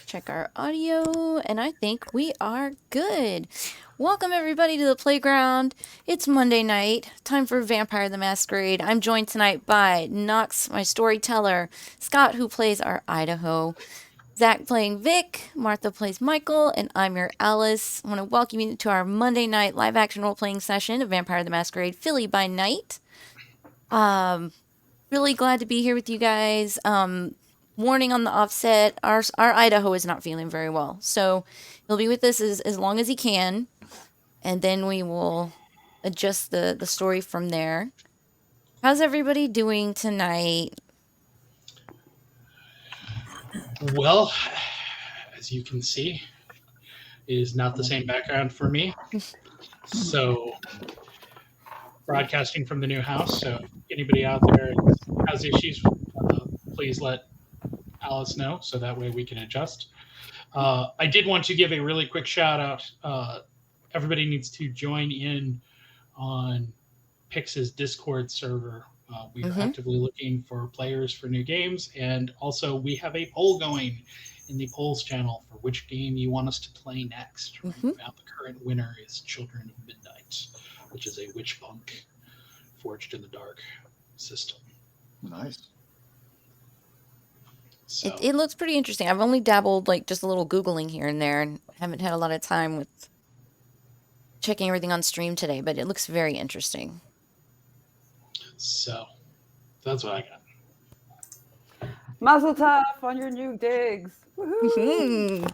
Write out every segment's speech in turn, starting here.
check our audio, and I think we are good. Welcome everybody to the playground. It's Monday night, time for Vampire the Masquerade. I'm joined tonight by Nox, my storyteller, Skot, who plays our Idaho, Zack playing Vic, Martha plays Michael, and I'm your Alice. I want to welcome you to our Monday night live action role-playing session of Vampire the Masquerade Philly by Night. Really glad to be here with you guys. Warning on the offset, our Idaho is not feeling very well. So he'll be with us as long as he can. And then we will adjust the story from there. How's everybody doing tonight? Well, as you can see, it is not the same background for me. So, broadcasting from the new house. So, anybody out there has issues, please let Alice know so that way we can adjust. I did want to give a really quick shout out. Everybody needs to join in on Pix's Discord server. We are actively looking for players for new games, and also we have a poll going in the polls channel for which game you want us to play next. Right now, the current winner is Children of Midnight, which is a witch punk forged in the dark system. Nice. So. It looks pretty interesting. I've only dabbled like just a little Googling here and there and haven't had a lot of time with checking everything on stream today, but it looks very interesting. So that's what I got. Mazel tov on your new digs. Woohoo!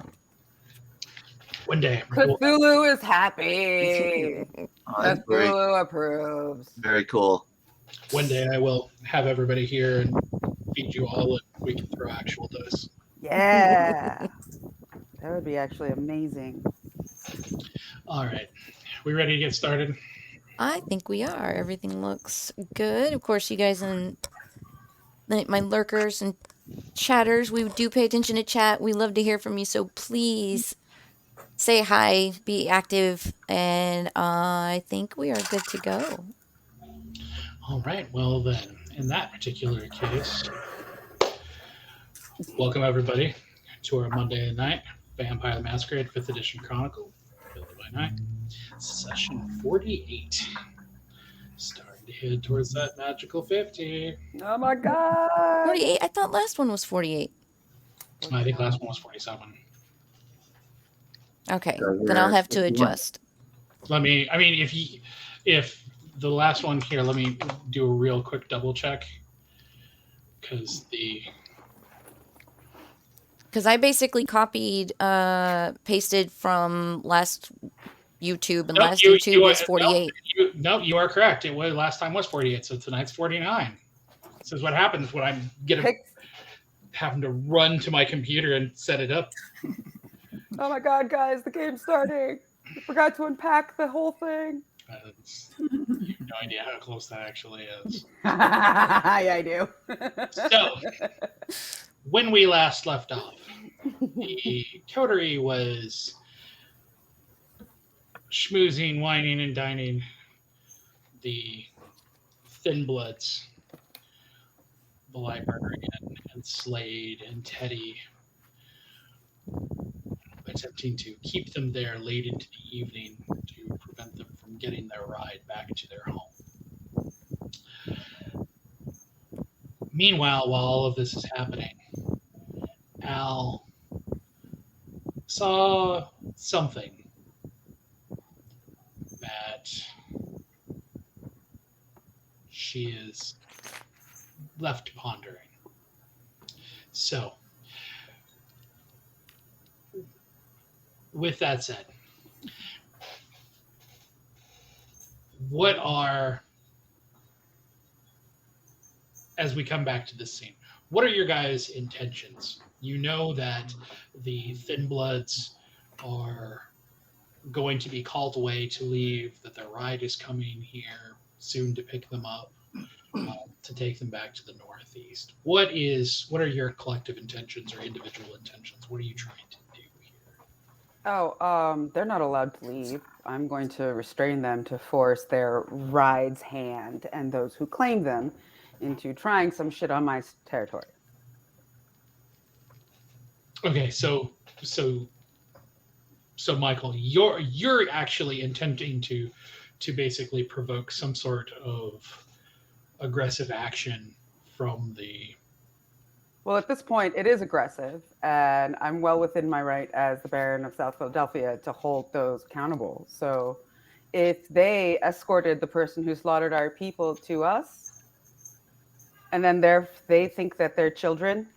One day. Cthulhu is happy. Cthulhu approves. Very cool. One day I will have everybody here and feed you all, and we can throw actual dice. Yeah. That would be actually amazing. All right. We ready to get started? I think we are. Everything looks good. Of course, you guys and my lurkers and chatters, we do pay attention to chat. We love to hear from you, so please say hi, be active, and I think we are good to go. All right. Well, then, in that particular case, welcome everybody to our Monday night Vampire the Masquerade 5th Edition Chronicle, Philly by Night, session 48. Starting to head towards that magical 50. Oh my god! 48? I thought last one was 48. I think last one was 47. Okay, then I'll have to adjust. If the last one here, let me do a real quick double check. Because I basically copied, pasted from last YouTube, and last YouTube was 48. No, you are correct. It was last time was 48, so tonight's 49. This is what happens when I'm having to run to my computer and set it up. Oh my god, guys, the game's starting. I forgot to unpack the whole thing. You have no idea how close that actually is. Yeah, I do. So, when we last left off, the coterie was schmoozing, whining, and dining the Thin Bloods, the librarian, and Slade, and Teddy, attempting to keep them there late into the evening to prevent them from getting their ride back to their home. Meanwhile, while all of this is happening, Al saw something that she is left pondering. So, with that said, as we come back to this scene, what are your guys' intentions? You know that the Thin Bloods are going to be called away to leave, that their ride is coming here soon to pick them up, to take them back to the Northeast. What are your collective intentions or individual intentions? What are you trying to do here? Oh, they're not allowed to leave. I'm going to restrain them to force their ride's hand and those who claim them into trying some shit on my territory. Okay, so so so Michael, you're actually intending to basically provoke some sort of aggressive action from the. Well, at this point, it is aggressive, and I'm well within my right as the Baron of South Philadelphia to hold those accountable. So, if they escorted the person who slaughtered our people to us, and then they think that their children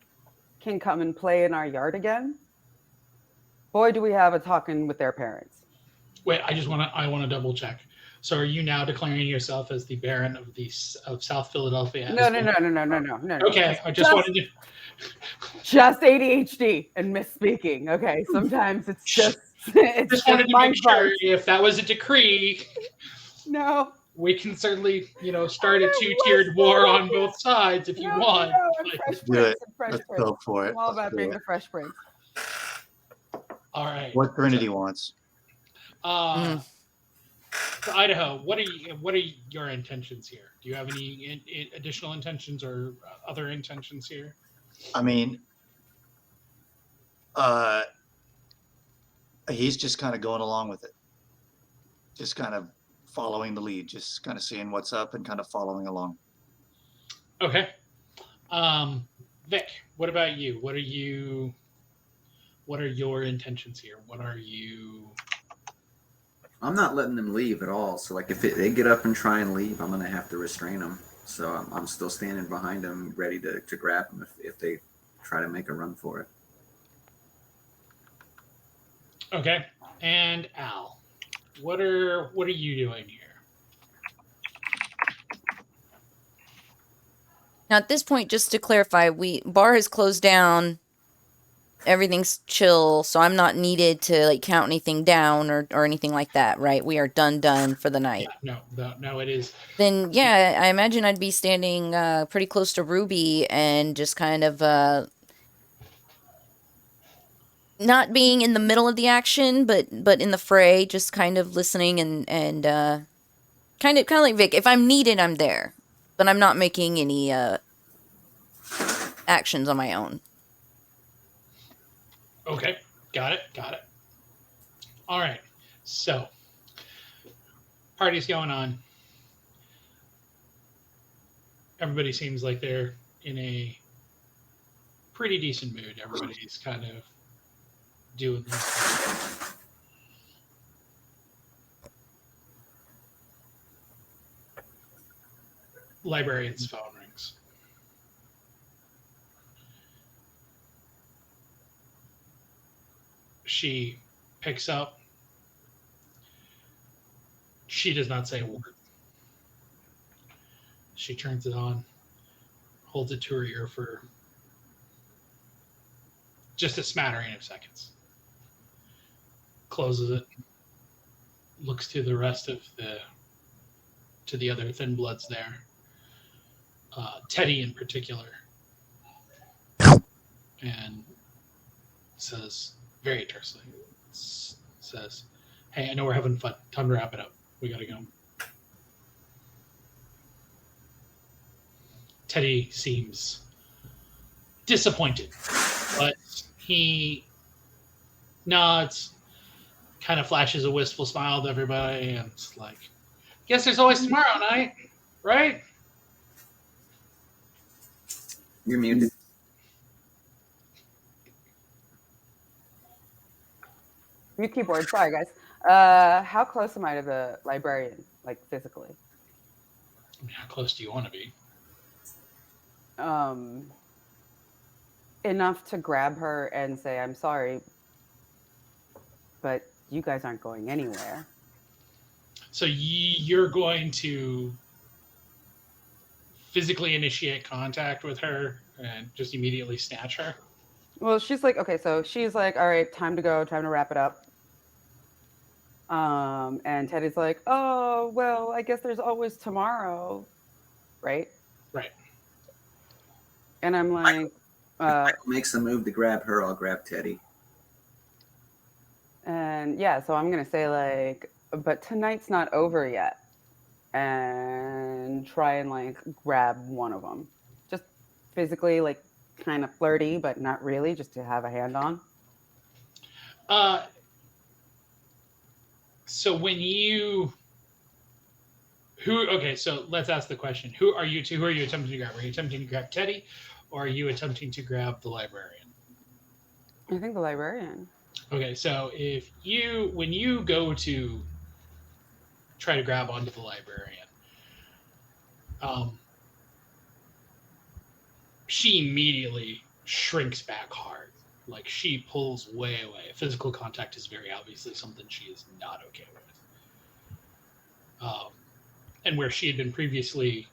can come and play in our yard again, boy, do we have a talking with their parents. Wait, I want to double check. So are you now declaring yourself as the Baron of South Philadelphia No, as no, well? no, no, no, no, no, no, no. Okay, I just wanted to. Just ADHD and misspeaking. Okay, sometimes it's just Just wanted to make mind sure farts. if that was a decree, No, we can certainly start a I two-tiered know, war on both sides if you want. no, and But, Fresh Do it. Prince and Fresh Let's Prince. go for it. I'm all Let's about do being it. the Fresh Prince. all right. What Trinity wants. So Idaho, what are your intentions here? Do you have any additional intentions or other intentions here? I mean, he's just kind of going along with it. Just kind of following the lead, just kind of seeing what's up and kind of following along. Okay. Vic, what about you? What are your intentions here? What are you? I'm not letting them leave at all. So, like, if they get up and try and leave, I'm going to have to restrain them. So I'm still standing behind them, ready to grab them if they try to make a run for it. Okay. And Al, what are you doing here? Now, at this point, just to clarify, bar has closed down. Everything's chill, so I'm not needed to like count anything down or anything like that, right? We are done for the night. Yeah, no, it is. Then, yeah, I imagine I'd be standing pretty close to Ruby and just kind of not being in the middle of the action, but in the fray, just kind of listening and kind of like Vic. If I'm needed, I'm there, but I'm not making any actions on my own. Okay, got it. All right, so party's going on. Everybody seems like they're in a pretty decent mood. Everybody's kind of doing their thing. Librarian's phone rings. She picks up. She does not say a word. She turns it on, holds it to her ear for just a smattering of seconds, closes it, looks to the rest of the other thin bloods there, Teddy in particular, and says very tersely, says, "Hey, I know we're having fun. Time to wrap it up. We gotta go." Teddy seems disappointed, but he nods, kind of flashes a wistful smile to everybody, and it's like, "Guess there's always tomorrow night, right?" You're muted. Mute keyboard. Sorry, guys. How close am I to the librarian, like physically? I mean, how close do you want to be? Enough to grab her and say, "I'm sorry, but you guys aren't going anywhere." So you're going to physically initiate contact with her and just immediately snatch her? Well, she's like, okay, so she's like, "All right, time to go, time to wrap it up." And Teddy's like, "Oh, well, I guess there's always tomorrow, right?" Right. And I'm like, If Michael makes a move to grab her, I'll grab Teddy. and yeah, so I'm gonna say like, "But tonight's not over yet," and try and like grab one of them, just physically, like kind of flirty, but not really, just to have a hand on. So when you okay, so let's ask the question. Who are you attempting to grab? Are you attempting to grab Teddy or are you attempting to grab the librarian? I think the librarian. Okay, so when you go to try to grab onto the librarian, um, she immediately shrinks back hard. Like she pulls way away. Physical contact is very obviously something she is not okay with. And where she had been previously,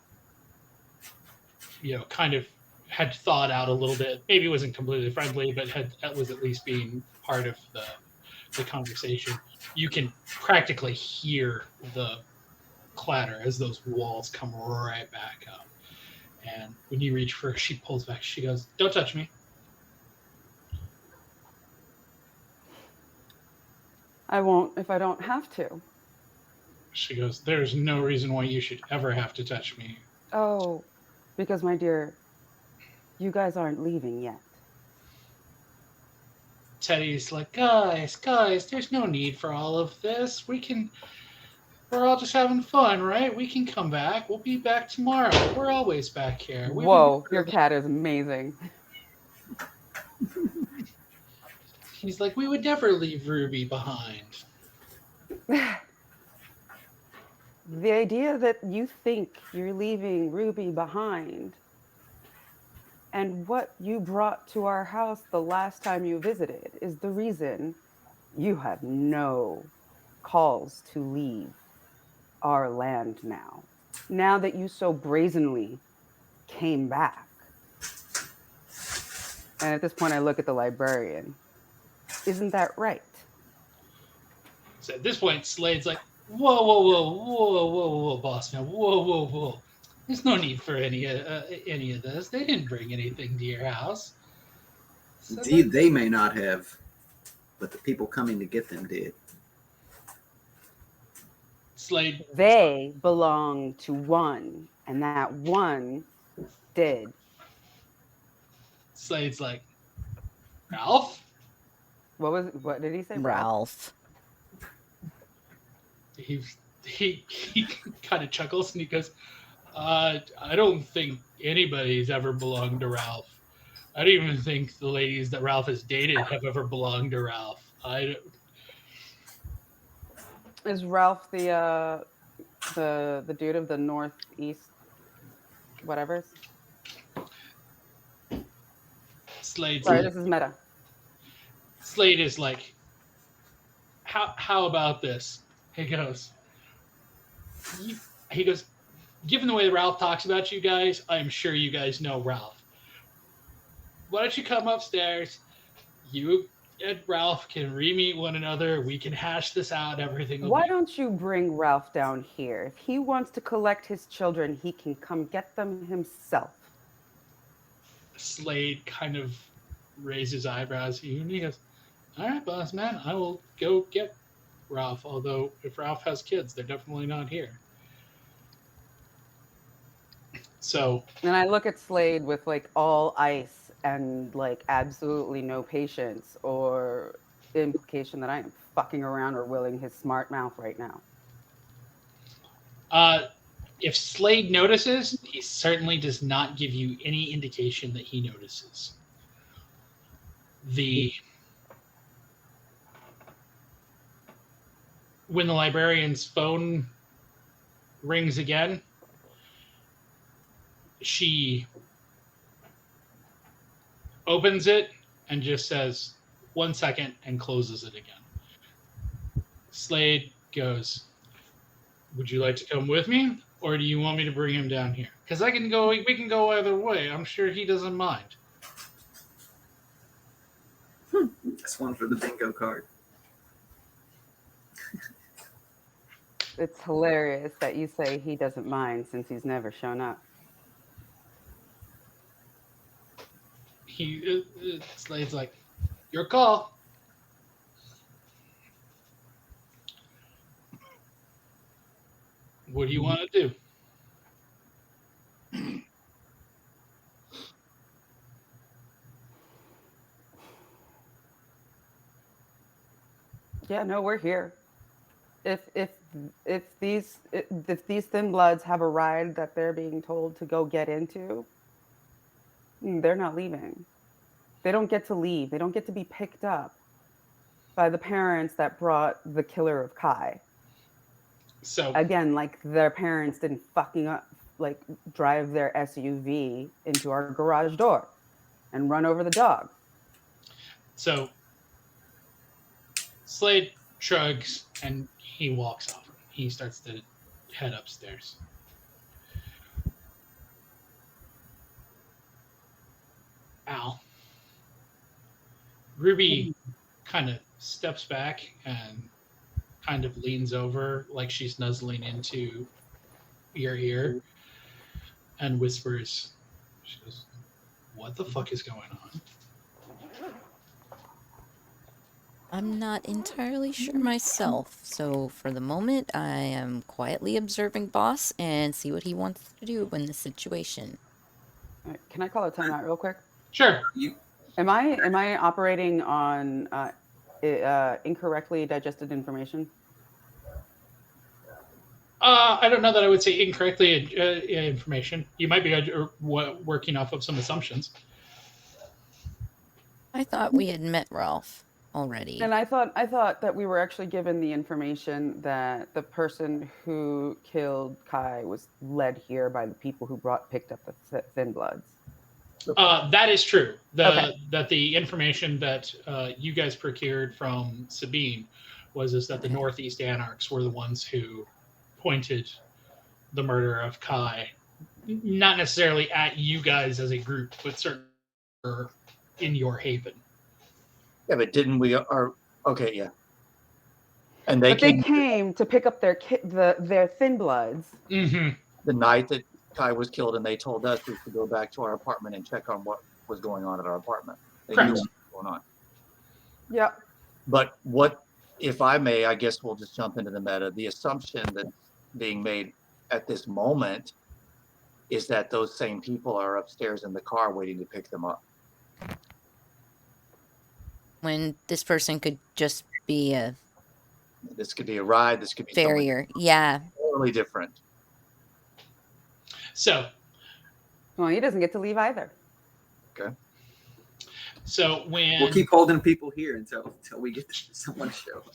kind of had thawed out a little bit. Maybe wasn't completely friendly, but was at least being part of the conversation. You can practically hear the clatter as those walls come right back up. And when you reach for her, she pulls back. She goes, "Don't touch me." I won't if I don't have to. She goes, "There's no reason why you should ever have to touch me." Oh, because my dear, you guys aren't leaving yet. Teddy's like, guys, there's no need for all of this. We're all just having fun, right? We can come back. We'll be back tomorrow. We're always back here. Whoa, your cat is amazing. He's like, we would never leave Ruby behind. The idea that you think you're leaving Ruby behind and what you brought to our house the last time you visited is the reason you have no calls to leave our land now. Now that you so brazenly came back. And at this point, I look at the librarian. Isn't that right? So at this point, Slade's like, whoa, boss man, whoa. There's no need for any of this. They didn't bring anything to your house. So Indeed, they may not have, but the people coming to get them did. Slade. They belong to one, and that one did. Slade's like, Ralph? What did he say? Ralph. He kind of chuckles and he goes, I don't think anybody's ever belonged to Ralph. I don't even think the ladies that Ralph has dated have ever belonged to Ralph. Is Ralph the dude of the northeast whatever? Slade's Sorry, like, this is meta. Slade is like, how about this? He goes, given the way Ralph talks about you guys, I'm sure you guys know Ralph. Why don't you come upstairs? You and Ralph can re-meet one another. We can hash this out. Everything will Why don't you bring Ralph down here? If he wants to collect his children, he can come get them himself. Slade kind of raises eyebrows at you and he goes, all right, boss man, I will go get Ralph. Although if Ralph has kids, they're definitely not here. So. And I look at Slade with like all ice and like absolutely no patience or implication that I am fucking around or willing his smart mouth right now. If Slade notices, he certainly does not give you any indication that he notices. When the librarian's phone rings again, she opens it and just says 1 second and closes it again. Slade goes, would you like to come with me? Or do you want me to bring him down here? Because we can go either way. I'm sure he doesn't mind. That's one for the bingo card. It's hilarious that you say he doesn't mind since he's never shown up. Slade's like, your call. What do you want to do? Yeah, no, we're here. If these thin bloods have a ride that they're being told to go get into, they're not leaving. They don't get to leave. They don't get to be picked up by the parents that brought the killer of Kai. So Again, like their parents didn't fucking up, like drive their SUV into our garage door and run over the dog. So Slade shrugs and he walks off. He starts to head upstairs. Al. Ruby kind of steps back and kind of leans over like she's nuzzling into your ear and whispers, she goes, "What the fuck is going on?" I'm not entirely sure myself, so for the moment, I am quietly observing Boss and see what he wants to do in this situation. All right, can I call a timeout real quick? Sure. You Am I operating on incorrectly digested information? I don't know that I would say incorrectly information. You might be working off of some assumptions. I thought we had met Ralph already. And I thought that we were actually given the information that the person who killed Kai was led here by the people who picked up the Thin Bloods. That is true. Okay. That the information that you guys procured from Sabine is that the Northeast Anarchs were the ones who pointed the murder of Kai, not necessarily at you guys as a group, but certainly in your haven. Yeah, but didn't we? Okay, yeah. And they But they came to pick up their Thin Bloods. Mm-hmm. the night that Kai was killed, and they told us we should go back to our apartment and check on what was going on at our apartment. They Correct. knew what was going on. Yep. But what, if I may, I guess we'll just jump into the meta. The assumption that's being made at this moment is that those same people are upstairs in the car waiting to pick them up. When this person could just be a This could be a ride. This could be farrier. Yeah. totally different. So, Well, he doesn't get to leave either. Okay. so when we'll keep holding people here until we get someone to show up.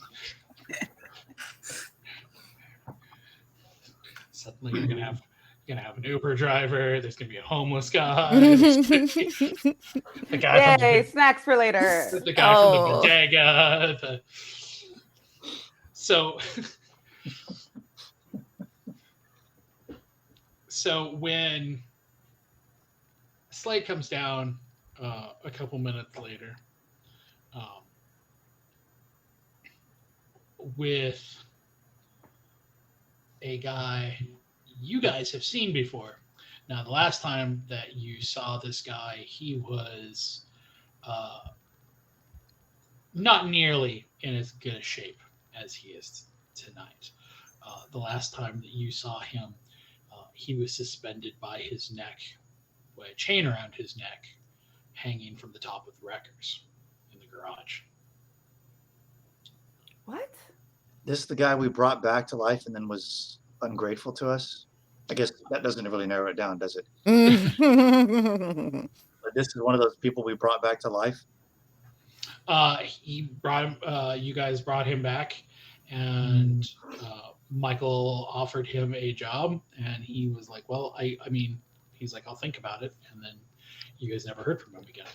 suddenly you're gonna have an Uber driver. There's gonna be a homeless guy. The guy from Yay, the, snacks for later. the guy from the Oh. bodega. So when Slade comes down a couple minutes later with a guy you guys have seen before. Now, the last time that you saw this guy, he was not nearly in as good a shape as he is tonight. The last time that you saw him, he was suspended by his neck, with a chain around his neck, hanging from the top of the wreckers in the garage. What? This is the guy we brought back to life and then was ungrateful to us. I guess that doesn't really narrow it down, does it? But this is one of those people we brought back to life. He brought him. You guys brought him back, and Michael offered him a job, and he was like, "Well, I mean," he's like, "I'll think about it." And then you guys never heard from him again.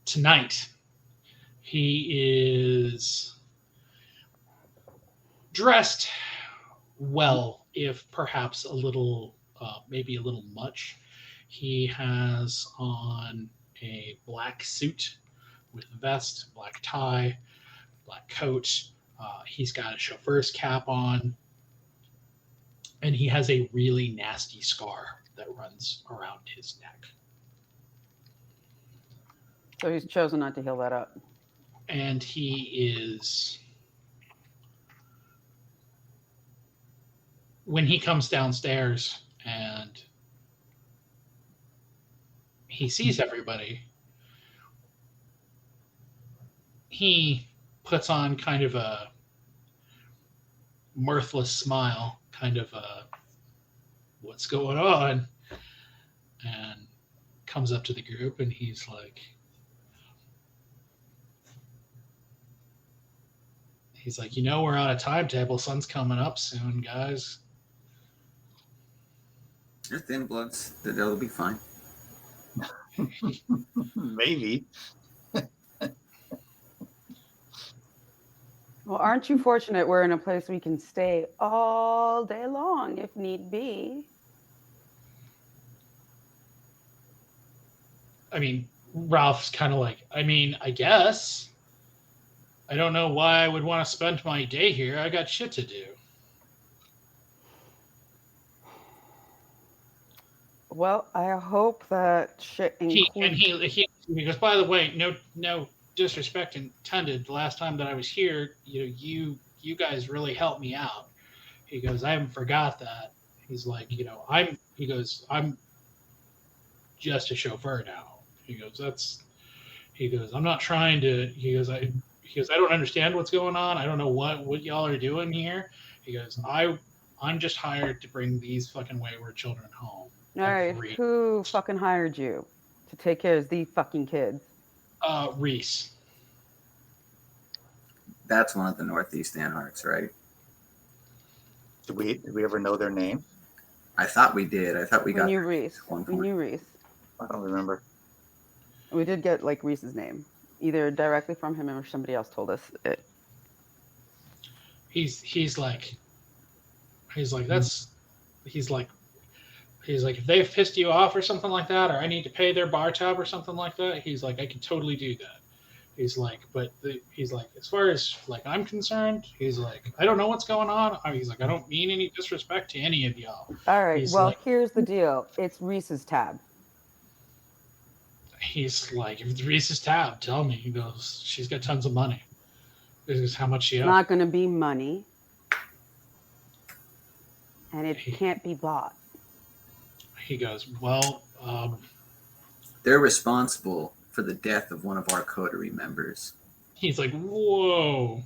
Tonight, he is dressed well, if perhaps a little, maybe a little much. He has on a black suit with a vest, black tie, black coat. He's got a chauffeur's cap on, and he has a really nasty scar that runs around his neck. So he's chosen not to heal that up. And he is, when he comes downstairs and he sees everybody, he puts on kind of a mirthless smile, kind of a what's going on, and comes up to the group and he's like, we're on a timetable. Sun's coming up soon, guys. They're thin bloods. They'll be fine. Maybe. Well, aren't you fortunate we're in a place we can stay all day long if need be? I mean, Ralph's kind of like, I guess. I don't know why I would want to spend my day here. I got shit to do. Well, I hope that shit includes... He goes, by the way, no disrespect intended. The last time that I was here, you guys really helped me out. He goes, I haven't forgot that. He's like, I'm just a chauffeur now. He goes, I'm not trying to, I don't understand what's going on. I don't know what y'all are doing here. He goes, I'm just hired to bring these fucking wayward children home. All right, who fucking hired you to take care of these fucking kids? Reese. That's one of the Northeast Anarchs, right? Did we ever know their name? I thought we did. I thought we got knew Reese. We knew Reese. I don't remember. We did get like Reese's name, either directly from him or somebody else told us it. He's like if they've pissed you off or something like that, or I need to pay their bar tab or something like that, he's like, I can totally do that. He's like, as far as like I'm concerned, he's like, I don't know what's going on. He's like, I don't mean any disrespect to any of y'all. All right, here's the deal. It's Reese's tab. He's like, if it's Reese's tab, tell me. He goes, she's got tons of money. This is how much she owes. It's not going to be money. And it can't be bought. He goes, well, they're responsible for the death of one of our coterie members. He's like, whoa.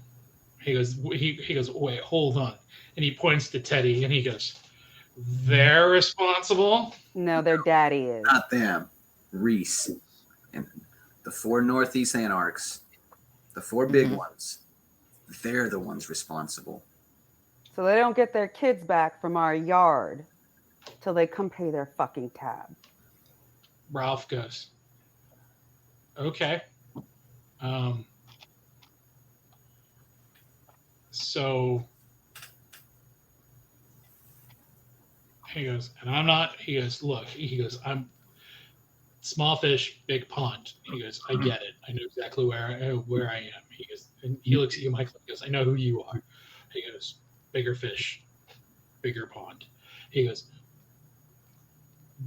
He goes, wait, hold on. And he points to Teddy and he goes, they're responsible? No, their daddy is. Not them. Reese. And the 4 Northeast Anarchs, the 4 big ones, they're the ones responsible. So they don't get their kids back from our yard till they come pay their fucking tab. Ralph goes, okay. So he goes, and I'm not, he goes, look, he goes, I'm small fish, big pond. He goes, I get it. I know exactly where I am. He goes, and he looks at you, Michael, he goes, I know who you are. He goes, bigger fish, bigger pond. He goes,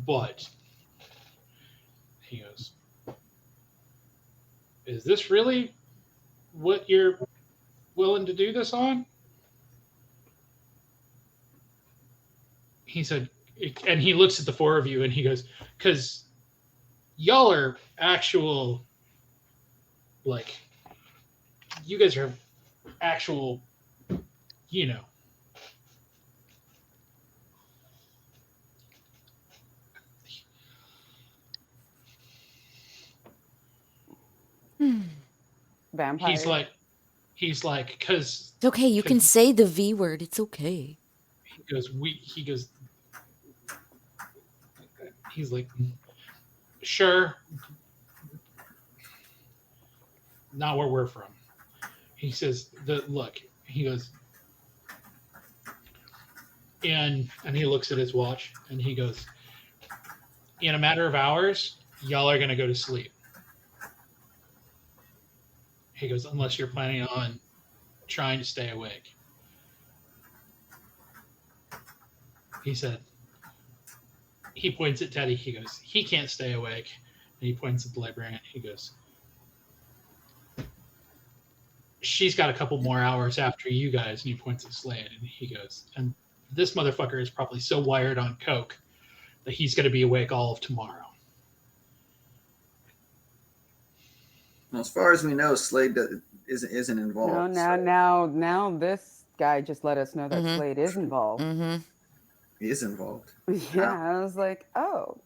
but he goes, is this really what you're willing to do this on? He said, and he looks at the 4 of you and he goes, because y'all are actual, like, you guys are actual, Vampire. He's like, because it's okay. You can say the V word. It's okay. He's like, sure, not where we're from. He says, look, he goes, and he looks at his watch and he goes, in a matter of hours, y'all are going to go to sleep. He goes, unless you're planning on trying to stay awake. He said, he points at Teddy. He goes, he can't stay awake. And he points at the librarian. He goes, she's got a couple more hours after you guys. And he points at Slade. And he goes, and this motherfucker is probably so wired on coke that he's going to be awake all of tomorrow. Well, as far as we know, Slade isn't No, involved. now this guy just let us know that Mhm. Slade is involved. Mm-hmm. He is involved. Yeah, I was like, oh,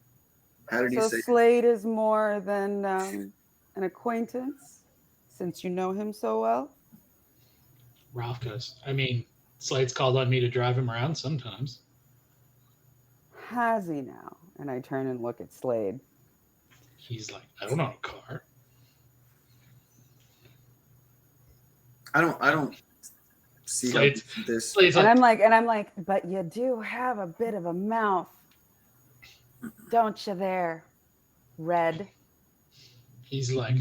How did he so say? Slade is more than an acquaintance, since you know him so well. Ralph goes, I mean, Slade's called on me to drive him around sometimes. Has he now? And I turn and look at Slade. He's like, I don't own a car. I don't see how Slade's, this. Slade's And like, I'm like, but you do have a bit of a mouth, don't you there, Red? he's like,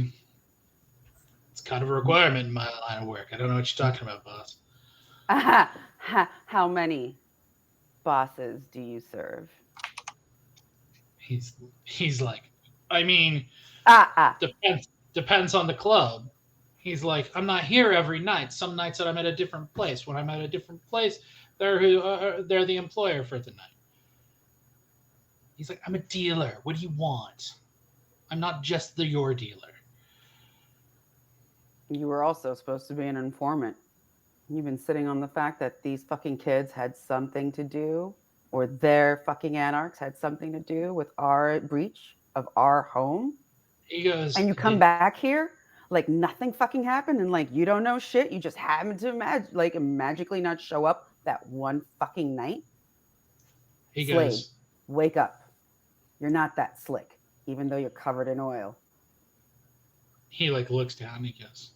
it's kind of a requirement in my line of work. I don't know what you're talking about, boss. How many bosses do you serve? He's like, I mean, Ah. depends on the club. He's like, I'm not here every night. Some nights that I'm at a different place. When I'm at a different place, they're the employer for the night. He's like, I'm a dealer. What do you want? I'm not just your dealer. You were also supposed to be an informant. You've been sitting on the fact that these fucking kids had something to do, or their fucking anarchs had something to do with our breach of our home. He goes, And you come back here like nothing fucking happened, and like you don't know shit. You just happen to magically not show up that one fucking night. He Slade, goes, wake up. You're not that slick, even though you're covered in oil. he like looks down and he goes,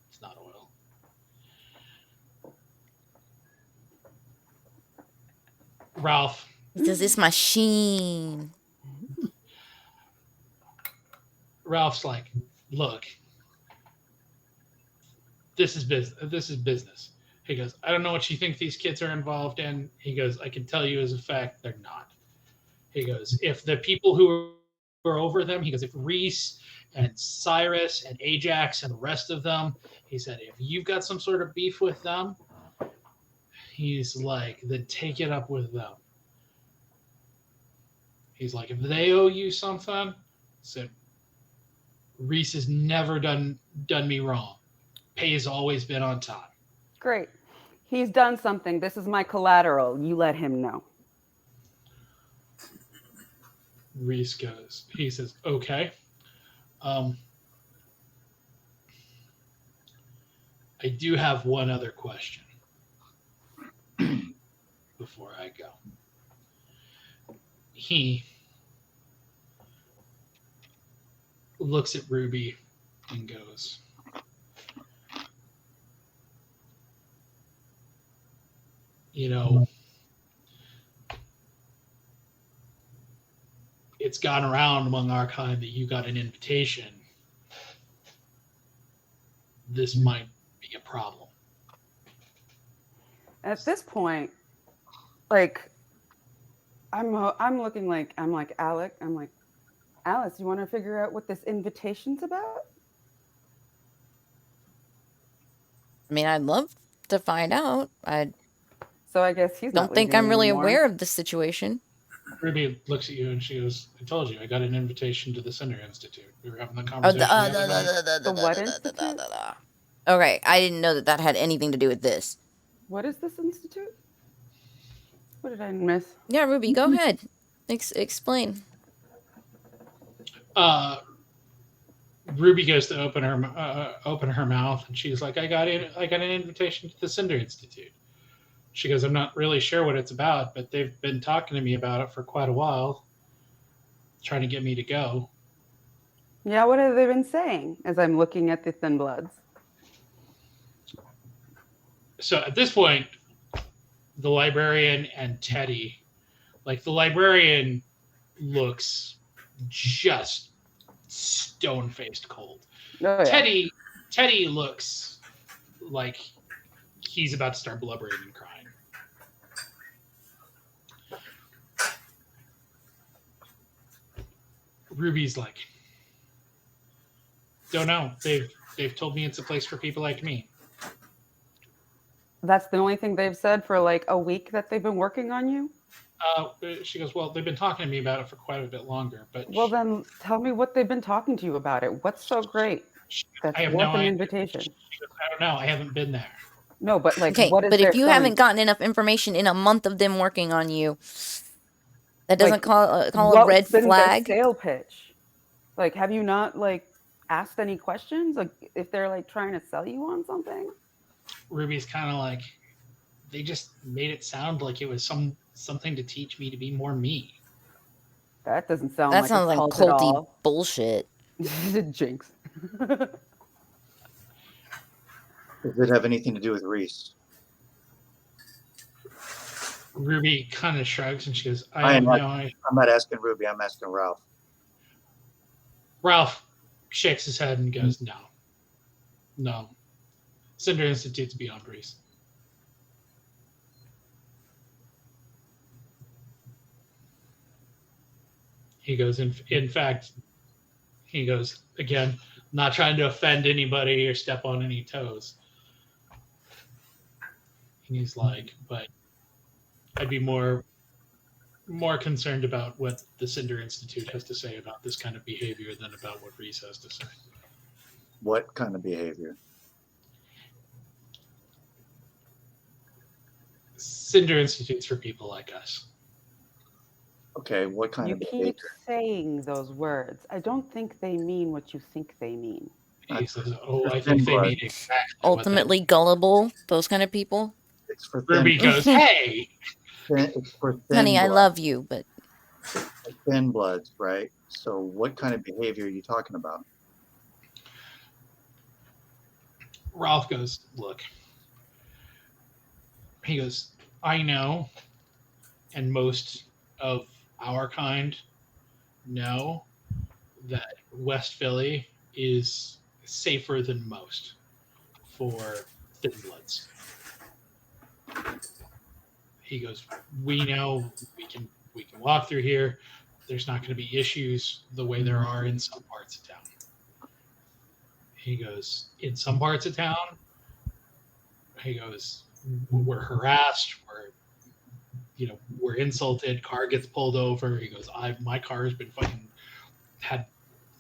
it's not oil. Ralph. He says, "It's machine." Ralph's like, look, this is business. He goes, I don't know what you think these kids are involved in. He goes, I can tell you as a fact they're not. He goes, if the people who are over them, he goes, if Reese and Cyrus and Ajax and the rest of them, he said, if you've got some sort of beef with them, he's like, then take it up with them. He's like, if they owe you something, so Reese has never done me wrong. Pay has always been on time. Great. He's done something. This is my collateral. You let him know. Reese goes, he says, okay. I do have one other question before I go. He looks at Ruby and goes, you know, it's gone around among our kind that you got an invitation. This might be a problem. At this point, like, I'm looking like, Alec, Alice, you want to figure out what this invitation's about? I mean, I'd love to find out. I So I guess he's don't not think leading I'm me really anymore. aware of the situation. Ruby looks at you and she goes, I told you, I got an invitation to the Cinder Institute. We were having the Oh, conversation the other night. The what institute? Okay, I didn't know that had anything to do with this. What is this institute? What did I miss? Yeah, Ruby, go ahead. Explain. Ruby goes to open her mouth, and she's like, I got an invitation to the Cinder Institute. She goes, I'm not really sure what it's about, but they've been talking to me about it for quite a while, trying to get me to go. Yeah, what have they been saying as I'm looking at the Thin Bloods? So at this point, the librarian and Teddy, like the librarian looks just stone-faced cold. Oh, yeah. Teddy looks like he's about to start blubbering and crying. Ruby's like, don't know. They've told me it's a place for people like me. That's the only thing they've said for like a week that they've been working on you? She goes, well, they've been talking to me about it for quite a bit longer, but Well, then tell me what they've been talking to you about it. What's so great I that's have worth no an idea. invitation? She goes, I don't know. I haven't been there. No, but like, Okay, what is but there if you selling? haven't gotten enough information in a month of them working on you, that Like, doesn't call a red what's been their flag. sale pitch? Like, have you not like asked any questions? Like, if they're like trying to sell you on something? Ruby's kind of like, they just made it sound like it was something to teach me to be more me. That doesn't sound That like sounds a like cult at culty all. bullshit. Jinx. Does it have anything to do with Reese? Ruby kind of shrugs and she goes, I'm not asking Ruby. I'm asking Ralph. Ralph shakes his head and goes, no. Cinder Institute's beyond Reese. He goes, in fact, he goes, again, not trying to offend anybody or step on any toes. And he's like, but I'd be more concerned about what the Cinder Institute has to say about this kind of behavior than about what Reese has to say. What kind of behavior? Cinder Institute's for people like us. Okay, what kind You of keep behavior? saying those words. I don't think they mean what you think they mean. He says, oh, for I thin think they blood. mean exactly Ultimately gullible, those kind of people. It's for Ruby thin. goes, hey! It's for thin Honey, I blood, love you, but thin bloods, right? So, what kind of behavior are you talking about? Ralph goes, look. He goes, I know, and most of our kind know that West Philly is safer than most for thin bloods. He goes, we know we can walk through here. There's not going to be issues the way there are in some parts of town. He goes, in some parts of town, he goes, we're harassed, we're insulted, car gets pulled over. He goes, my car has been had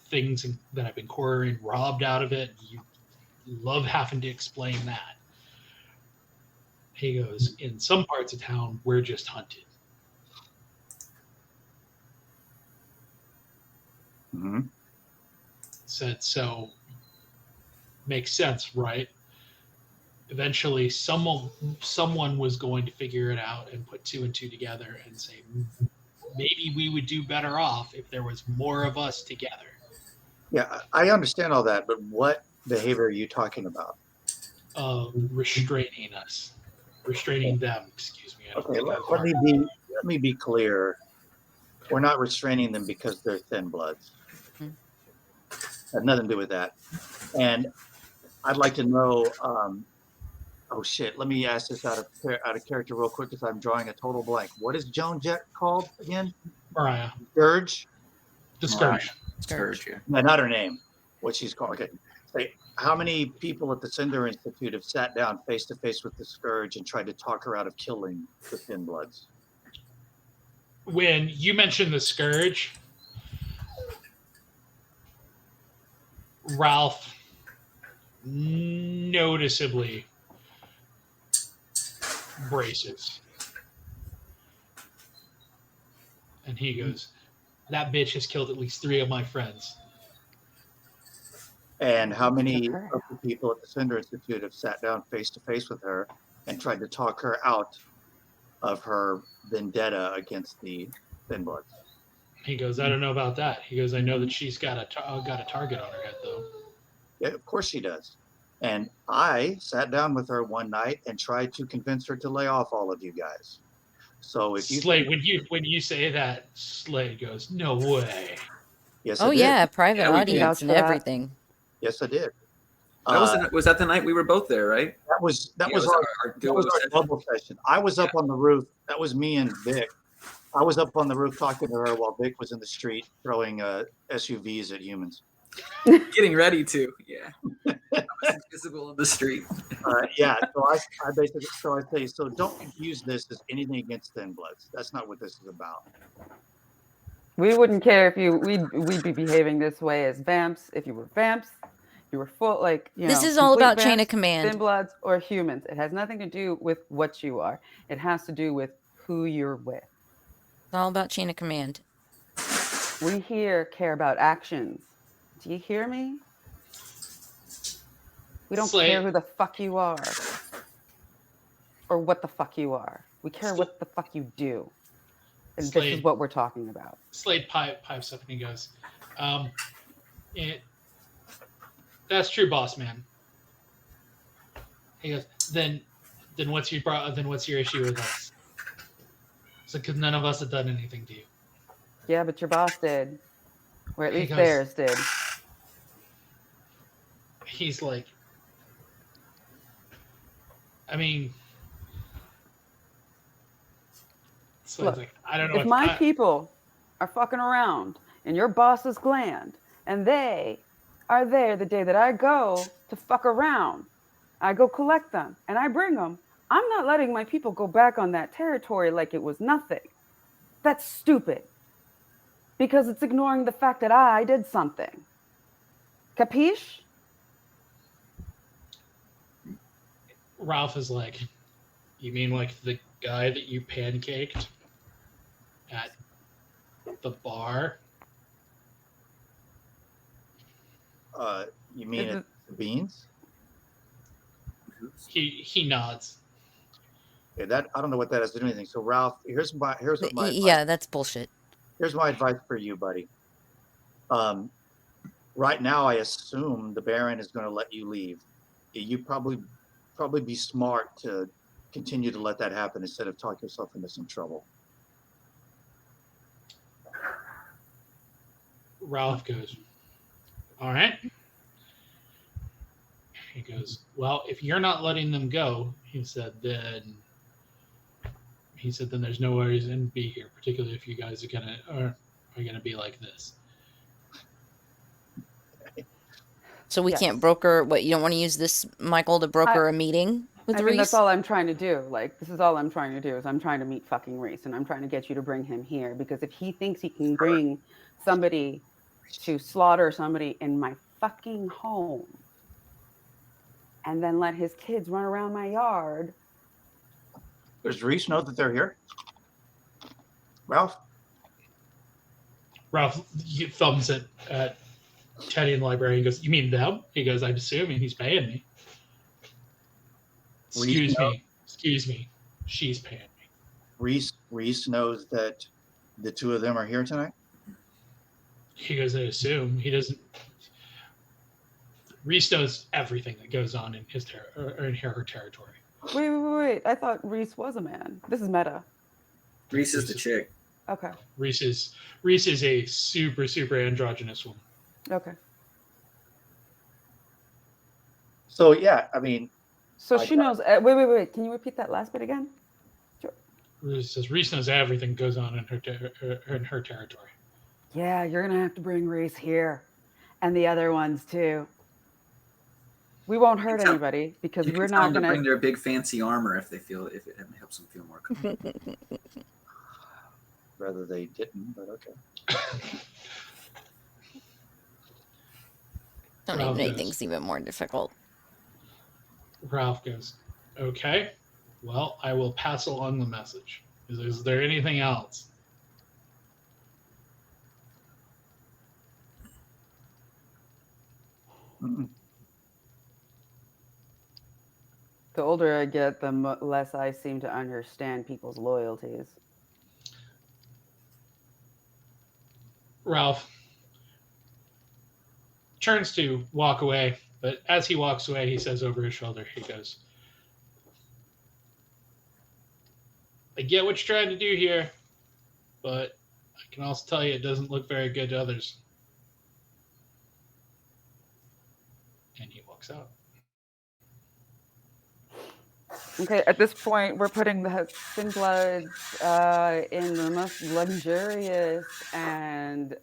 things that I've been quartering robbed out of it. You love having to explain that. He goes, in some parts of town, we're just hunted. Mm-hmm. Said, so makes sense, right? Eventually someone was going to figure it out and put two and two together and say, maybe we would do better off if there was more of us together. Yeah, I understand all that, but what behavior are you talking about? Restraining them, excuse me. Okay, let me be clear. We're not restraining them because they're thin bloods. Hmm. Had nothing to do with that. And I'd like to know. Oh shit! Let me ask this out of character real quick because I'm drawing a total blank. What is Joan Jett called again? Mariah. Scourge? Discourage. Scourge, yeah. No, not her name. What she's called. Okay. Say, how many people at the Cinder Institute have sat down face to face with the Scourge and tried to talk her out of killing the Thin Bloods? When you mentioned the Scourge, Ralph noticeably braces. And he goes, that bitch has killed at least 3 of my friends. And how many of the people at the Cinder Institute have sat down face to face with her and tried to talk her out of her vendetta against the Thin Bloods? He goes, I don't know about that. He goes, I know that she's got a target on her head, though. Yeah, of course she does. And I sat down with her one night and tried to convince her to lay off all of you guys. So if you Slade, when you say that, Slade goes, no way. yes, oh I did. yeah, private Yeah, we did. audience and Vouch for that. everything. Yes, I did. Was that the night we were both there, right? That was Yeah, our duo session. double session. I was up on the roof. That was me and Vic. I was up on the roof talking to her while Vic was in the street throwing SUVs at humans. Getting ready to, yeah. I was invisible in the street. Yeah, so I basically, so I say, so don't confuse this as anything against Thin Bloods. That's not what this is about. We wouldn't care if we'd be behaving this way as vamps. If you were vamps, you were full This is all complete about chain of vamps, command. Thin Bloods, or humans. It has nothing to do with what you are. It has to do with who you're with. It's all about chain of command. We here care about actions. Do you hear me? We don't care who the fuck you are or what the fuck you are. We care what the fuck you do. And this is what we're talking about. Slade pipes up and he goes, that's true, boss man. He goes, then what's your issue with us? So because none of us have done anything to you. Yeah, but your boss did. Or at least theirs did. He's like, I mean, so look, like, I don't know if my people are fucking around in your boss's gland and they are there the day that I go to fuck around, I go collect them and I bring them, I'm not letting my people go back on that territory like it was nothing. That's stupid. Because it's ignoring the fact that I did something. Capiche? Ralph is like, you mean like the guy that you pancaked at the bar? You mean the beans? He nods. Yeah, that I don't know what that has to do with anything. So Ralph, here's what my yeah, that's bullshit. Here's my advice for you, buddy. Right now, I assume the Baron is going to let you leave. You probably be smart to continue to let that happen instead of talk yourself into some trouble. Ralph goes, all right. He goes, well, if you're not letting them go, he said, then there's no reason to be here, particularly if you guys are gonna be like this. So we can't broker what you don't want to use this, Michael, to broker a meeting with Reese? That's all I'm trying to do. This is all I'm trying to do is I'm trying to meet fucking Reese and I'm trying to get you to bring him here because if he thinks he can bring somebody to slaughter somebody in my fucking home and then let his kids run around my yard. Does Reese know that they're here? Ralph thumbs it at Teddy in the library and goes, you mean them? He goes, I'm assuming he's paying me. Excuse me. She's paying me. Reese knows that the two of them are here tonight? He goes, I assume. He doesn't. Reese knows everything that goes on in his her territory. Wait. I thought Reese was a man. This is meta. Reese is the chick. Okay. Reese is a super, super androgynous woman. Okay. So yeah, I mean. So she knows. Wait. Can you repeat that last bit again? Sure. Reese knows everything goes on in her territory. Yeah, you're gonna have to bring Reese here, and the other ones too. We won't hurt anybody because we're not gonna bring their big fancy armor if it helps them feel more comfortable. Rather they didn't, but okay. Don't even make things even more difficult. Ralph goes, okay, well, I will pass along the message. Is there anything else? Mm-mm. The older I get, the less I seem to understand people's loyalties. Ralph turns to walk away, but as he walks away, he says over his shoulder, he goes, I get what you're trying to do here, but I can also tell you it doesn't look very good to others. And he walks out. Okay, at this point, we're putting the Thin Bloods in the most luxurious and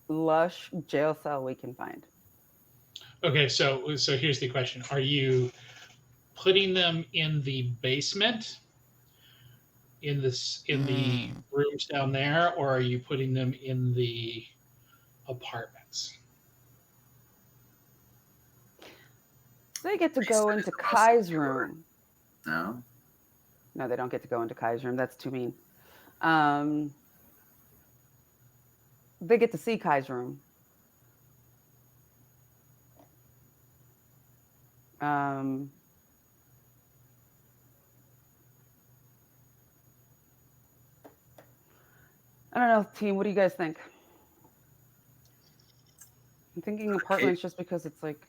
lush jail cell we can find. Okay, so here's the question: are you putting them in the basement, in the rooms down there, or are you putting them in the apartments? They get to go into Kai's room. No. No, they don't get to go into Kai's room. That's too mean. They get to see Kai's room. I don't know, team. What do you guys think? I'm thinking apartments just because it's like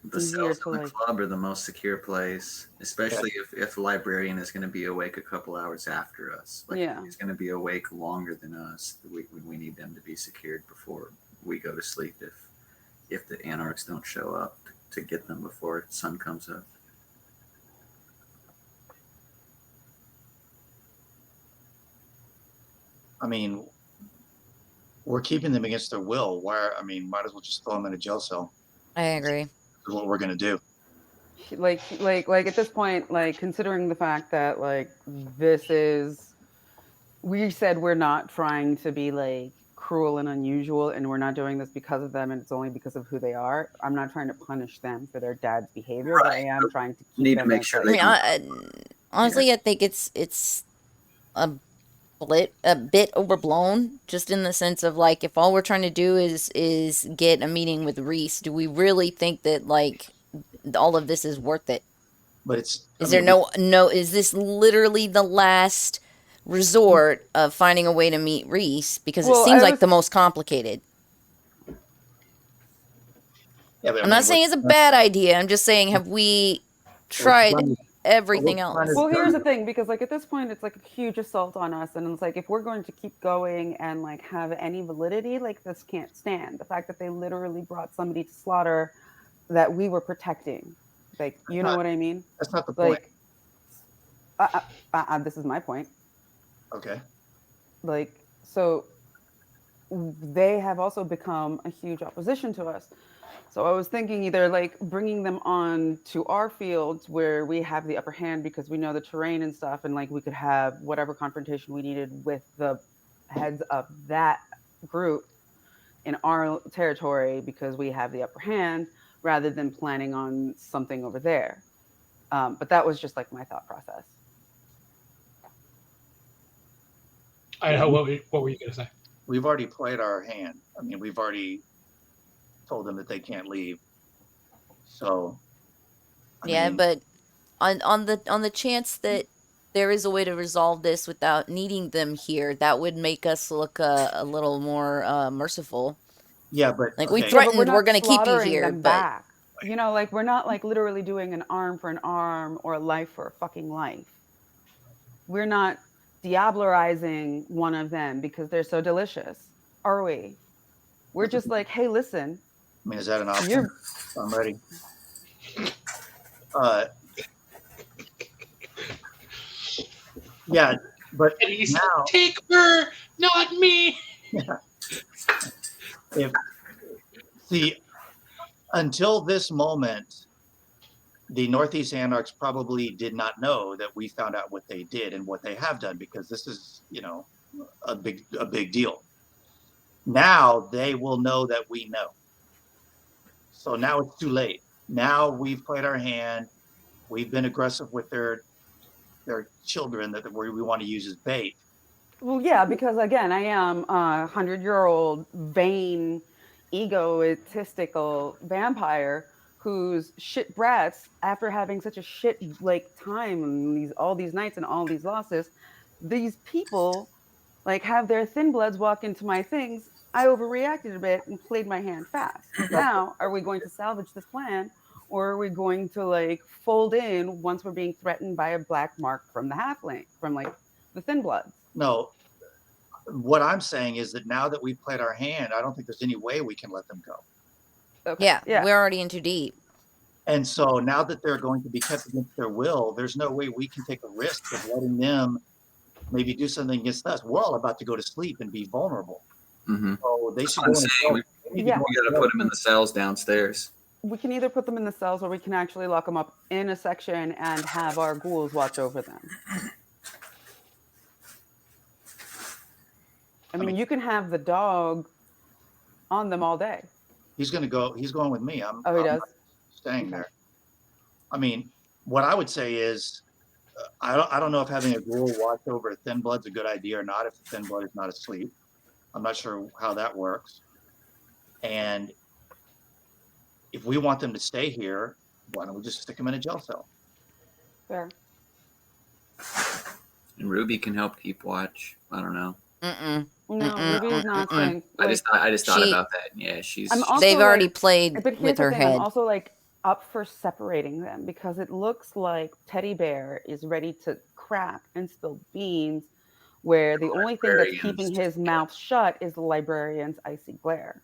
The easier cells to in the like. club are the most secure place, especially if the librarian is going to be awake a couple hours after us. Like, Yeah. if he's going to be awake longer than us. We need them to be secured before we go to sleep. If the anarchs don't show up to get them before sun comes up. I mean, we're keeping them against their will. Might as well just throw them in a jail cell. I agree. Is what we're gonna do. Like at this point, like considering the fact that like we said we're not trying to be like cruel and unusual, and we're not doing this because of them, and it's only because of who they are. I'm not trying to punish them for their dad's behavior, but I am trying to keep Need to them make as, sure like, Honestly, I think it's a bit overblown, just in the sense of like, if all we're trying to do is get a meeting with Reese, do we really think that like all of this is worth it? But it's Is this literally the last resort of finding a way to meet Reese? Because it seems like the most complicated. Yeah, but I'm not saying it's a bad idea. I'm just saying, have we tried everything else? Well, here's the thing, because like at this point, it's like a huge assault on us, and it's like if we're going to keep going and like have any validity, like this can't stand. The fact that they literally brought somebody to slaughter that we were protecting, like you know what I mean? That's not the point. Like, this is my point. Okay. Like, so they have also become a huge opposition to us. So I was thinking either like bringing them on to our fields where we have the upper hand because we know the terrain and stuff, and like we could have whatever confrontation we needed with the heads of that group in our territory because we have the upper hand, rather than planning on something over there. But that was just like my thought process. Idaho, what were you going to say? We've already played our hand. I mean, we've already told them that they can't leave. So, but on the chance that there is a way to resolve this without needing them here, that would make us look a little more merciful. Yeah, but like we threatened, we're going to keep you here, but back. You know, like we're not like literally doing an arm for an arm or a life for a fucking life. We're not diablerizing one of them because they're so delicious, are we? We're just like, hey, listen. I mean, is that an option? I'm ready. Yeah, but now take her, not me. Yeah. Until this moment, the Northeast Anarchs probably did not know that we found out what they did and what they have done, because this is, a big deal. Now they will know that we know. So now it's too late. Now we've played our hand. We've been aggressive with their children that we want to use as bait. Well, yeah, because again, I am a 100-year-old vain, egotistical vampire who's shit brats after having such a shit like time and all these nights and all these losses. These people like have their thin bloods walk into my things. I overreacted a bit and played my hand fast. Now, are we going to salvage this plan, or are we going to like fold in once we're being threatened by a black mark from the halfling, from like the thin bloods? No, what I'm saying is that now that we've played our hand, I don't think there's any way we can let them go. Okay. Yeah, we're already in too deep. And so now that they're going to be kept against their will, there's no way we can take a risk of letting them maybe do something against us. We're all about to go to sleep and be vulnerable. Mm-hmm. So they should go Yeah. We got to put them in the cells downstairs. We can either put them in the cells or we can actually lock them up in a section and have our ghouls watch over them. I mean, you can have the dog on them all day. He's going with me. He I'm does? staying Okay. there. I mean, what I would say is, I don't know if having a ghoul watch over a thin blood's a good idea or not, if the thin blood is not asleep. I'm not sure how that works. And if we want them to stay here, why don't we just stick them in a jail cell? Fair. And Ruby can help keep watch. I don't know. No, Ruby is not saying. I just thought She- about that. Yeah, she's. I'm also, They've already like, played but here's with the her thing, head. I'm also like up for separating them because it looks like Teddy Bear is ready to crack and spill beans, where the only thing that's keeping his mouth shut is the librarian's icy glare.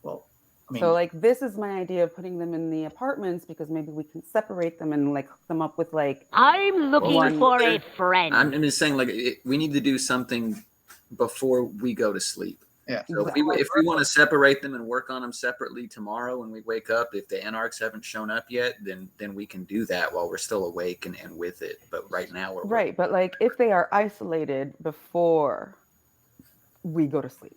Well, I mean, So like this is my idea of putting them in the apartments because maybe we can separate them and like hook them up with like. I'm looking One- for a friend. I'm just saying, like, we need to do something before we go to sleep. yeah. So if we want to separate them and work on them separately tomorrow when we wake up, if the anarchs haven't shown up yet, then we can do that while we're still awake and with it. But right now we're Right, but like if they are isolated before we go to sleep,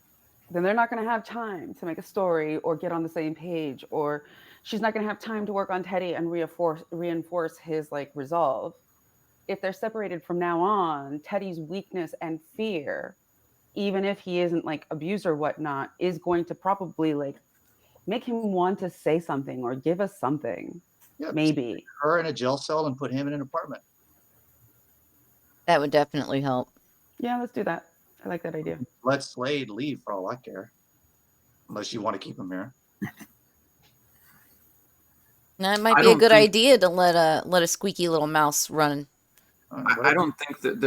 then they're not going to have time to make a story or get on the same page, or she's not going to have time to work on Teddy and reinforce his like resolve. If they're separated from now on, Teddy's weakness and fear, even if he isn't like abused or whatnot, is going to probably like make him want to say something or give us something. Yeah, Maybe. her in a jail cell and put him in an apartment. That would definitely help. Yeah, let's do that. I like that idea. Let Slade leave for all I care, unless you want to keep him here. Now, it might I be a don't good think- idea to let a squeaky little mouse run. I don't think that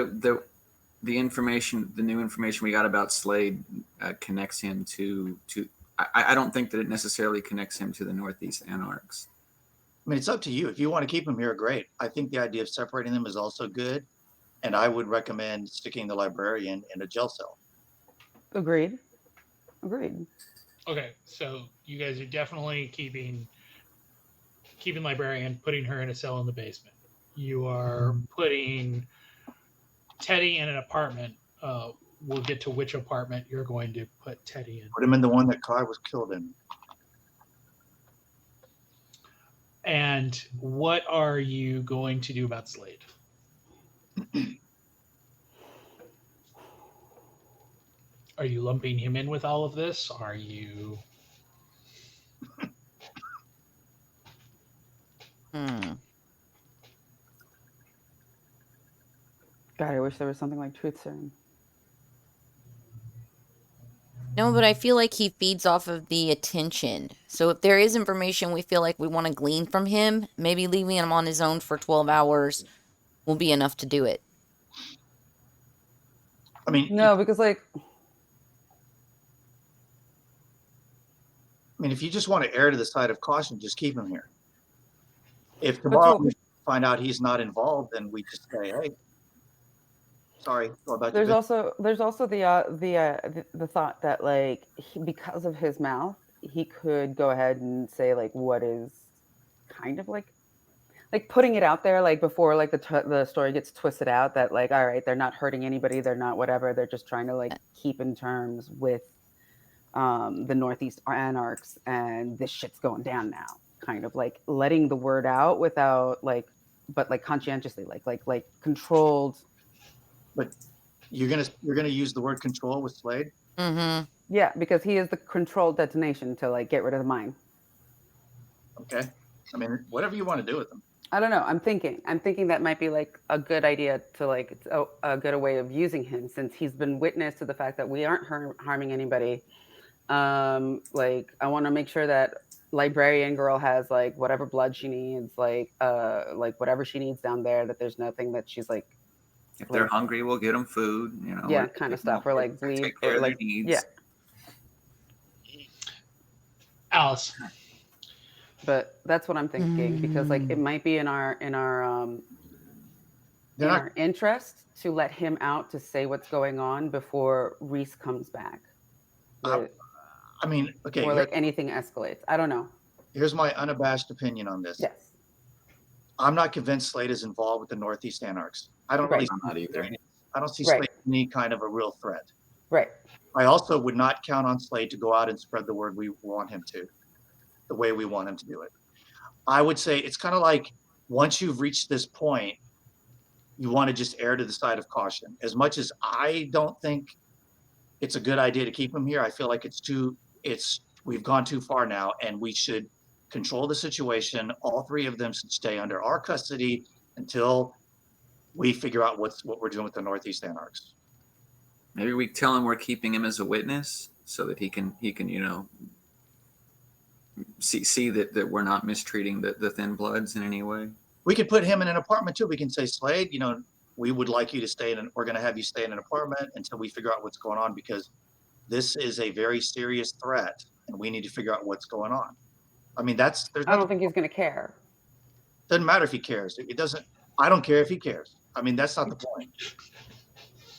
the information, the new information we got about Slade connects him to. I don't think that it necessarily connects him to the Northeast Anarchs. I mean, it's up to you. If you want to keep him here, great. I think the idea of separating them is also good. And I would recommend sticking the librarian in a jail cell. Agreed. Okay, so you guys are definitely keeping librarian, putting her in a cell in the basement. You are putting Teddy in an apartment. We'll get to which apartment you're going to put Teddy in. Put him in the one that Kai was killed in. And what are you going to do about Slade? Are you lumping him in with all of this? Are you... God, I wish there was something like truth serum. No, but I feel like he feeds off of the attention. So if there is information we feel like we want to glean from him, maybe leaving him on his own for 12 hours will be enough to do it. I mean, No, because like if you just want to err to the side of caution, just keep him here. If tomorrow we find out he's not involved, then we just say, "Hey, sorry." Go about your there's business. also the thought that like because of his mouth, he could go ahead and say like what is kind of like putting it out there like before like the story gets twisted out that like all right, they're not hurting anybody, they're not whatever, they're just trying to like keep in terms with the Northeast Anarchs and this shit's going down now, kind of like letting the word out without like but like conscientiously like controlled. But you're gonna use the word control with Slade. Mm-hmm. Yeah, because he is the controlled detonation to like get rid of the mine. Okay. I mean, whatever you want to do with them. I don't know. I'm thinking that might be like a good idea to like a good way of using him since he's been witness to the fact that we aren't harming anybody. Like I want to make sure that librarian girl has like whatever blood she needs, like whatever she needs down there. That there's nothing that she's like. If they're hungry, we'll get them food. You know. Yeah, kind of stuff. Or like bleed. Take care Or of their like needs. yeah. Alice. But that's what I'm thinking because like it might be in our interest to let him out to say what's going on before Reese comes back. I mean, okay, or like anything escalates. I don't know. here's my unabashed opinion on this. Yes. I'm not convinced Slade is involved with the Northeast Anarchs. I don't Right. really. I'm not either. I don't see Right. Slade as any kind of a real threat. Right. I also would not count on Slade to go out and spread the word we want him to, the way we want him to do it. I would say it's kind of like once you've reached this point, you want to just err to the side of caution. As much as I don't think it's a good idea to keep him here, I feel like we've gone too far now, and we should control the situation. All three of them should stay under our custody until we figure out what we're doing with the Northeast Anarchs. Maybe we tell him we're keeping him as a witness so that he can see that we're not mistreating the Thin Bloods in any way. We could put him in an apartment too. We can say, Slade, we would like you to stay we're going to have you stay in an apartment until we figure out what's going on, because this is a very serious threat and we need to figure out what's going on. I mean, I don't think he's going to care. Doesn't matter if he cares. I don't care if he cares. I mean, that's not the point.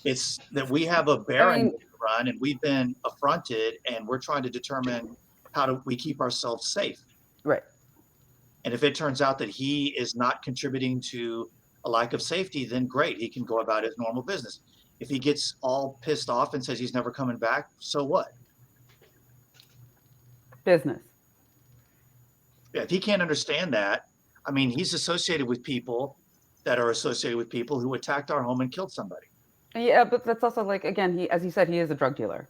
It's that we have a baron to run and we've been affronted, and we're trying to determine how do we keep ourselves safe. Right. And if it turns out that he is not contributing to a lack of safety, then great, he can go about his normal business. If he gets all pissed off and says he's never coming back, so what? Business. Yeah, if he can't understand that, I mean, he's associated with people that are associated with people who attacked our home and killed somebody. Yeah, but that's also like, again, as he said, he is a drug dealer.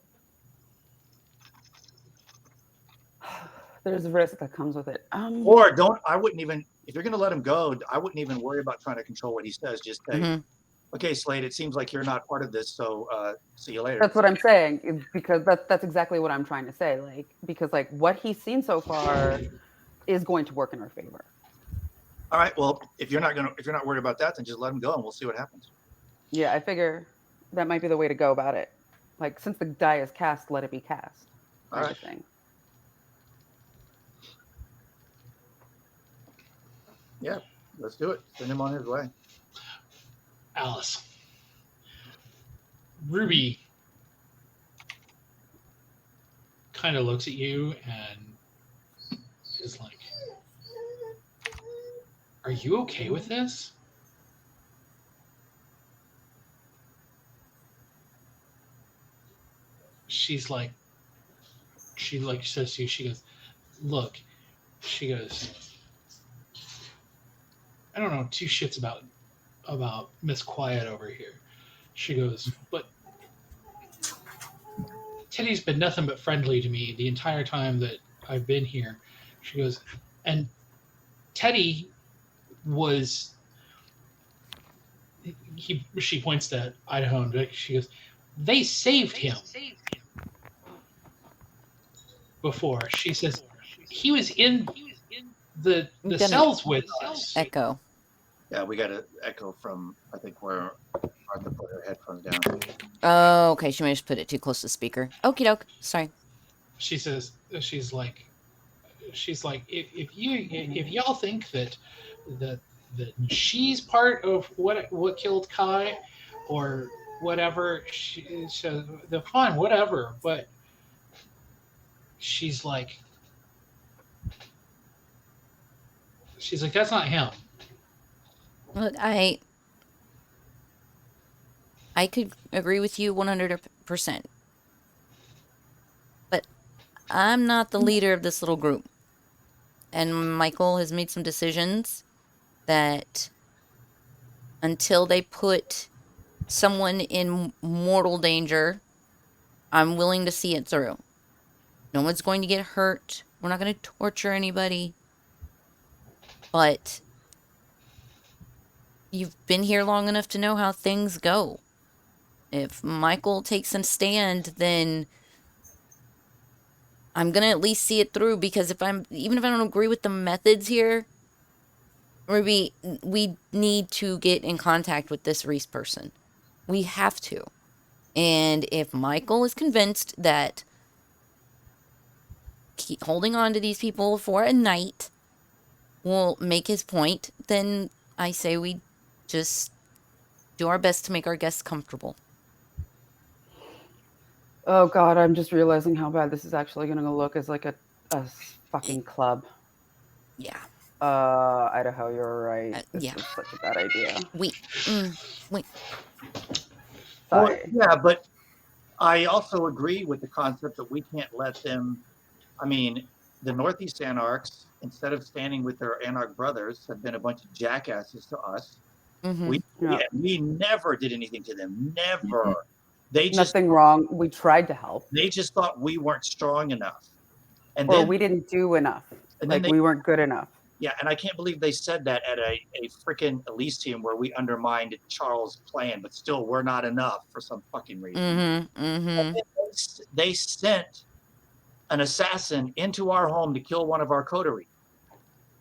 There's a risk that comes with it. I wouldn't even, if you're going to let him go, I wouldn't even worry about trying to control what he says. Just say, okay, Slade, it seems like you're not part of this, so see you later. That's what I'm saying, because that's exactly what I'm trying to say. Like, because like what he's seen so far is going to work in our favor. All right. Well, if you're not worried about that, then just let him go and we'll see what happens. Yeah, I figure that might be the way to go about it. Like, since the die is cast, let it be cast. All right. Thing. Yeah, let's do it. Send him on his way. Alice. Ruby kind of looks at you and is like, are you okay with this? She says to you, she goes, look, she goes, I don't know two shits about Miss Quiet over here. She goes, but Teddy's been nothing but friendly to me the entire time that I've been here. She goes, and Teddy was, she points to Idaho and Vic. She goes, they saved him before. She says, he was in the cells with us. Echo. Yeah, we got an echo from, I think, where Martha put her headphones down. Oh, okay. She may have put it too close to the speaker. Okie doke. Sorry. She says, she's like, if y'all think that she's part of what killed Kai or whatever, she says, the fine, whatever. But she's like, that's not him. Look, I could agree with you 100%. But I'm not the leader of this little group. And Michael has made some decisions that until they put someone in mortal danger, I'm willing to see it through. No one's going to get hurt. We're not going to torture anybody. But you've been here long enough to know how things go. If Michael takes a stand, then I'm going to at least see it through, because even if I don't agree with the methods here, Ruby, we need to get in contact with this Reese person. We have to. And if Michael is convinced that holding on to these people for a night will make his point, then I say we just do our best to make our guests comfortable. Oh God, I'm just realizing how bad this is actually going to look as like a fucking club. Yeah. Idaho, you're right. This Yeah. is such a bad idea. We. Well, Sorry. yeah, but I also agree with the concept that we can't let them. I mean, the Northeast Anarchs, instead of standing with their Anarch brothers, have been a bunch of jackasses to us. Mm-hmm. We never did anything to them. Never. They just Nothing wrong. We tried to help, thought we weren't strong enough. And or then we didn't do enough. and then Like we weren't good enough. yeah, and I can't believe they said that at a freaking Elysium where we undermined Charles' plan, but still we're not enough for some fucking reason. Mm-hmm. Mm-hmm. They sent an assassin into our home to kill one of our coterie.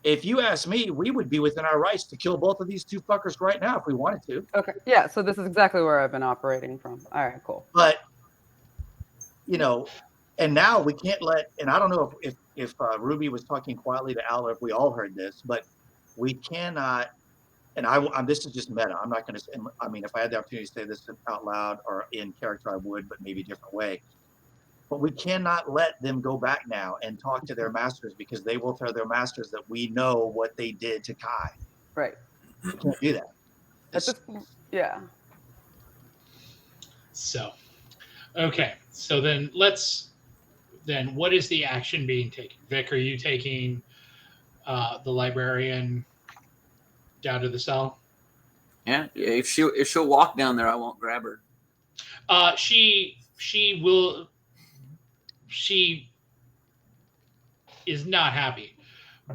If you ask me, we would be within our rights to kill both of these two fuckers right now if we wanted to. Okay. Yeah. So this is exactly where I've been operating from. All right. Cool. But and now we can't let. And I don't know if Ruby was talking quietly to Al, or if we all heard this, but we cannot. And this is just meta. I'm not going to. I mean, if I had the opportunity to say this out loud or in character, I would, but maybe a different way. But we cannot let them go back now and talk to their masters, because they will tell their masters that we know what they did to Kai. Right. We can't do that. At this point, yeah. So, okay. So then what is the action being taken? Vic, are you taking the librarian down to the cell? Yeah, if she'll walk down there, I won't grab her. She will. She is not happy,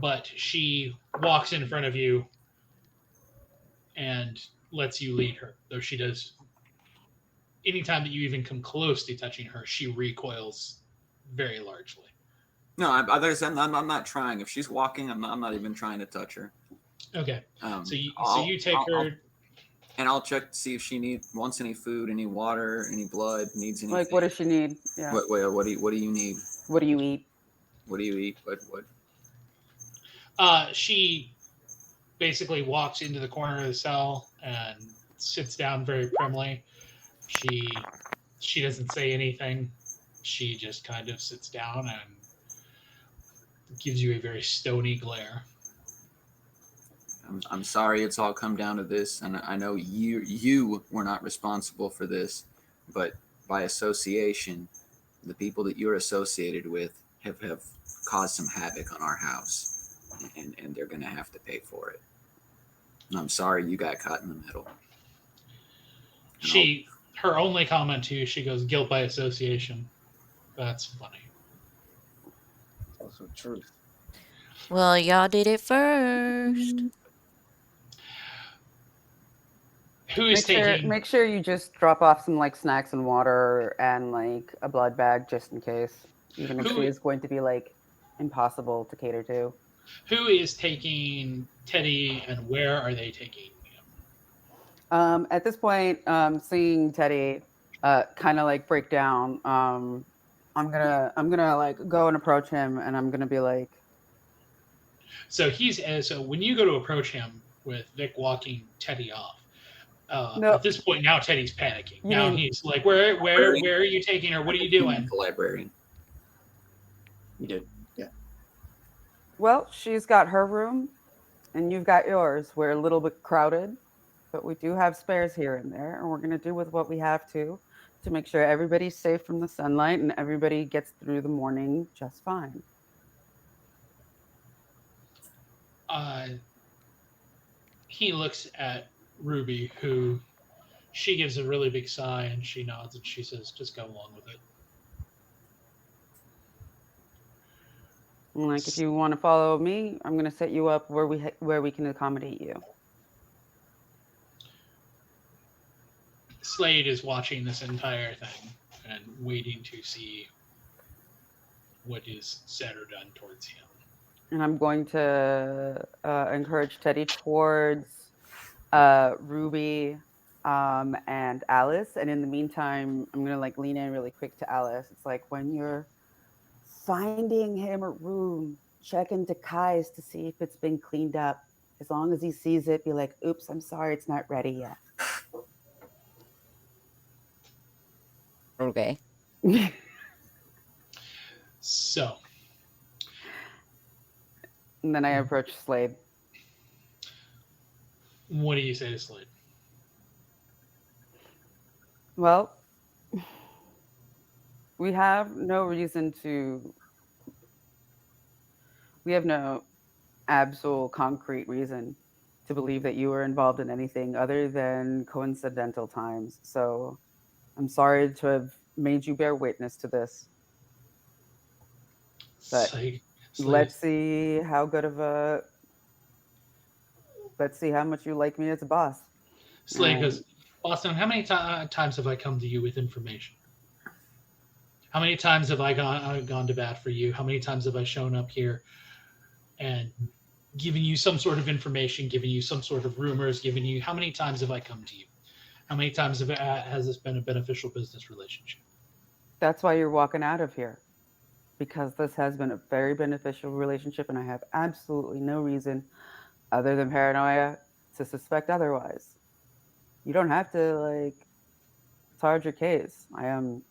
but she walks in front of you and lets you lead her. Though she does, anytime that you even come close to touching her, she recoils very largely. No, I'm not trying. If she's walking, I'm not even trying to touch her. Okay. So you take her. And I'll check to see if she wants any food, any water, any blood, needs anything. Like, what does she need? Yeah. What do you need? What do you eat? What do you eat? What? She basically walks into the corner of the cell and sits down very primly. She doesn't say anything. She just kind of sits down and gives you a very stony glare. I'm sorry it's all come down to this, and I know you were not responsible for this, but by association, the people that you're associated with have caused some havoc on our house, and they're going to have to pay for it. And I'm sorry you got caught in the middle. Her only comment to you, she goes, "Guilt by association." That's funny. Also truth. Well, y'all did it first. Who is taking? Make sure you just drop off some like snacks and water and like a blood bag just in case, even if she is going to be like impossible to cater to. Who is taking Teddy, and where are they taking him? At this point, seeing Teddy kind of like break down, I'm gonna like go and approach him, and I'm gonna be like. So when you go to approach him with Vic walking Teddy off. No. At this point, now Teddy's panicking. Now he's like, "Where are you taking her? What are you doing?" The librarian. You did, yeah. Well, she's got her room, and you've got yours. We're a little bit crowded, but we do have spares here and there, and we're gonna do with what we have to make sure everybody's safe from the sunlight and everybody gets through the morning just fine. He looks at Ruby, who she gives a really big sigh, and she nods and she says, "Just go along with it." Like, if you want to follow me, I'm going to set you up where we can accommodate you. Slade is watching this entire thing and waiting to see what is said or done towards him. And I'm going to encourage Teddy towards Ruby and Alice. And in the meantime, I'm going to like lean in really quick to Alice. It's like, when you're finding him a room, check into Kai's to see if it's been cleaned up. As long as he sees it, be like, "Oops, I'm sorry, it's not ready yet." Okay. So, And then I approach Slade. what do you say to Slade? Well, we have no reason to. We have no absolute concrete reason to believe that you were involved in anything other than coincidental times. So I'm sorry to have made you bear witness to this, but Slade, let's see how good of a. Let's see how much you like me as a boss. Slade goes, Boston, how many times have I come to you with information? How many times have I gone to bat for you? How many times have I shown up here and given you some sort of information, given you some sort of rumors, given you, how many times have I come to you? How many times has this been a beneficial business relationship? That's why you're walking out of here, because this has been a very beneficial relationship, and I have absolutely no reason other than paranoia to suspect otherwise. You don't have to like charge your case. I am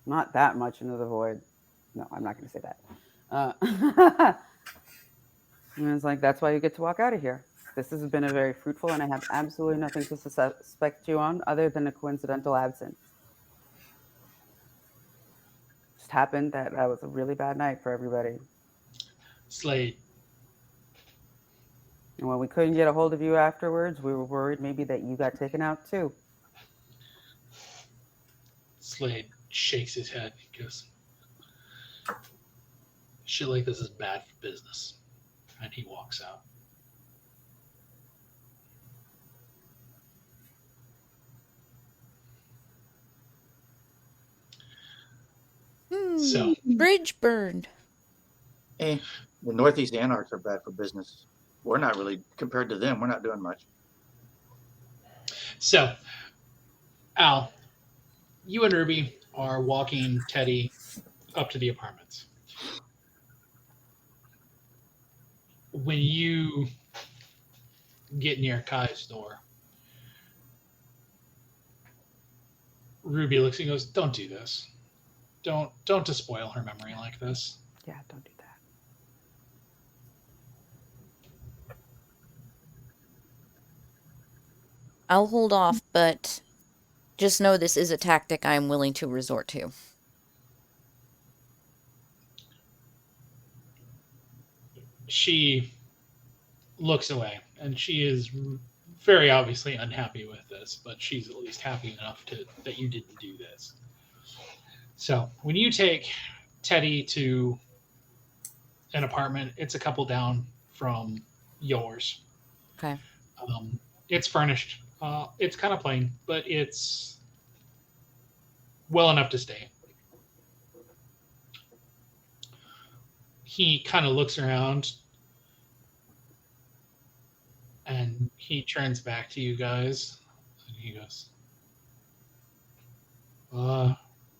not that much into the void. No, I'm not going to say that. And it's like, that's why you get to walk out of here. This has been a very fruitful, and I have absolutely nothing to suspect you on other than a coincidental absence. Just happened that was a really bad night for everybody. Slade. And when we couldn't get a hold of you afterwards, we were worried maybe that you got taken out too. Slade shakes his head and goes, shit like this is bad for business. And he walks out. So, Bridge burned. The Northeast Anarchs are bad for business. We're not really, compared to them, we're not doing much. So, Al, you and Ruby are walking Teddy up to the apartments. When you get near Kai's door, Ruby looks and goes, "Don't do this. Don't despoil her memory like this." Yeah, don't do that. I'll hold off, but just know this is a tactic I am willing to resort to. She looks away, and she is very obviously unhappy with this, but she's at least happy enough that you didn't do this. So when you take Teddy to an apartment, it's a couple down from yours. Okay. It's furnished. It's kind of plain, but it's well enough to stay. He kind of looks around and he turns back to you guys and he goes,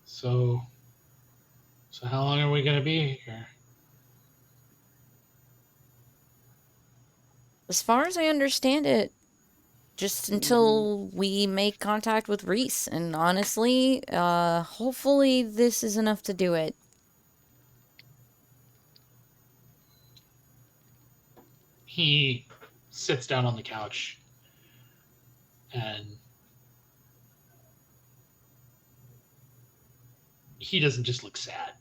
so how long are we going to be here? As far as I understand it, just until we make contact with Reese. And honestly, hopefully this is enough to do it. He sits down on the couch and he doesn't just look sad.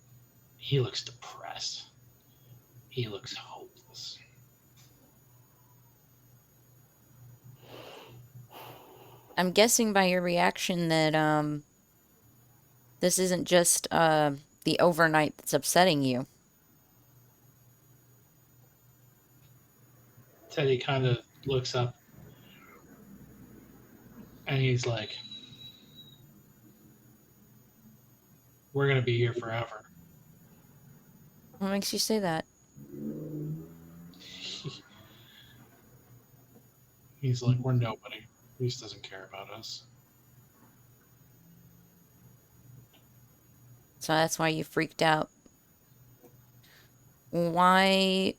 He looks depressed. He looks hopeless. I'm guessing by your reaction that this isn't just the overnight that's upsetting you. Teddy kind of looks up and he's like, we're going to be here forever. What makes you say that? He's like, we're nobody. Reese doesn't care about us. So that's why you freaked out. Why?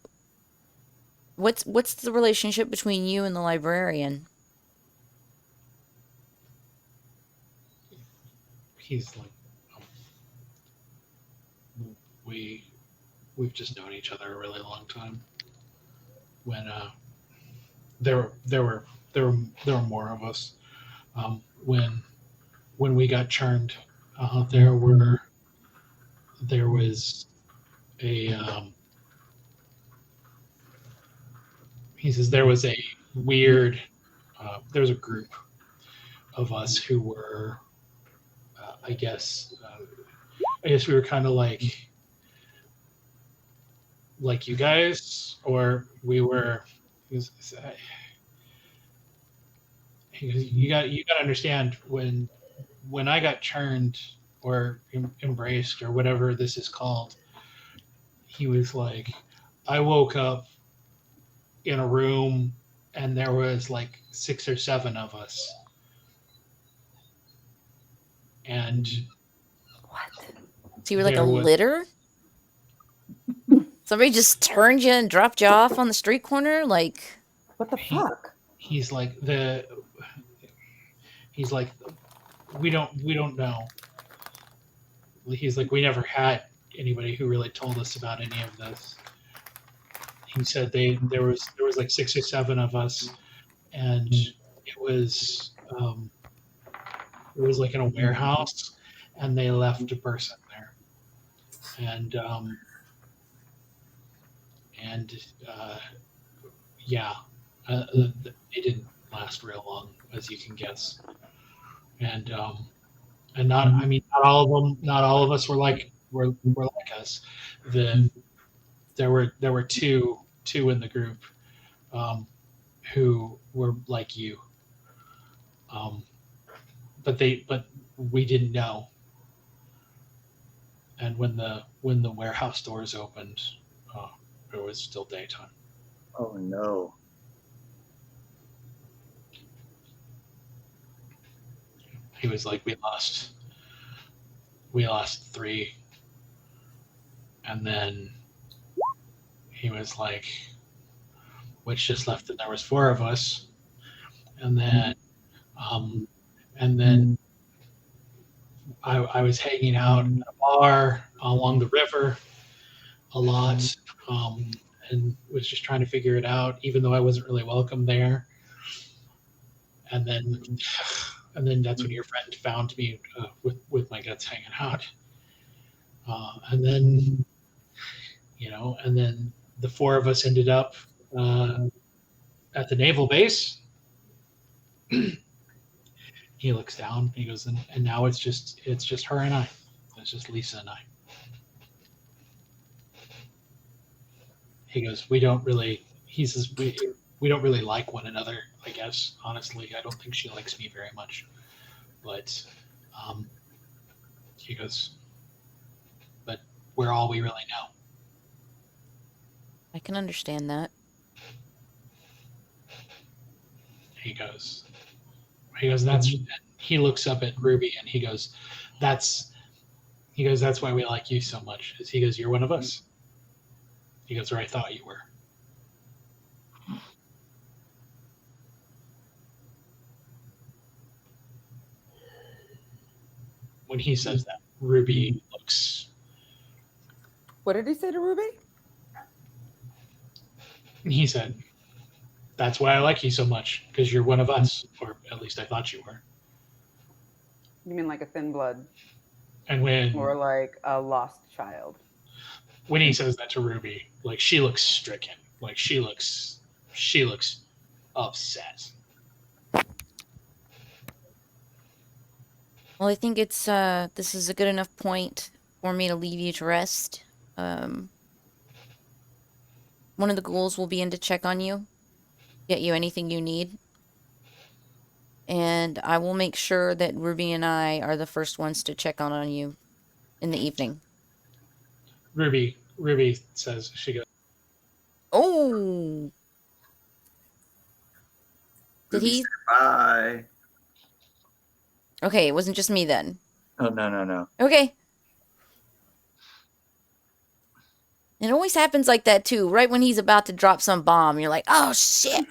What's the relationship between you and the librarian? He's like, we've just known each other a really long time. When there were more of us. When we got churned, there was a he says there was a weird there was a group of us who were I guess we were kind of like you guys, or we were. You got to understand when I got churned or embraced or whatever this is called. He was like, I woke up in a room and there was like 6 or 7 of us, and What? So you were like a there was- litter? Somebody just turned you and dropped you off on the street corner? Like, What the fuck? he's like we don't know. He's like, we never had anybody who really told us about any of this. He said there was like 6 or 7 of us, and it was like in a warehouse, and they left a person there, and yeah, it didn't last real long, as you can guess, and not not all of us were like us. There were two in the group who were like you, but we didn't know. And when the warehouse doors opened, it was still daytime. Oh no. He was like, we lost 3, and then he was like, which just left, and there was 4 of us, and then I was hanging out in a bar along the river a lot, and was just trying to figure it out, even though I wasn't really welcome there. And then that's when your friend found me with my guts hanging out. And then, and then the 4 of us ended up at the naval base. He looks down. He goes, and now it's just her and I. It's just Lisa and I. He goes, we don't really. He says we don't really like one another. I guess honestly, I don't think she likes me very much. But he goes, but we're all we really know. I can understand that. He goes, that's, he looks up at Ruby and he goes, that's why we like you so much. Is he goes, you're one of us. He goes, or I thought you were. When he says that, Ruby looks. What did he say to Ruby? He said, that's why I like you so much, because you're one of us, or at least I thought you were. You mean like a thin blood? And or like a lost child? When he says that to Ruby, like she looks stricken, like she looks upset. Well, I think it's this is a good enough point for me to leave you to rest. One of the ghouls will be in to check on you, get you anything you need. And I will make sure that Ruby and I are the first ones to check on you in the evening. Ruby says, she goes, oh! Did Ruby he? said, bye. Okay, it wasn't just me then. Oh, no. Okay. It always happens like that too. Right when he's about to drop some bomb, you're like, oh shit!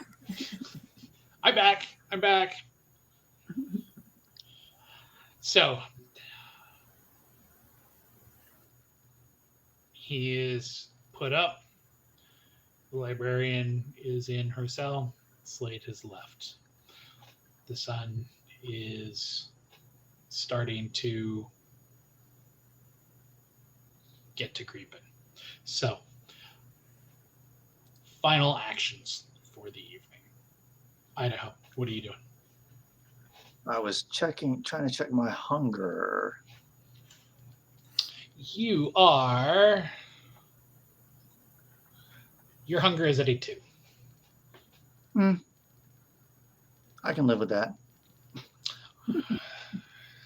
I'm back. So, he is put up. The librarian is in her cell. Slade has left. The sun is starting to get to creeping. So, final actions for the evening. Idaho, what are you doing? I was trying to check my hunger. Your hunger is at a 2. I can live with that.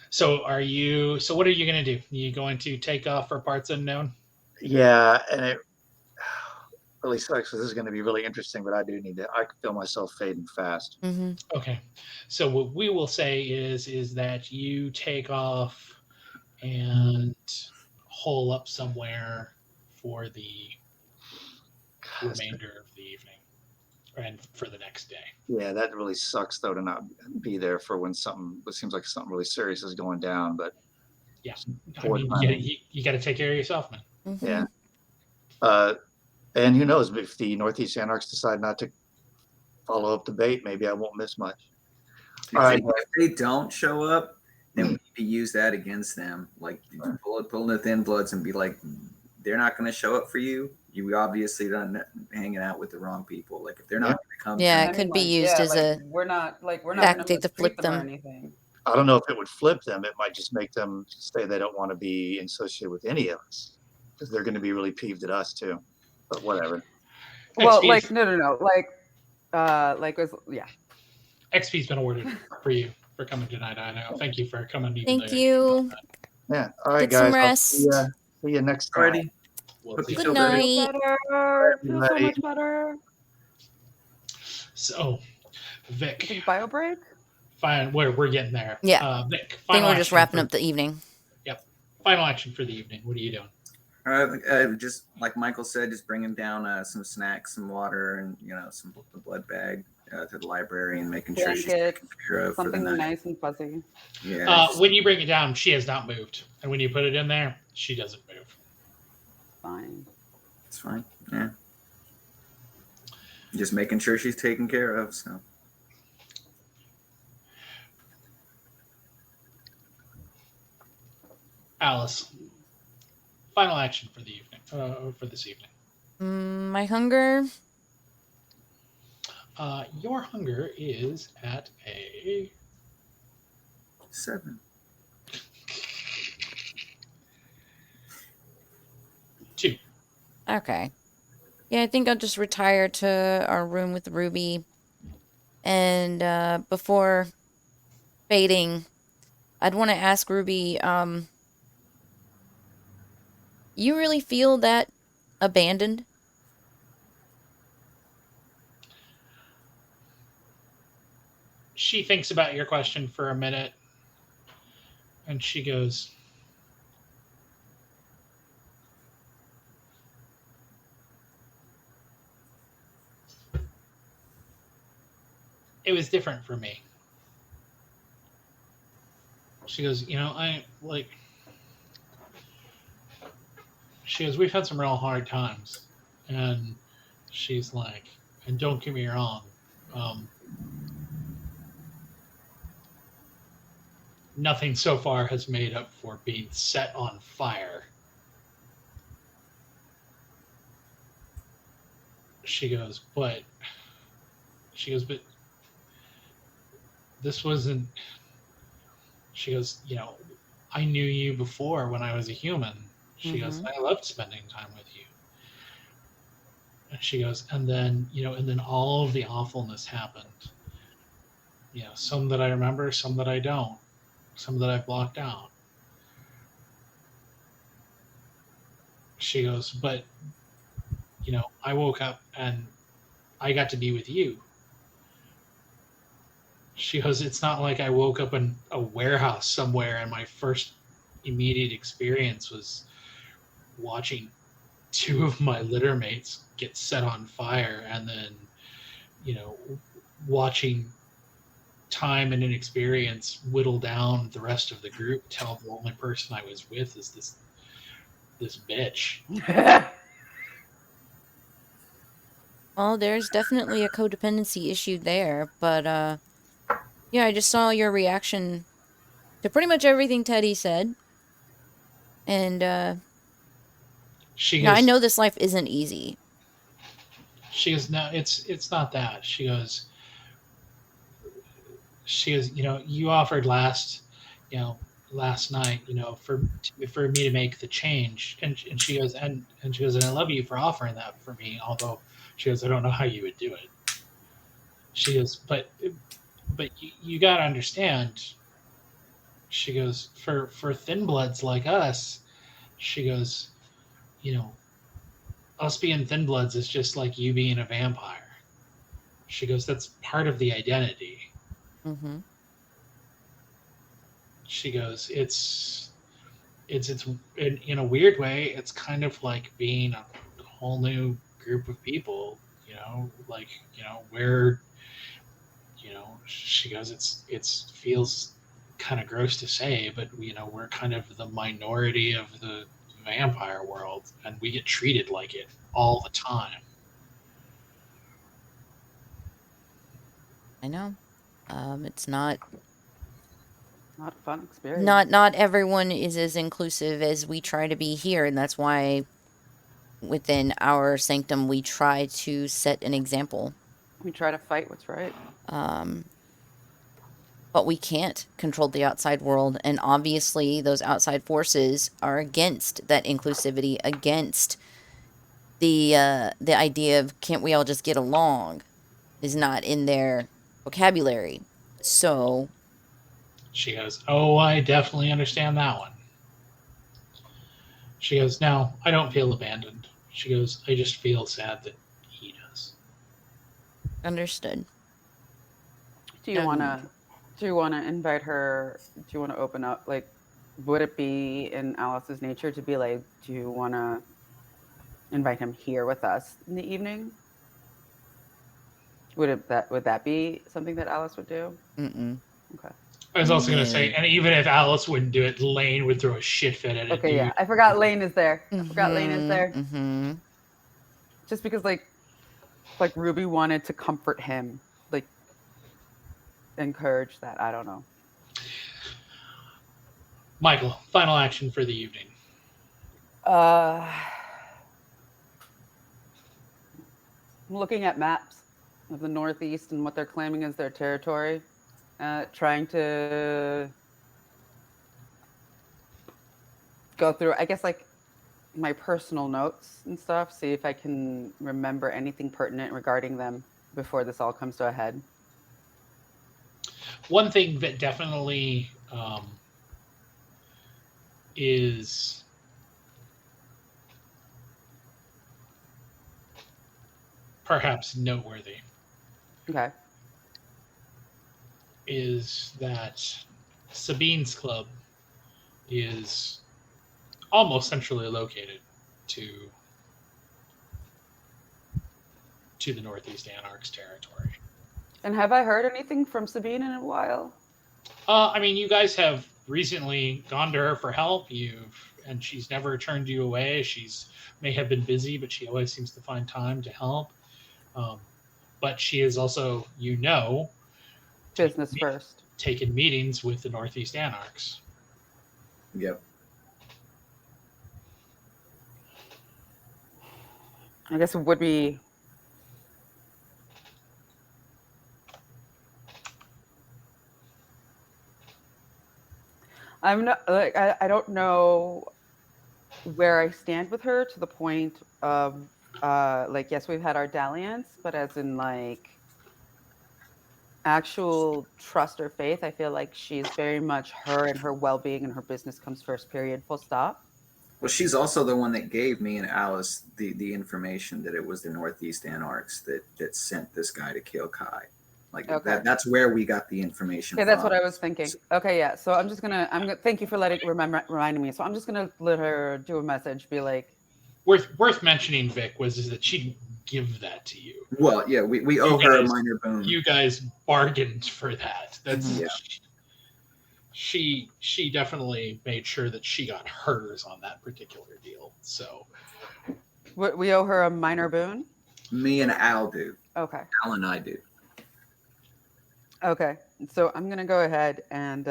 So what are you going to do? Are you going to take off for parts unknown? Yeah, and it really sucks because this is going to be really interesting, but I do need to. I can feel myself fading fast. Mm-hmm. Okay. So what we will say is that you take off and hole up somewhere for the remainder of the evening and for the next day. Yeah, that really sucks though to not be there for when it seems like something really serious is going down. But yeah, I mean, you got to take care of yourself, man. Mm-hmm. Yeah. And who knows, if the Northeast Anarchs decide not to follow up the bait, maybe I won't miss much. If they don't show up, then we use that against them. Like pull the thin bloods and be like, they're not going to show up for you. You obviously done hanging out with the wrong people. Like if they're not going to come, yeah, it could be used as a we're not tactic to flip them or anything. I don't know if it would flip them. It might just make them say they don't want to be associated with any of us because they're going to be really peeved at us too. But whatever. Well, XP's, no. XP's been awarded for you for coming tonight. I know. Thank you for coming. Thank you. Yeah. All right, Get guys. some rest. See you next time. Alrighty. Good night. Feel so much better. So, Vic. Bio break? Fine. We're getting there. Yeah. Vic. I think we're just wrapping up the evening. Yep. Final action for the evening. What are you doing? Just like Michael said, just bringing down some snacks, some water, and some blood bag to the library and making sure she's taken care of something for the night. nice and fuzzy. Yeah. When you bring it down, she has not moved, and when you put it in there, she doesn't move. Fine. It's fine. Yeah. Just making sure she's taken care of. So. Alice. Final action for the evening. For this evening. My hunger. Your hunger is at a 7. two. Okay. Yeah, I think I'll just retire to our room with Ruby. And before fading, I'd want to ask Ruby, you really feel that abandoned? She thinks about your question for a minute, and she goes, it was different for me. She goes, she goes, we've had some real hard times. And she's like, and don't get me wrong, nothing so far has made up for being set on fire. She goes, but this wasn't, she goes, I knew you before when I was a human. She goes, I loved spending time with you. And she goes, and then all of the awfulness happened. Some that I remember, some that I don't, some that I've blocked out. She goes, but, I woke up and I got to be with you. She goes, it's not like I woke up in a warehouse somewhere and my first immediate experience was watching 2 of my littermates get set on fire and then, watching time and inexperience whittle down the rest of the group, tell the only person I was with is this this bitch. Well, there's definitely a codependency issue there, but yeah, I just saw your reaction to pretty much everything Teddy said, and She I goes, know this life isn't easy. no, it's not that. She goes, you offered last night, for me to make the change, and she goes, and she goes, and I love you for offering that for me. Although she goes, I don't know how you would do it. She goes, but you got to understand. She goes, for thin bloods like us. She goes, you know, us being thin bloods is just like you being a vampire. She goes, that's part of the identity. Mm-hmm. She goes, it's in a weird way, it's kind of like being a whole new group of people, where, she goes, it's feels kind of gross to say, but we're kind of the minority of the vampire world, and we get treated like it all the time. I know. It's not Not a fun experience. not everyone is as inclusive as we try to be here, and that's why within our sanctum we try to set an example. We try to fight what's right. But we can't control the outside world, and obviously those outside forces are against that inclusivity, against the idea of can't we all just get along is not in their vocabulary. So She goes, oh, I definitely understand that one. She goes, no, I don't feel abandoned. She goes, I just feel sad that he does. understood. Do you wanna invite her? Do you want to open up? Like, would it be in Alice's nature to be like, do you want to invite him here with us in the evening? Would that be something that Alice would do? Mm-mm. Okay. I was also going to say, and even if Alice wouldn't do it, Lane would throw a shit fit at it. Okay, yeah. I forgot Lane is there. Mm-hmm. Just because like Ruby wanted to comfort him, like encourage that. I don't know. Michael, final action for the evening. I'm looking at maps of the Northeast and what they're claiming as their territory, trying to go through, I guess, like my personal notes and stuff, see if I can remember anything pertinent regarding them before this all comes to a head. One thing that definitely is perhaps noteworthy Okay. is that Sabine's club is almost centrally located to the Northeast Anarchs territory. And have I heard anything from Sabine in a while? I mean, you guys have recently gone to her for help. And she's never turned you away. She's may have been busy, but she always seems to find time to help. But she is also, Business first. taken meetings with the Northeast Anarchs. Yep. I guess it would be. I'm not like I don't know where I stand with her to the point of like, yes, we've had our dalliance, but as in like actual trust or faith, I feel like she's very much her and her well-being and her business comes first, period, full stop. Well, she's also the one that gave me and Alice the information that it was the Northeast Anarchs that sent this guy to kill Kai. Like Okay. that's where we got the information. Okay, that's from. what I was thinking. Okay, yeah. So I'm gonna thank you for reminding me. So I'm just gonna let her do a message, be like, Worth mentioning, Vic, is that she didn't give that to you. Well, yeah, we owe her a minor boon. You guys bargained for that. That's Yeah. she definitely made sure that she got hers on that particular deal. So We owe her a minor boon. Me and Al do. Okay. Al and I do. Okay. So I'm gonna go ahead and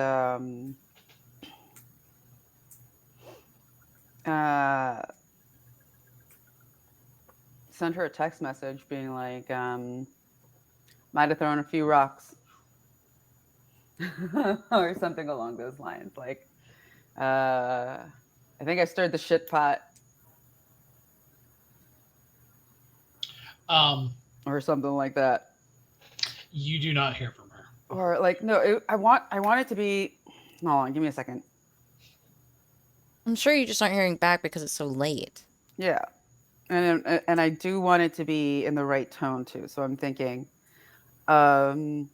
send her a text message being like, might have thrown a few rocks. Or something along those lines. Like, I think I stirred the shit pot. Or something like that. You do not hear from her. Or like, no, I want it to be. Hold on, give me a second. I'm sure you just aren't hearing back because it's so late. Yeah, and I do want it to be in the right tone too. So I'm thinking, like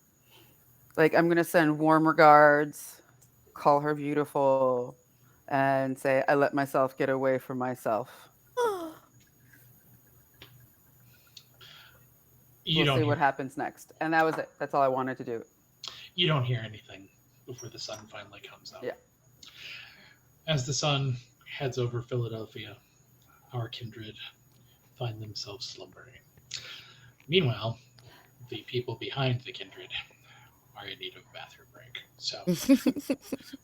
I'm gonna send warm regards, call her beautiful, and say I let myself get away from myself. We'll see what happens next. And that was it. That's all I wanted to do. You don't hear anything before the sun finally comes up. Yeah. As the sun heads over Philadelphia, our kindred find themselves slumbering. Meanwhile, the people behind the kindred are in need of a bathroom break. So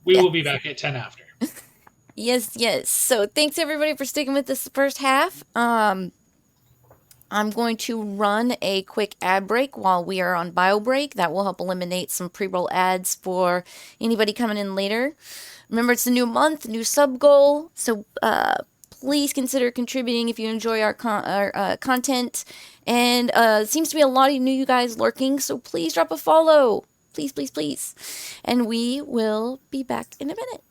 we will be back at 10 after. Yes, yes. So thanks everybody for sticking with this first half. I'm going to run a quick ad break while we are on bio break. That will help eliminate some pre-roll ads for anybody coming in later. Remember, it's a new month, new sub goal. So please consider contributing if you enjoy our content. And it seems to be a lot of you guys lurking, so please drop a follow. Please, please, please. And we will be back in a minute.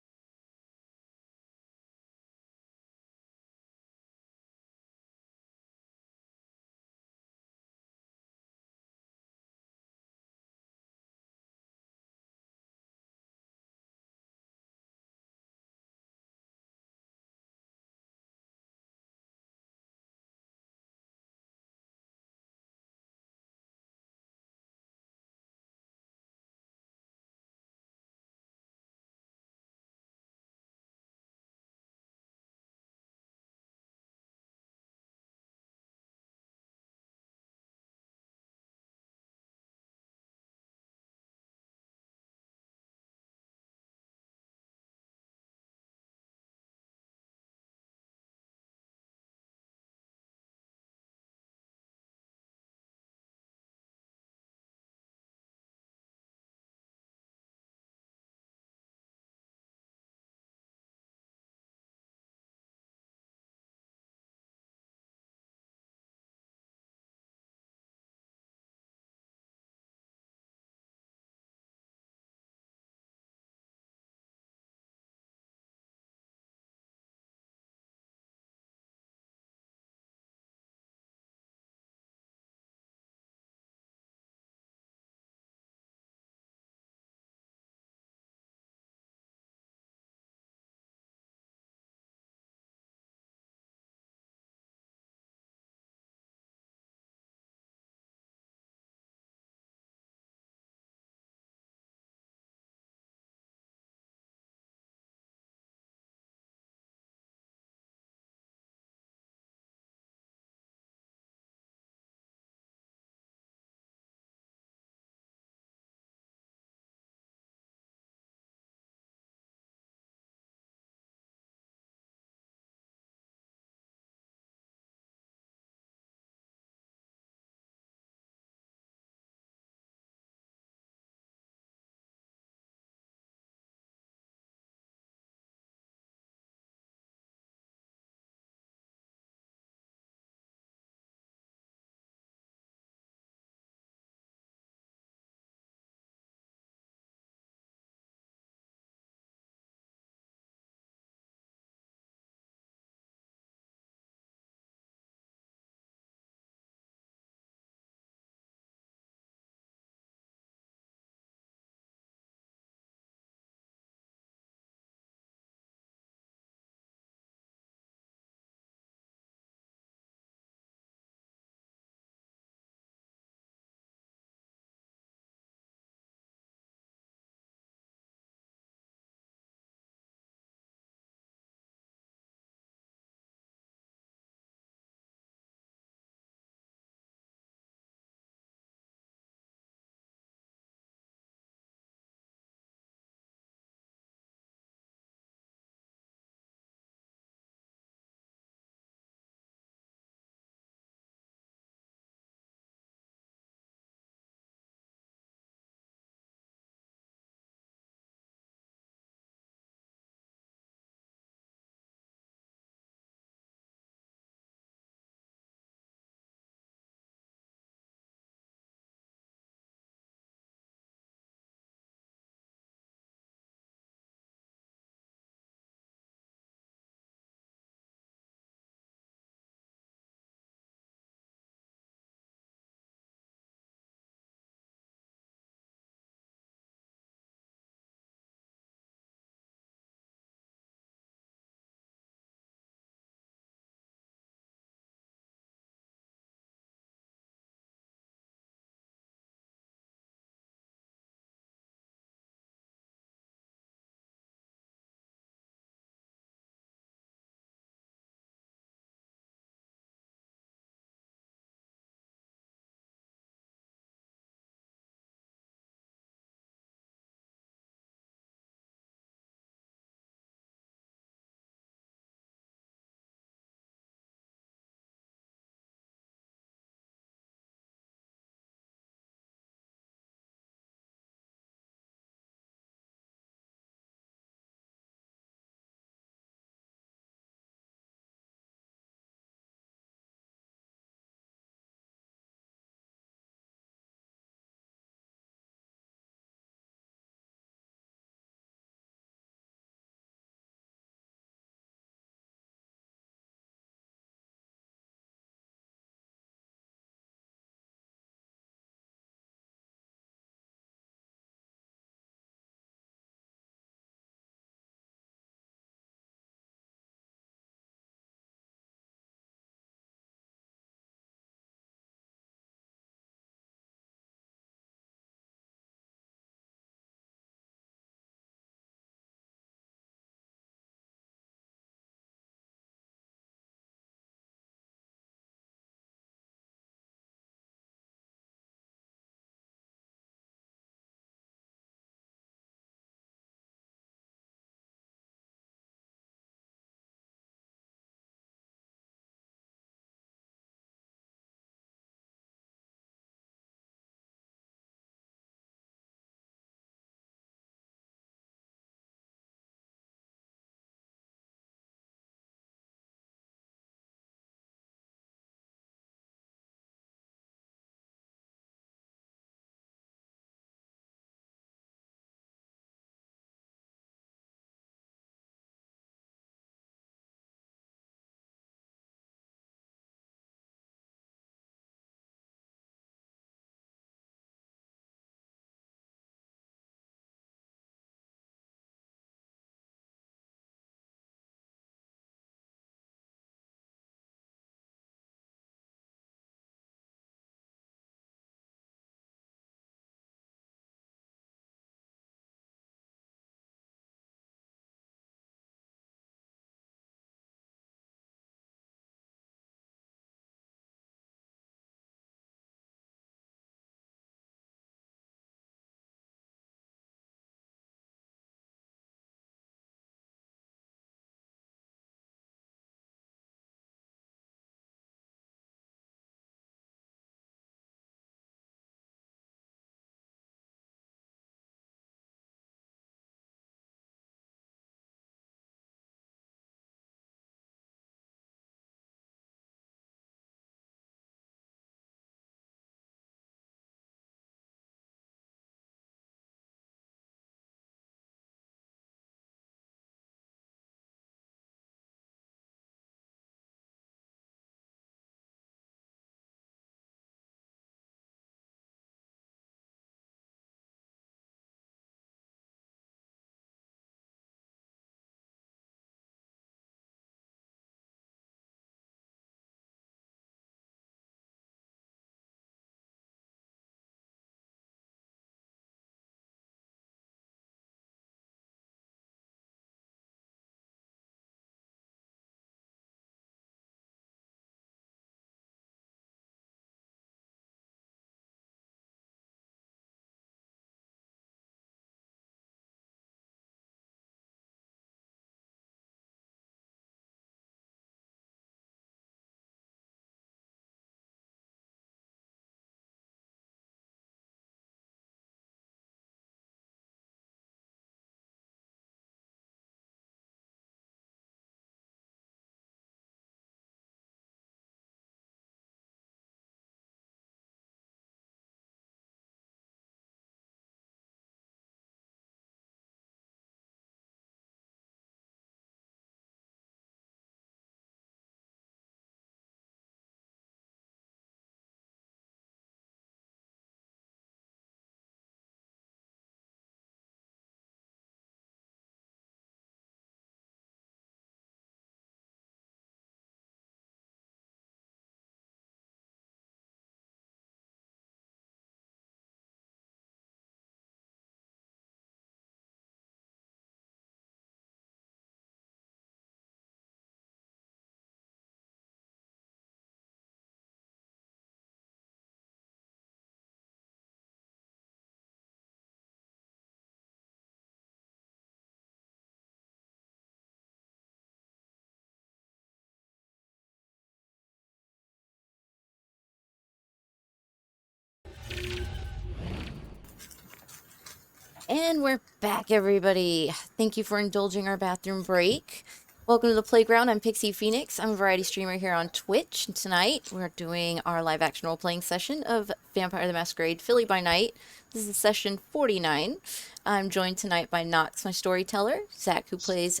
And we're back, everybody. Thank you for indulging our bathroom break. Welcome to the playground. I'm Pixie Phoenix. I'm a variety streamer here on Twitch. And tonight, we're doing our live action role playing session of Vampire the Masquerade Philly by Night. This is session 49. I'm joined tonight by Nox, my storyteller, Zack, who plays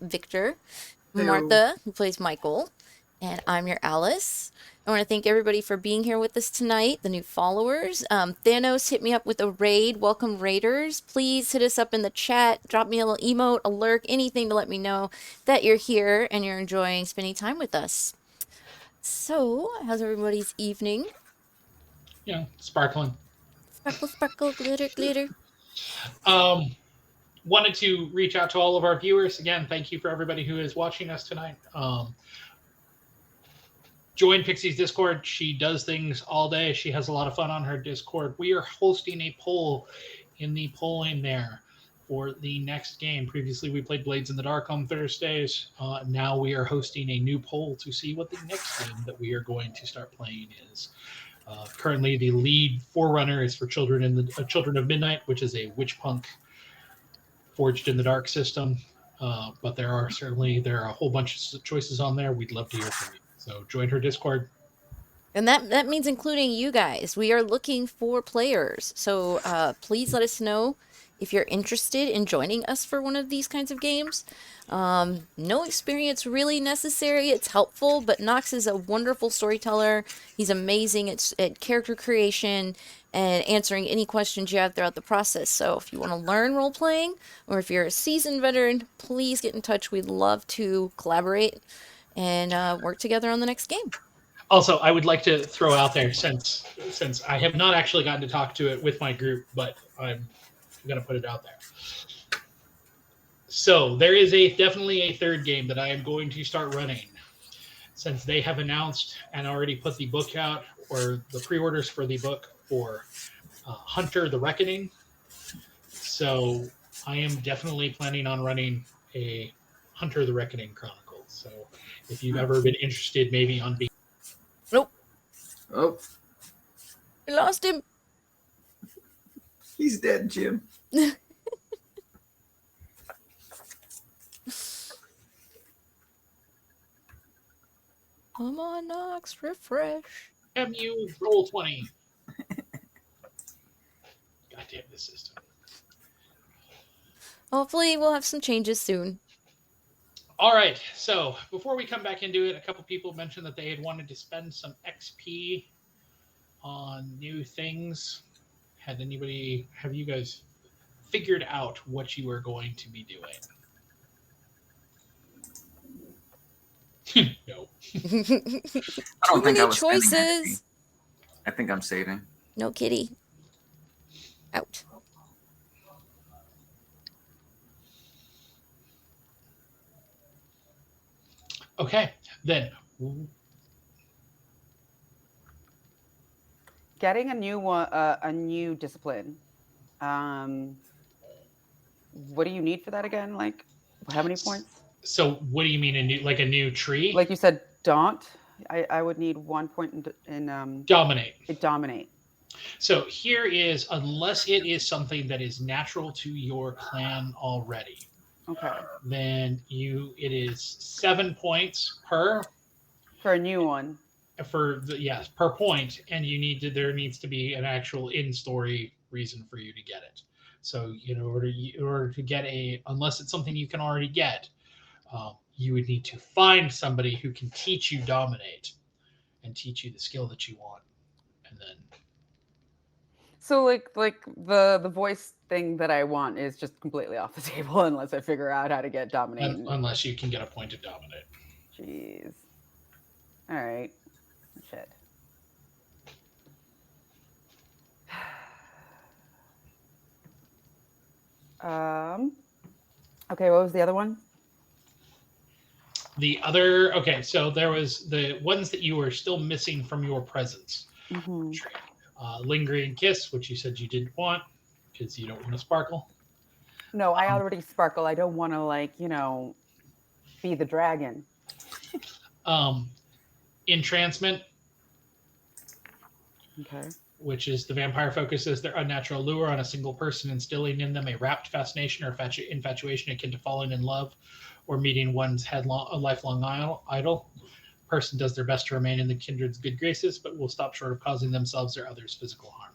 Victor, Martha, who plays Michael, and I'm your Alice. I want to thank everybody for being here with us tonight, the new followers. Thanos hit me up with a raid. Welcome, raiders. Please hit us up in the chat. Drop me a little emote, a lurk, anything to let me know that you're here and you're enjoying spending time with us. So, how's everybody's evening? Yeah, sparkling. Sparkle, sparkle, glitter, glitter. Wanted to reach out to all of our viewers. Again, thank you for everybody who is watching us tonight. Join Pixie's Discord. She does things all day. She has a lot of fun on her Discord. We are hosting a poll in the polling there for the next game. Previously, we played Blades in the Dark on Thursdays. Now we are hosting a new poll to see what the next game that we are going to start playing is. Currently, the lead forerunner is for Children of Midnight, which is a witch punk Forged in the Dark system. But there are a whole bunch of choices on there. We'd love to hear from you. So join her Discord. And that means including you guys. We are looking for players. So please let us know if you're interested in joining us for one of these kinds of games. No experience really necessary. It's helpful, but Nox is a wonderful storyteller. He's amazing at character creation and answering any questions you have throughout the process. So if you want to learn role-playing, or if you're a seasoned veteran, please get in touch. We'd love to collaborate and work together on the next game. Also, I would like to throw out there, since I have not actually gotten to talk to it with my group, but I'm going to put it out there. So there is definitely a third game that I am going to start running, since they have announced and already put the book out, or the pre-orders for the book for Hunter the Reckoning. So I am definitely planning on running a Hunter the Reckoning Chronicles. So if you've ever been interested maybe on being... Nope. Oh, We lost him. he's dead, Jim. Come on, Nox, refresh. MU roll 20. God damn this system. Hopefully we'll have some changes soon. All right, so before we come back into it, a couple people mentioned that they had wanted to spend some XP on new things. Have you guys figured out what you are going to be doing? No. I Too don't think many I was spending choices. XP. I think I'm saving. No kitty. Out. Okay, then. Getting a new one, a new discipline. What do you need for that again? Like, how many points? So what do you mean a new tree? Like you said, daunt. I would need 1 point in Dominate. Dominate. So here is, unless it is something that is natural to your clan already, Okay. then it is 7 points per For a new one. Per point, and there needs to be an actual in-story reason for you to get it. So in order to get unless it's something you can already get, you would need to find somebody who can teach you Dominate and teach you the skill that you want, and then. So like the voice thing that I want is just completely off the table unless I figure out how to get Dominate. Unless you can get a point to Dominate. Jeez. All right. Shit. Okay, what was the other one? So there was the ones that you were still missing from your presence. Mm-hmm. Lingering Kiss, which you said you didn't want because you don't want to sparkle. No, I already sparkle. I don't want to be the dragon. Entrancement. Okay. which is the vampire focuses their unnatural lure on a single person, instilling in them a rapt fascination or infatuation akin to falling in love or meeting one's lifelong idol. Person does their best to remain in the kindred's good graces, but will stop short of causing themselves or others physical harm.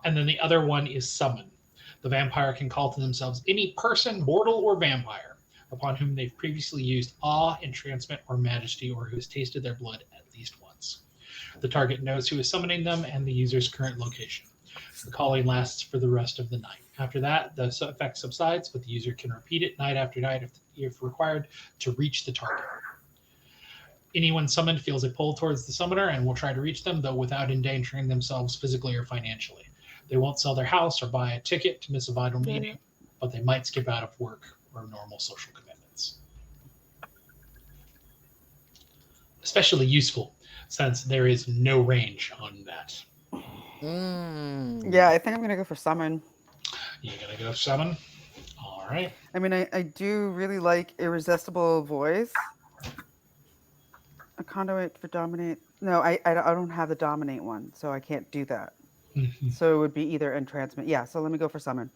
And then the other one is summon. The vampire can call to themselves any person, mortal or vampire, upon whom they've previously used awe, entrancement, or majesty, or who has tasted their blood at least once. The target knows who is summoning them and the user's current location. The calling lasts for the rest of the night. After that, the effect subsides, but the user can repeat it night after night if required to reach the target. Anyone summoned feels a pull towards the summoner and will try to reach them, though without endangering themselves physically or financially. They won't sell their house or buy a ticket to miss a vital meeting, but they might skip out of work or normal social commitments. Especially useful, since there is no range on that. Yeah, I think I'm gonna go for summon. You're going to go summon? All right. I mean, I do really like irresistible voice. A conduit for dominate. No, I don't have the dominate one, so I can't do that. Mhm. So it would be either entrancement. Yeah, so let me go for summon.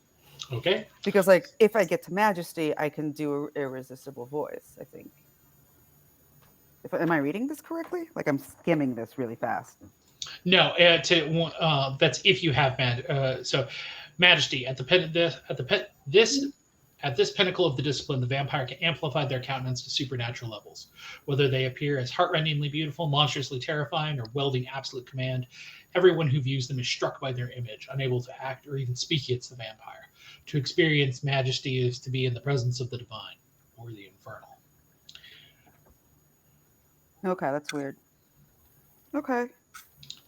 Okay. Because like if I get to majesty, I can do irresistible voice, I think. Am I reading this correctly? Like I'm skimming this really fast. No, that's if you have majesty at this pinnacle of the discipline, the vampire can amplify their countenance to supernatural levels. Whether they appear as heartrendingly beautiful, monstrously terrifying, or wielding absolute command, everyone who views them is struck by their image, unable to act or even speak against the vampire. To experience majesty is to be in the presence of the divine or the infernal. Okay, that's weird. Okay.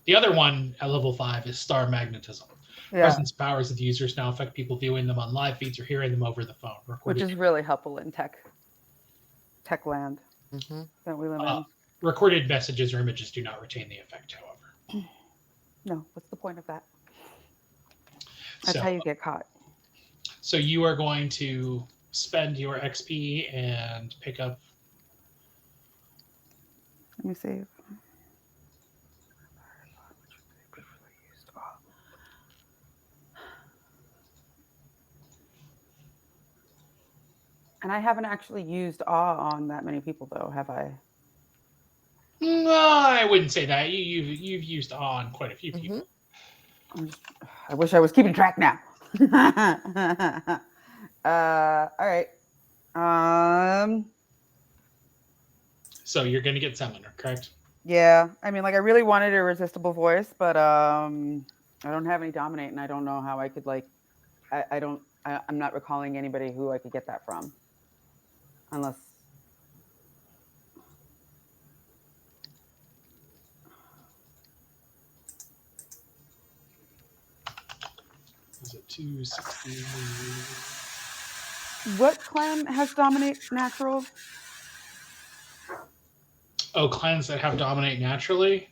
The other one at level 5 is star magnetism. Yeah. Presence powers of the users now affect people viewing them on live feeds or hearing them over the phone. Which is really helpful in tech land that we live in. Recorded messages or images do not retain the effect, however. No, what's the point of that? That's how you get caught. So you are going to spend your XP and pick up. Let me save. And I haven't actually used awe on that many people, though, have I? No, I wouldn't say that. You've used awe on quite a few people. I wish I was keeping track now. All right. So you're going to get summoner, correct? Yeah. I mean, like, I really wanted a irresistible voice, but I don't have any dominate, and I don't know how I could, like, I'm not recalling anybody who I could get that from. Unless. Is it 260? What clan has dominate natural? Oh, clans that have dominate naturally?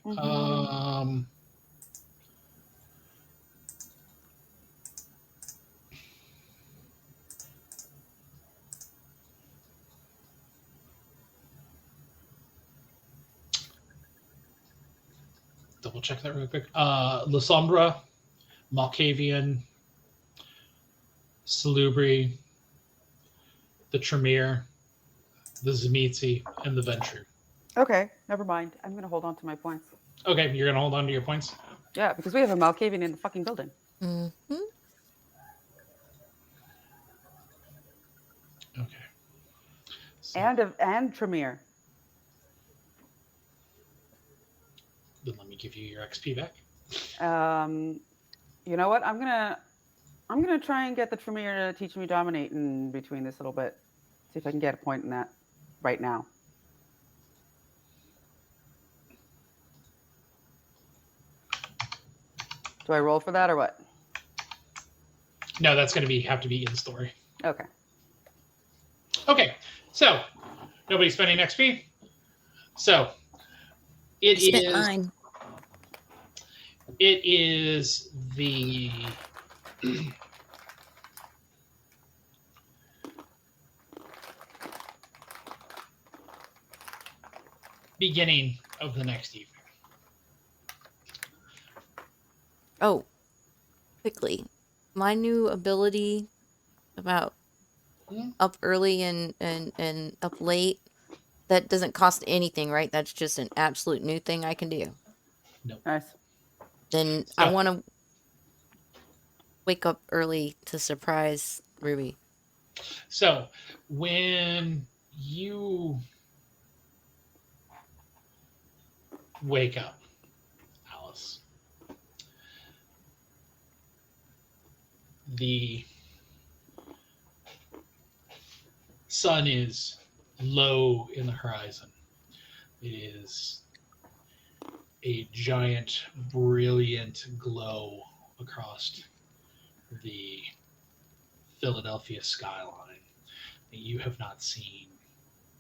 Double check that real quick. La Sombra, Malkavian, Salubri, the Tremere, the Zemitzi, and the Ventru. Okay, never mind. I'm going to hold on to my points. Okay, you're going to hold on to your points? Yeah, because we have a Malkavian in the fucking building. Mm-hmm. Okay. So, And Tremere. then let me give you your XP back. You know what? I'm gonna try and get the Tremere to teach me dominate in between this little bit. See if I can get a point in that right now. Do I roll for that or what? No, that's going to have to be in story. Okay. Okay, so nobody's spending XP. So it Spent is. mine. It is the beginning of the next evening. Oh, quickly. My new ability about up early and up late, that doesn't cost anything, right? That's just an absolute new thing I can do. Nice. Then I want to wake up early to surprise Ruby. So when you wake up, Alice, the sun is low in the horizon. It is a giant, brilliant glow across the Philadelphia skyline that you have not seen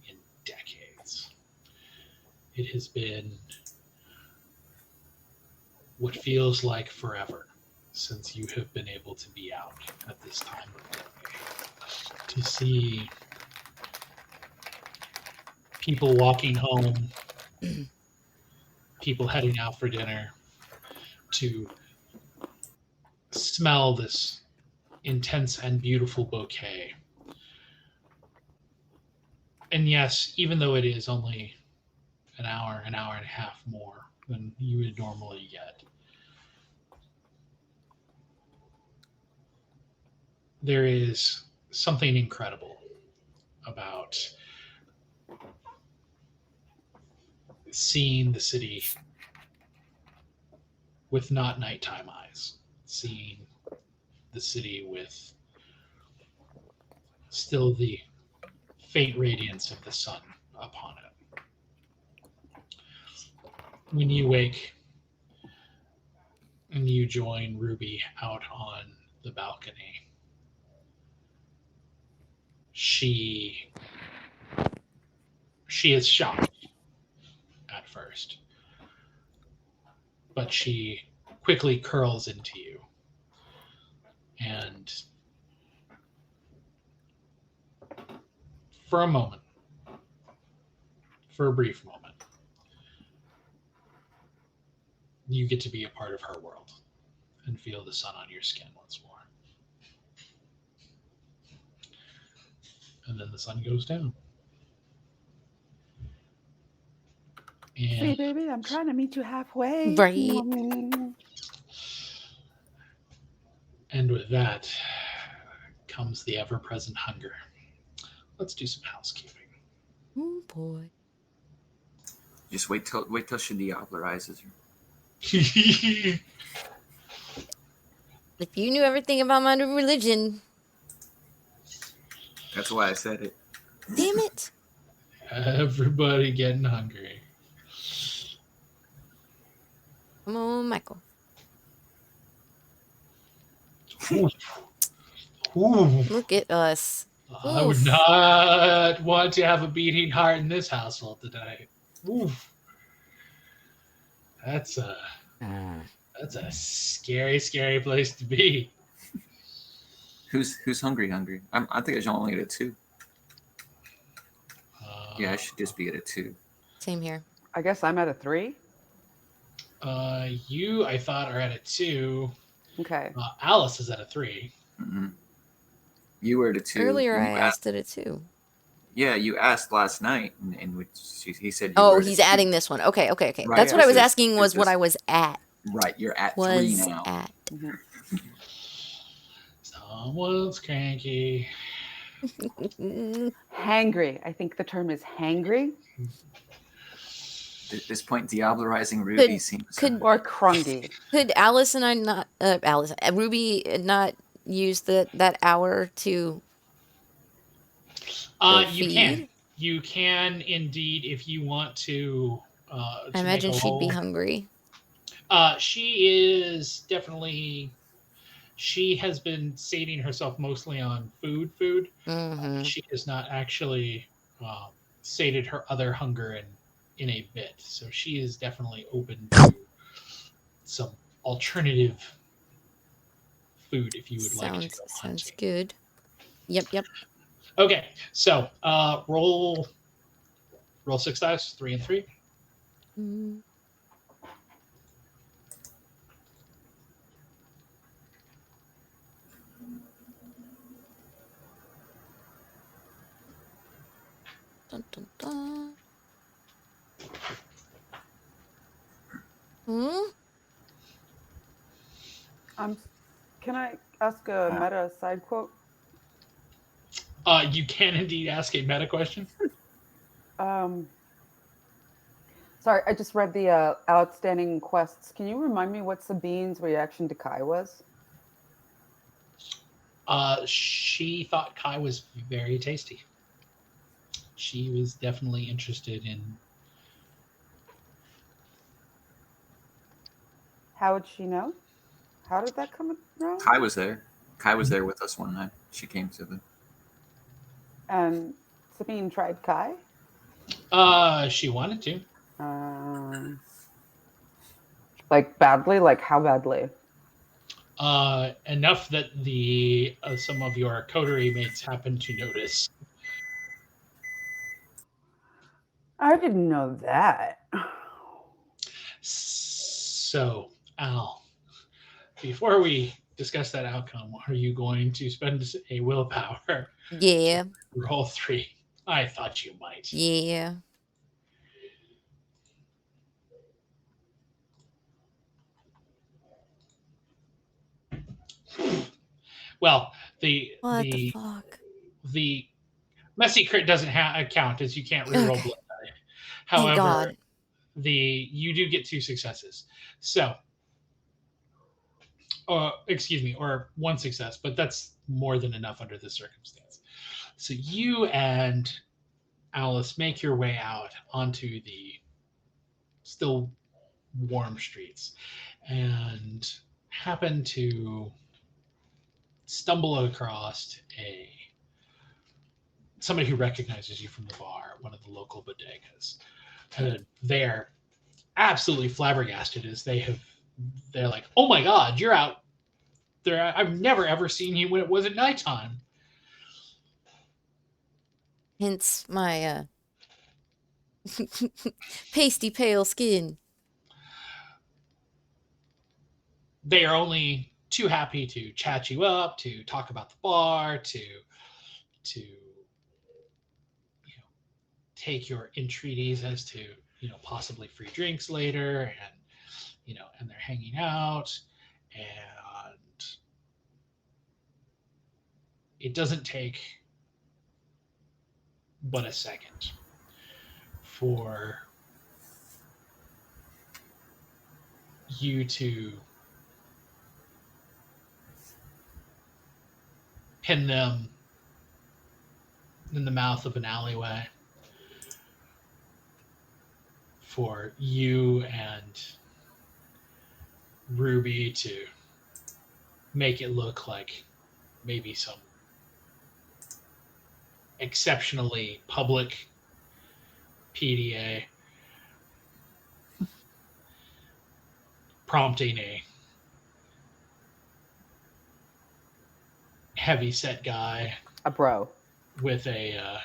in decades. It has been what feels like forever since you have been able to be out at this time of day. To see people walking home, people heading out for dinner, to smell this intense and beautiful bouquet. And yes, even though it is only an hour and a half more than you would normally get, there is something incredible about seeing the city with not nighttime eyes, seeing the city with still the faint radiance of the sun upon it. When you wake and you join Ruby out on the balcony, she is shocked at first, but she quickly curls into you and for a moment, for a brief moment, you get to be a part of her world and feel the sun on your skin once more. And then the sun goes down. See, And baby, I'm trying to meet you halfway. Right. And with that comes the ever-present hunger. Let's do some housekeeping. Oh boy. Just wait till she diablerizes her. If you knew everything about my new religion, That's why I said it. damn it. Everybody getting hungry. Come on, Michael. Ooh. Ooh. Look at us. I would Oof. not want to have a beating heart in this household tonight. Oof. That's a scary, scary place to be. Who's hungry? I think I should only get a 2. Yeah, I should just be at a 2. Same here. I guess I'm at a 3. You, I thought, are at a 2. Okay. Alice is at a 3. Mm-hmm. You were at a 2. Earlier I asked it at 2. Yeah, you asked last night, and he said. He's adding this one. Okay. Right, That's what I was asking. Was what I was at. Right, you're at 3 now. Mm-hmm. Someone's cranky. Hangry. I think the term is hangry. At this point, diablerizing Ruby seems... Or crungy. Could Alice and I not... Ruby not use that hour to... You can. You can indeed if you want to. I imagine she'd be hungry. She is definitely. She has been sating herself mostly on food. Mm-hmm. She has not actually sated her other hunger in a bit. So she is definitely open to some alternative food if you would like to go hunting. Sounds good. Yep. Okay, so roll 6 dice, 3 and 3. Mm. Dun, dun, dun. Hmm? Can I ask a meta side quote? You can indeed ask a meta question. Sorry, I just read the outstanding quests. Can you remind me what Sabine's reaction to Kai was? She thought Kai was very tasty. She was definitely interested in. How would she know? How did that come around? Kai was there. Kai was there with us one night. She came to the. And Sabine tried Kai? She wanted to. Like badly? Like how badly? Enough that the some of your coterie mates happened to notice. I didn't know that. So, Al, before we discuss that outcome, are you going to spend a willpower? Yeah. Roll 3. I thought you might. Yeah. Well, What the the fuck? the messy crit doesn't count as you can't reroll Okay. blood die. Thank However, God. you do get 2 successes. So, excuse me, or 1 success, but that's more than enough under this circumstance. So you and Alice make your way out onto the still warm streets and happen to stumble across somebody who recognizes you from the bar at one of the local bodegas. They're absolutely flabbergasted as they're like, "Oh my God, you're out there! I've never ever seen you when it wasn't nighttime." Hence my pasty pale skin. They are only too happy to chat you up, to talk about the bar, to take your entreaties as to possibly free drinks later, and they're hanging out, and it doesn't take but a second for you to pin them in the mouth of an alleyway, for you and Ruby to make it look like maybe some exceptionally public PDA, prompting a heavy set guy, A bro. with a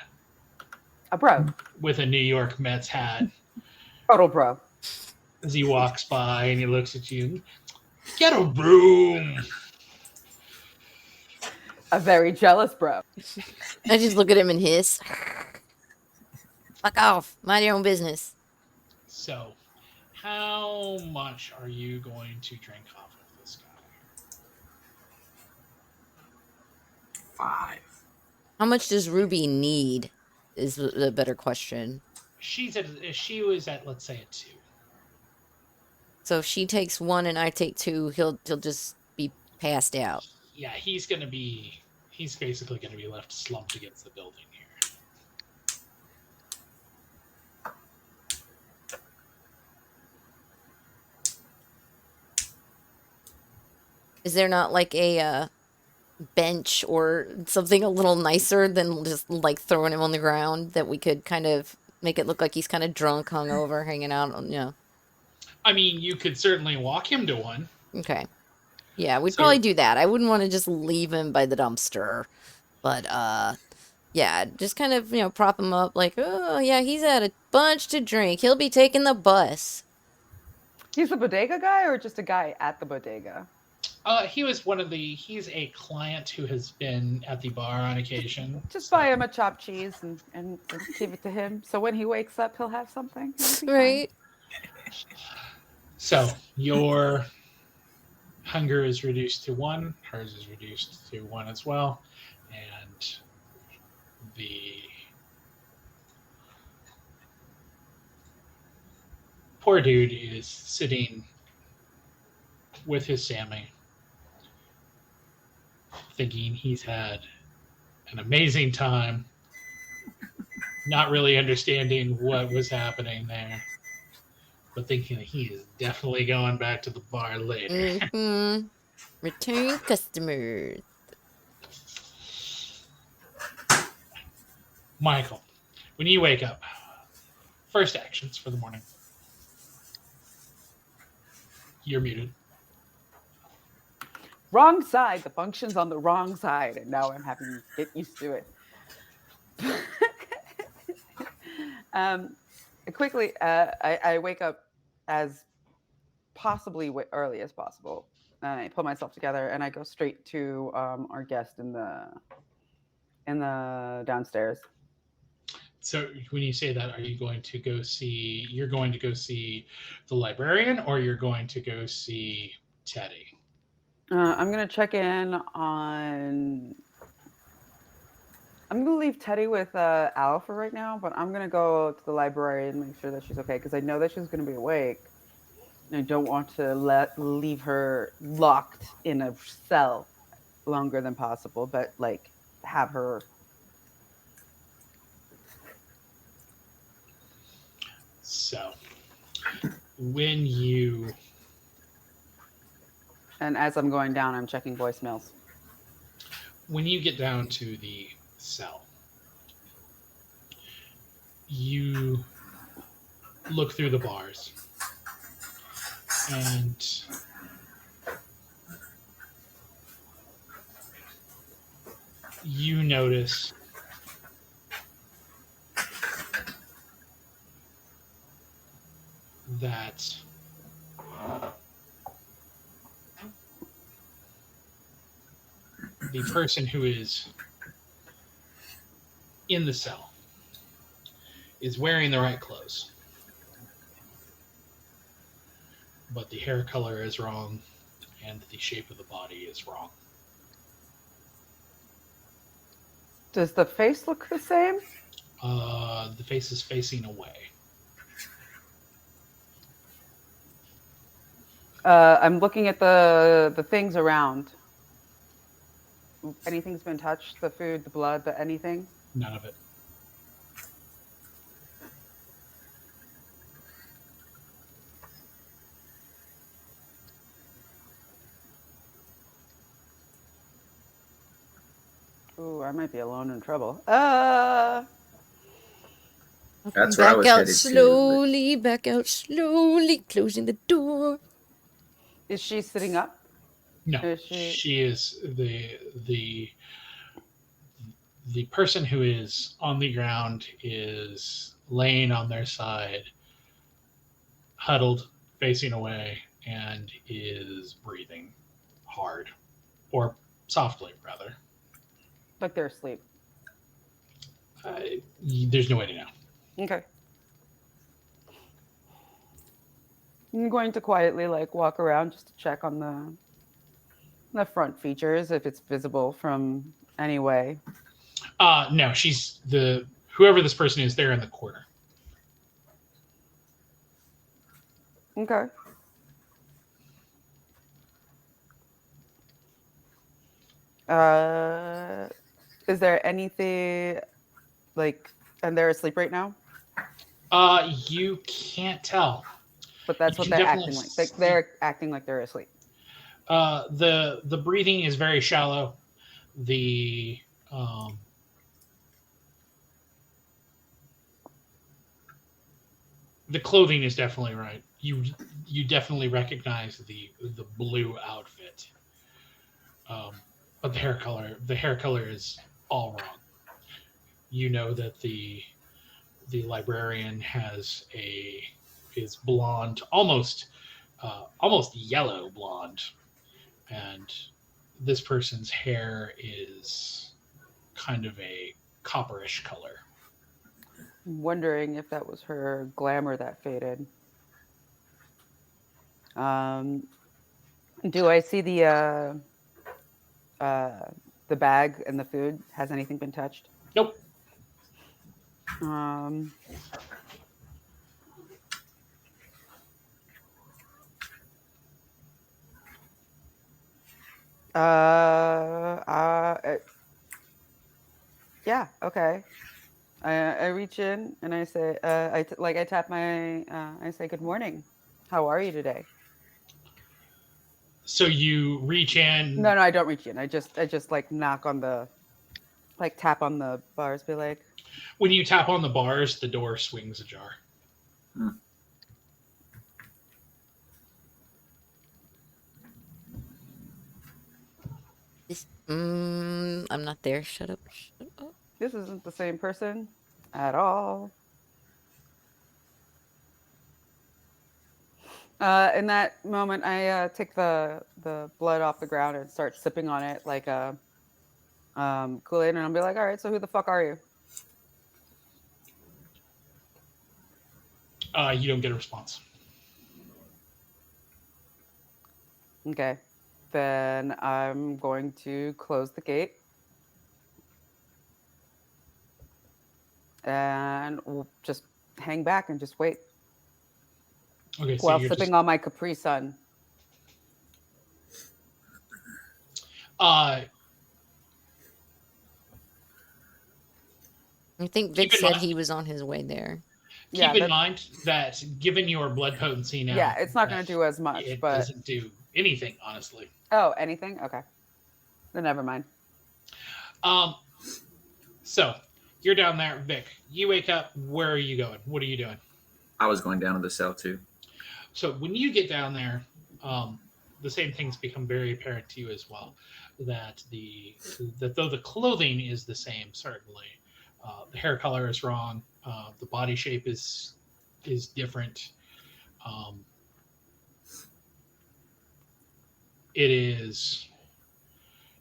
bro. with a New York Mets hat Total bro. as he walks by and he looks at you. Get a room. A very jealous bro. I just look at him and hiss. Fuck off. Mind your own business. So, how much are you going to drink off of this guy? 5. How much does Ruby need is the better question. She was at, let's say, a 2. So if she takes 1 and I take 2, he'll just be passed out. Yeah, he's basically going to be left slumped against the building here. Is there not like a bench or something a little nicer than just like throwing him on the ground that we could kind of make it look like he's kind of drunk, hungover, hanging out on, I mean, you could certainly walk him to one. Okay. Yeah, we'd So- probably do that. I wouldn't want to just leave him by the dumpster. But yeah, just kind of, prop him up like, oh yeah, he's had a bunch to drink. He'll be taking the bus. He's a bodega guy or just a guy at the bodega? He was he's a client who has been at the bar on occasion. Just so- buy him a chopped cheese and give it to him. So when he wakes up, he'll have something. He'll be fine. Right. So your hunger is reduced to 1. Hers is reduced to 1 as well. And the poor dude is sitting with his Sammy, thinking he's had an amazing time, not really understanding what was happening there, but thinking that he is definitely going back to the bar later. Mm-hmm. Return customers. Michael, when you wake up, first actions for the morning. You're muted. Wrong side. The function's on the wrong side, and now I'm having to get used to it. Quickly, I wake up as possibly early as possible. I pull myself together and I go straight to our guest in the downstairs. So when you say that, are you going to go see? You're going to go see the librarian, or you're going to go see Teddy? I'm gonna check in on. I'm gonna leave Teddy with Al for right now, but I'm gonna go to the library and make sure that she's okay because I know that she's gonna be awake. And I don't want to leave her locked in a cell longer than possible, but like have her. So when you And as I'm going down, I'm checking voicemails. when you get down to the cell, you look through the bars and you notice that the person who is in the cell is wearing the right clothes, but the hair color is wrong and the shape of the body is wrong. Does the face look the same? The face is facing away. I'm looking at the things around. Anything's been touched? The food, the blood, the anything? None of it. Ooh, I might be alone in trouble. That's where I Back was out headed to, slowly, back out slowly, closing the door. Is she sitting up? No, Is she- she is the person who is on the ground is laying on their side, huddled, facing away, and is breathing hard, or softly, rather. Like they're asleep. There's no way to know. Okay. I'm going to quietly like walk around just to check on the front features if it's visible from any way. No, she's whoever this person is there in the corner. Okay. Is there anything like, and they're asleep right now? You can't tell. But that's You what can they're definitely acting like. They're acting like they're asleep. The breathing is very shallow. The clothing is definitely right. You definitely recognize the blue outfit, but the hair color is all wrong. You know that the librarian is blonde, almost yellow blonde, and this person's hair is kind of a copperish color. I'm wondering if that was her glamour that faded. Do I see the bag and the food? Has anything been touched? Nope. Um, yeah, okay. I reach in and I say, I tap my, I say, good morning. How are you today? So you reach in. No, I don't reach in. I just like knock on the, like tap on the bars, be like, When you tap on the bars, the door swings ajar. I'm not there. Shut up. Shut up. this isn't the same person at all. In that moment, I take the blood off the ground and start sipping on it like a Kool-Aid, and I'll be like, all right, so who the fuck are you? You don't get a response. Okay. Then I'm going to close the gate. And we'll just hang back and just wait Okay, so while you're sipping just. on my Capri Sun. I think Vic Keep in said mind- he was on his way there. Keep in mind that given your blood potency now, Yeah, it's not going to that do as much, it but doesn't do anything, honestly. oh, anything? Okay. Then never mind. So you're down there, Vic. You wake up. Where are you going? What are you doing? I was going down to the cell too. So when you get down there, the same things become very apparent to you as well. That though the clothing is the same, certainly, the hair color is wrong. The body shape is different. It is,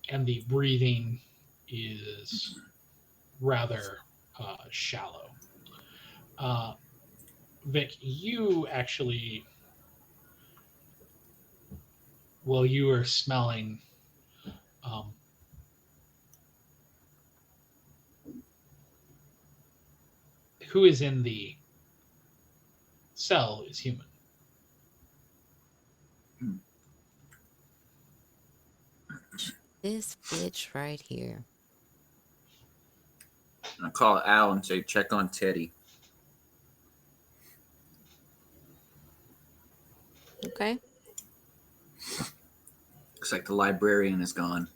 and the breathing is rather shallow. Vic, you actually, well, you are smelling who is in the cell is human. This bitch right here. I call Al and say, check on Teddy. Okay. Looks like the librarian is gone.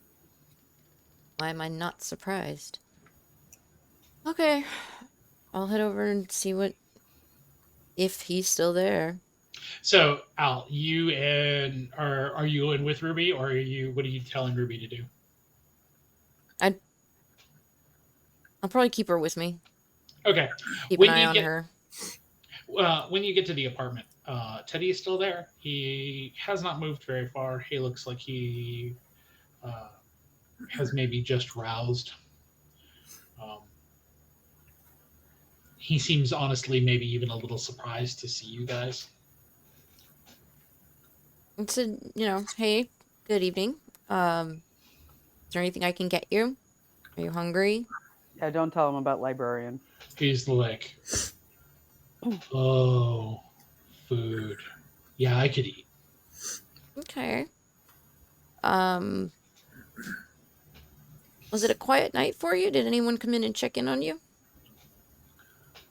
Why am I not surprised? Okay. I'll head over and see if he's still there. So, Al, you and are you in with Ruby, or what are you telling Ruby to do? I'll probably keep her with me. Okay. Keep When an eye you on get- her. When you get to the apartment, Teddy is still there. He has not moved very far. He looks like he has maybe just roused. He seems honestly maybe even a little surprised to see you guys. And said, hey, good evening. Is there anything I can get you? Are you hungry? Yeah, don't tell him about librarian. He's like, oh, food. Yeah, I could eat. Okay. Was it a quiet night for you? Did anyone come in and check in on you?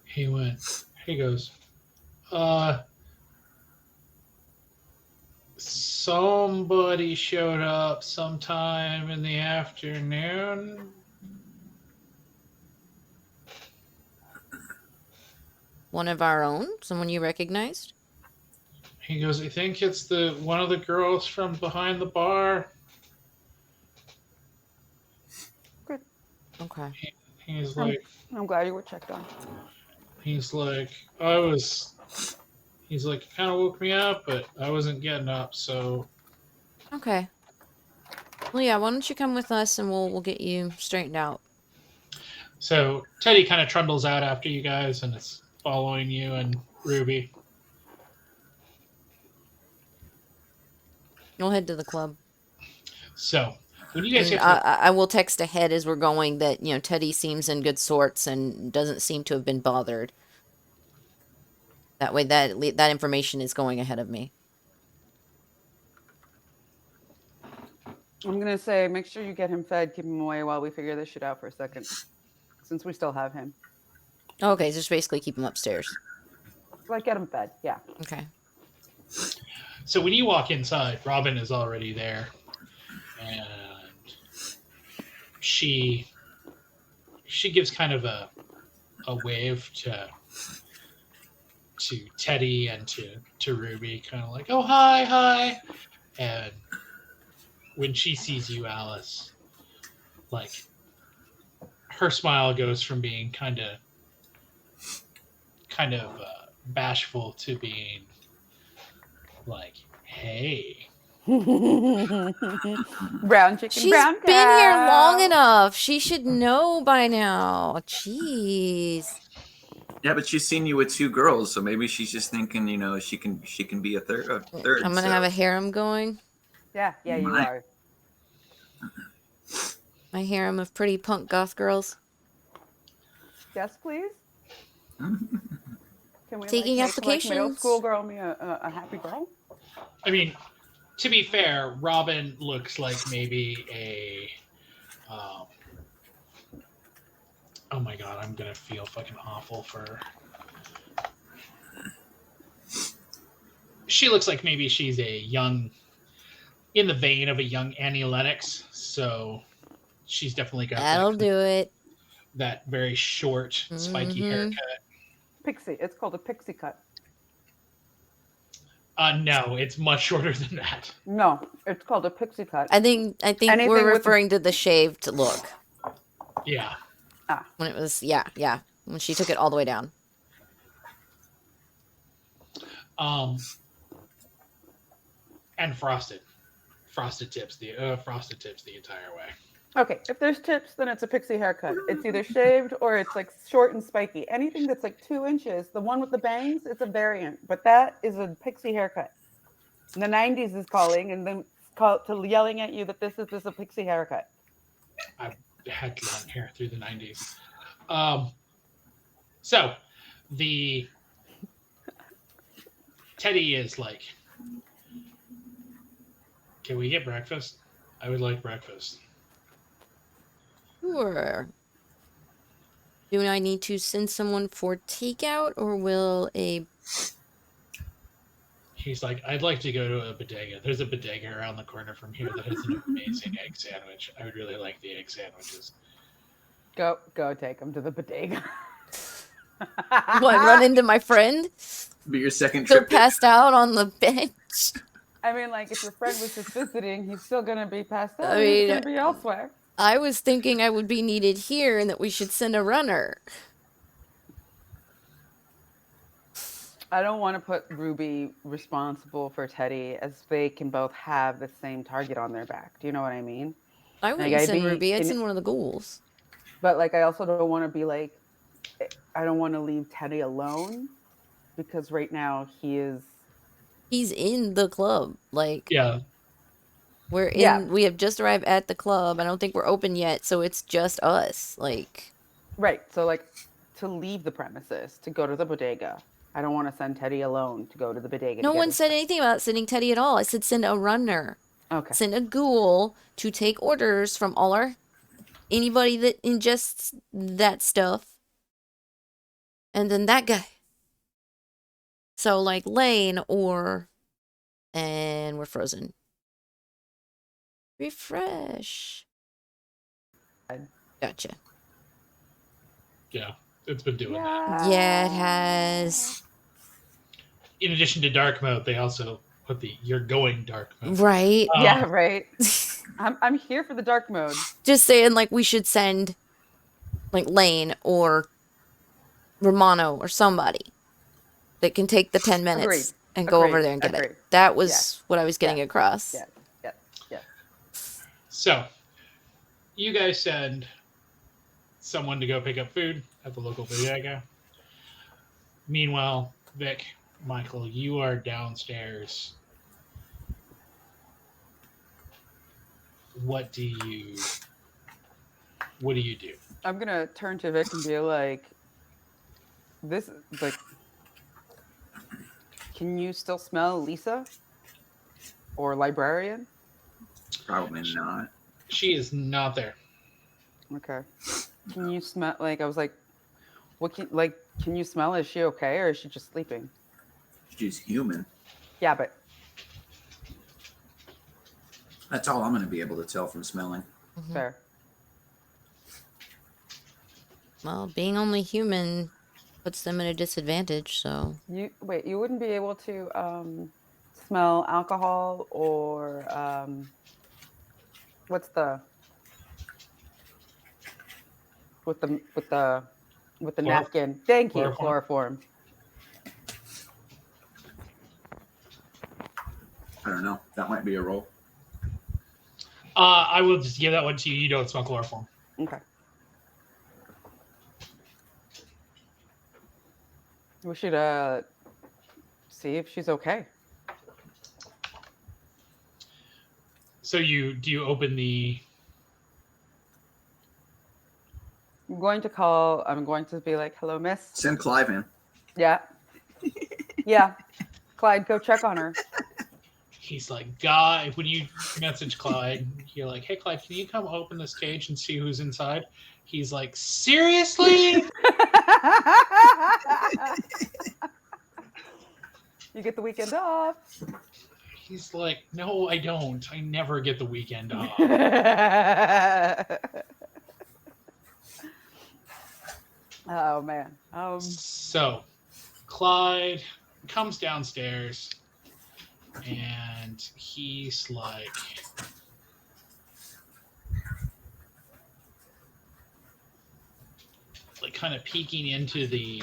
He goes, somebody showed up sometime in the afternoon. One of our own? Someone you recognized? He goes, I think it's one of the girls from behind the bar. Good. Okay. He's like, I'm glad you were checked on. he's like, he's like, it kind of woke me up, but I wasn't getting up, so. Okay. Well, yeah, why don't you come with us and we'll get you straightened out. So Teddy kind of trundles out after you guys and is following you and Ruby. We'll head to the club. So when you guys And get to I will text ahead as we're going that, you know, Teddy seems in good sorts and doesn't seem to have been bothered. That way that information is going ahead of me. I'm gonna say, make sure you get him fed, keep him away while we figure this shit out for a second, since we still have him. Okay, just basically keep him upstairs. Like, get him fed, yeah. Okay. So when you walk inside, Robin is already there, and she gives kind of a wave to Teddy and to Ruby, kind of like, oh, hi. And when she sees you, Alice, like, her smile goes from being kind of bashful to being like, hey. Brown chicken, She's brown been here long cow. enough. She should know by now. Jeez. Yeah, but she's seen you with 2 girls, so maybe she's just thinking, she can be a third. I'm gonna have a harem going. Yeah, you are. My harem of pretty punk goth girls. Yes, please. Can we Taking make, applications. Like, middle school girl me a happy girl? I mean, to be fair, Robin looks like maybe a oh my god, I'm gonna feel fucking awful for. She looks like maybe she's a young, in the vein of a young Annie Lennox. So she's definitely got That'll do it. that very short, spiky haircut. Pixie. It's called a pixie cut. No, it's much shorter than that. No, it's called a pixie cut. I think Anything we're with referring to the shaved look. Yeah. When it was yeah. When she took it all the way down. And frosted tips the entire way. Okay, if there's tips, then it's a pixie haircut. It's either shaved or it's like short and spiky. Anything that's like 2 inches, the one with the bangs, it's a variant, but that is a pixie haircut. And the 90s is calling and then yelling at you that this is a pixie haircut. I had long hair through the 90s. So the Teddy is like, can we get breakfast? I would like breakfast. Sure. Do I need to send someone for takeout, or will a... He's like, I'd like to go to a bodega. There's a bodega around the corner from here that has an amazing egg sandwich. I would really like the egg sandwiches. Go take them to the bodega. What, run into my friend? Be your second Still trip. passed out on the bench? I mean, like, if your friend was just visiting, he's still going to be passed out. I mean, He's going to be elsewhere. I was thinking I would be needed here and that we should send a runner. I don't want to put Ruby responsible for Teddy, as they can both have the same target on their back. Do you know what I mean? I wouldn't I'd send be Ruby. I'd in- send one of the ghouls. But, like, I also don't want to be like, I don't want to leave Teddy alone, because right now He's in the club. Like, Yeah. we're in. Yeah. We have just arrived at the club. I don't think we're open yet, so it's just us. Like, right. So, like, to leave the premises, to go to the bodega. I don't want to send Teddy alone to go to the bodega. no to get one his- said anything about sending Teddy at all. I said send a runner. Okay. Send a ghoul to take orders from anybody that ingests that stuff. And then that guy. So, like, Lane and we're frozen. Refresh. Gotcha. Yeah. It's been doing that. Yeah, it has. In addition to dark mode, they also put you're going dark mode. Right. Yeah, right. I'm here for the dark mode. Just saying, like, we should send, like, Lane or Romano or somebody that can take the 10 minutes Agreed. and go over Agreed. there and get Agreed. it. That was Yes. what I was getting across. Yeah. So, you guys send someone to go pick up food at the local bodega. Meanwhile, Vic, Michael, you are downstairs. What do you do? I'm gonna turn to Vic and be like, "This like, can you still smell Lisa or librarian?" Probably not. She is not there. Okay. Can you smell? Like, I was like, "What can like? Can you smell? Is she okay or is she just sleeping?" She's human. Yeah, but That's all I'm going to be able to tell from smelling. fair. Well, being only human puts them at a disadvantage, so. You wait. You wouldn't be able to smell alcohol or what's the with the Chlor- napkin? Thank you, chloroform? chloroform. I don't know. That might be a roll. I will just give that one to you. You don't smell chloroform. Okay. We should see if she's okay. So do you open the? I'm going to be like, "Hello, miss." Send Clive in. Yeah. Yeah. Clyde, go check on her. He's like, guy. When you message Clyde, you're like, hey Clyde, can you come open this cage and see who's inside? He's like, seriously? You get the weekend off. He's like, no, I don't. I never get the weekend off. Oh man. So, Clyde comes downstairs, and he's like, kind of peeking into the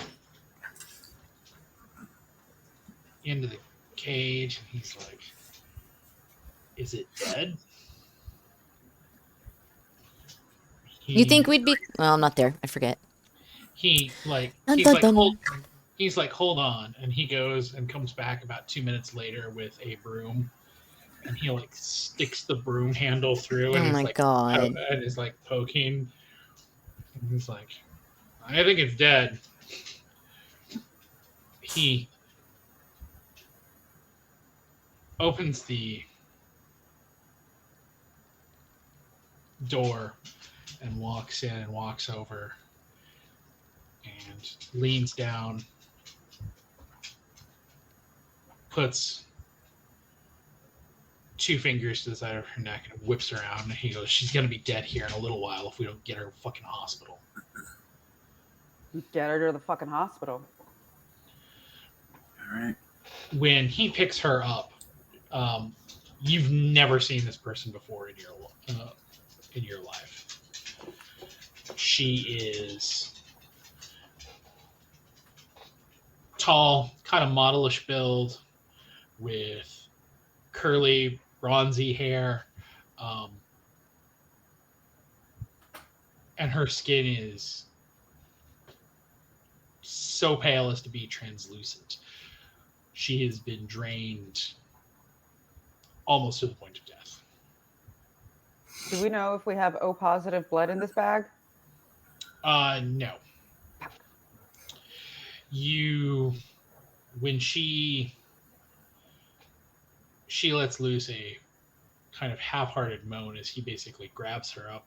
cage, and he's like, "Is it dead?" You think we'd be... Well, I'm not there. I forget. He's Dun, like, dun, dun. hold on, and he goes and comes back about 2 minutes later with a broom, and he like sticks the broom handle through, and Oh he's my like, God. and is like poking, and he's like, I think it's dead. He opens the door and walks in and walks over and leans down, puts 2 fingers to the side of her neck and whips around, and he goes, she's going to be dead here in a little while if we don't get her fucking hospital. Get her to the fucking hospital. All right. When he picks her up, you've never seen this person before in your life. She is tall, kind of modelish build, with curly, bronzy hair, and her skin is so pale as to be translucent. She has been drained almost to the point of death. Do we know if we have O positive blood in this bag? No. When she lets loose a kind of half-hearted moan as he basically grabs her up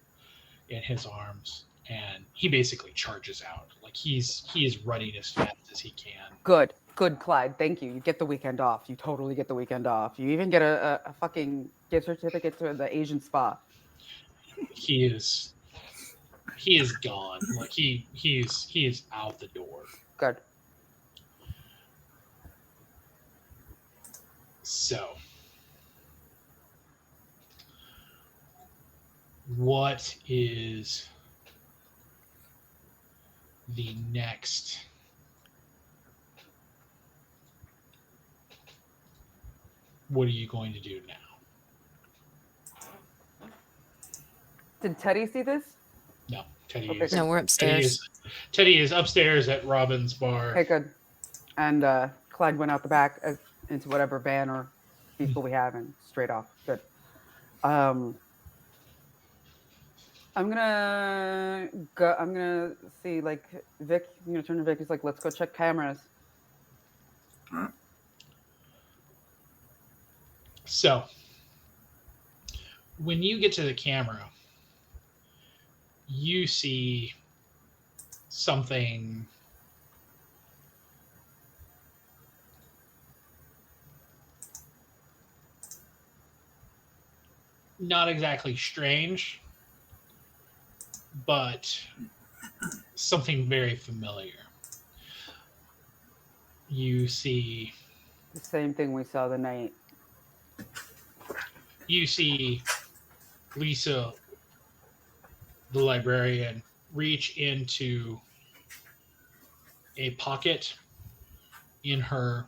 in his arms, and he basically charges out. Like he is running as fast as he can. Good, Clyde. Thank you. You get the weekend off. You totally get the weekend off. You even get a fucking gift certificate to the Asian spa. He is gone. Like he is out the door. Good. So, what is the next? What are you going to do now? Did Teddy see this? No, Teddy Okay, is No, we're upstairs. Teddy is upstairs at Robin's bar. Okay, good. And Clyde went out the back into whatever van or vehicle we have and straight off. Good. I'm gonna see like Vic. I'm gonna turn to Vic. He's like, let's go check cameras. So, when you get to the camera, you see something not exactly strange, but something very familiar. You see The same thing we saw the night. you see Lisa, the librarian, reach into a pocket in her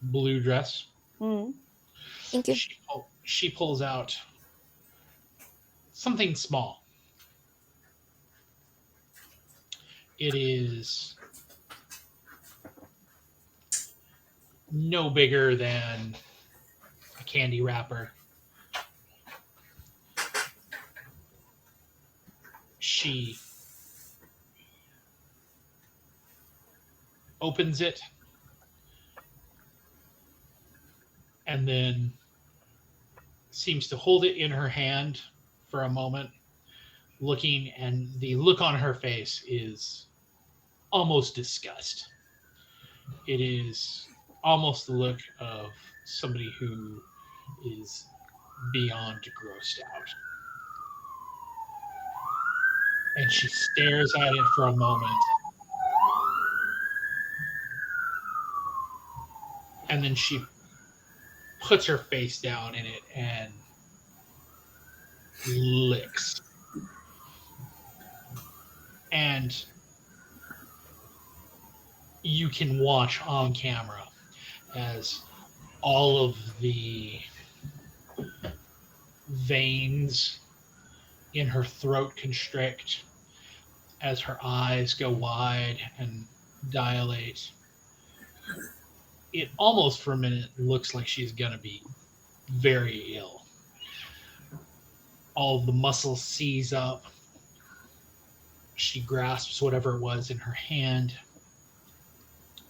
blue dress. Mm-hmm. Thank you. She pulls out something small. It is no bigger than a candy wrapper. She opens it and then seems to hold it in her hand for a moment, looking, and the look on her face is almost disgust. It is almost the look of somebody who is beyond grossed out. And she stares at it for a moment. And then she puts her face down in it and licks. And you can watch on camera as all of the veins in her throat constrict, as her eyes go wide and dilate. It almost for a minute looks like she's going to be very ill. All of the muscles seize up. She grasps whatever it was in her hand,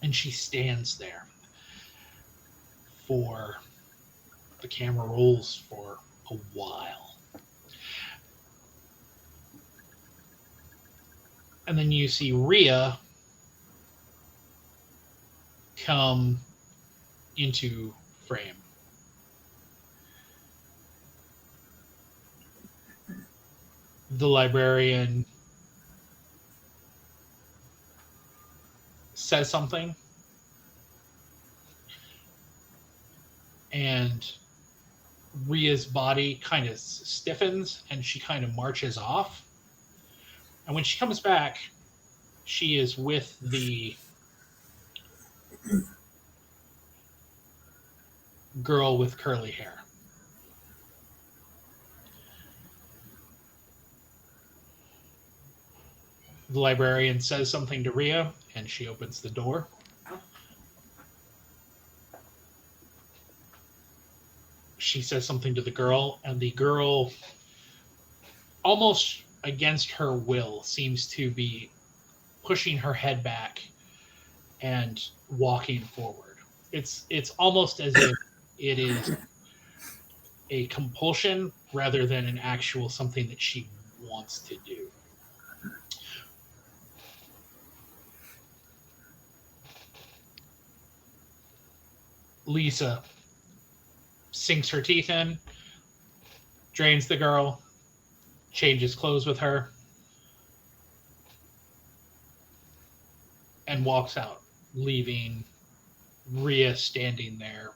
and she stands there for the camera rolls for a while. And then you see Rhea come into frame. The librarian says something, and Rhea's body kind of stiffens and she kind of marches off. And when she comes back, she is with the girl with curly hair. The librarian says something to Rhea, and she opens the door. She says something to the girl, and the girl, almost against her will, seems to be pushing her head back and walking forward. It's almost as if it is a compulsion rather than an actual something that she wants to do. Lisa sinks her teeth in, drains the girl, changes clothes with her, and walks out, leaving Rhea standing there,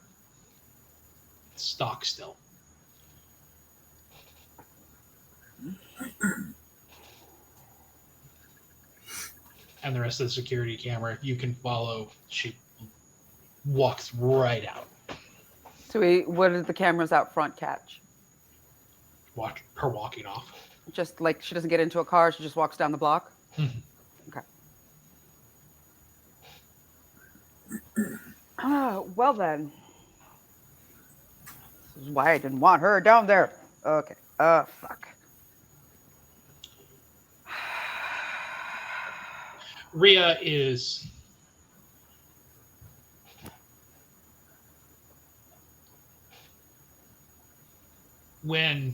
stock still. And the rest of the security camera, you can follow. She walks right out. So what did the cameras out front catch? Watch her walking off. Just like she doesn't get into a car, she just walks down the block? Mhm. Okay. Well then. This is why I didn't want her down there. Okay. Fuck. Rhea is when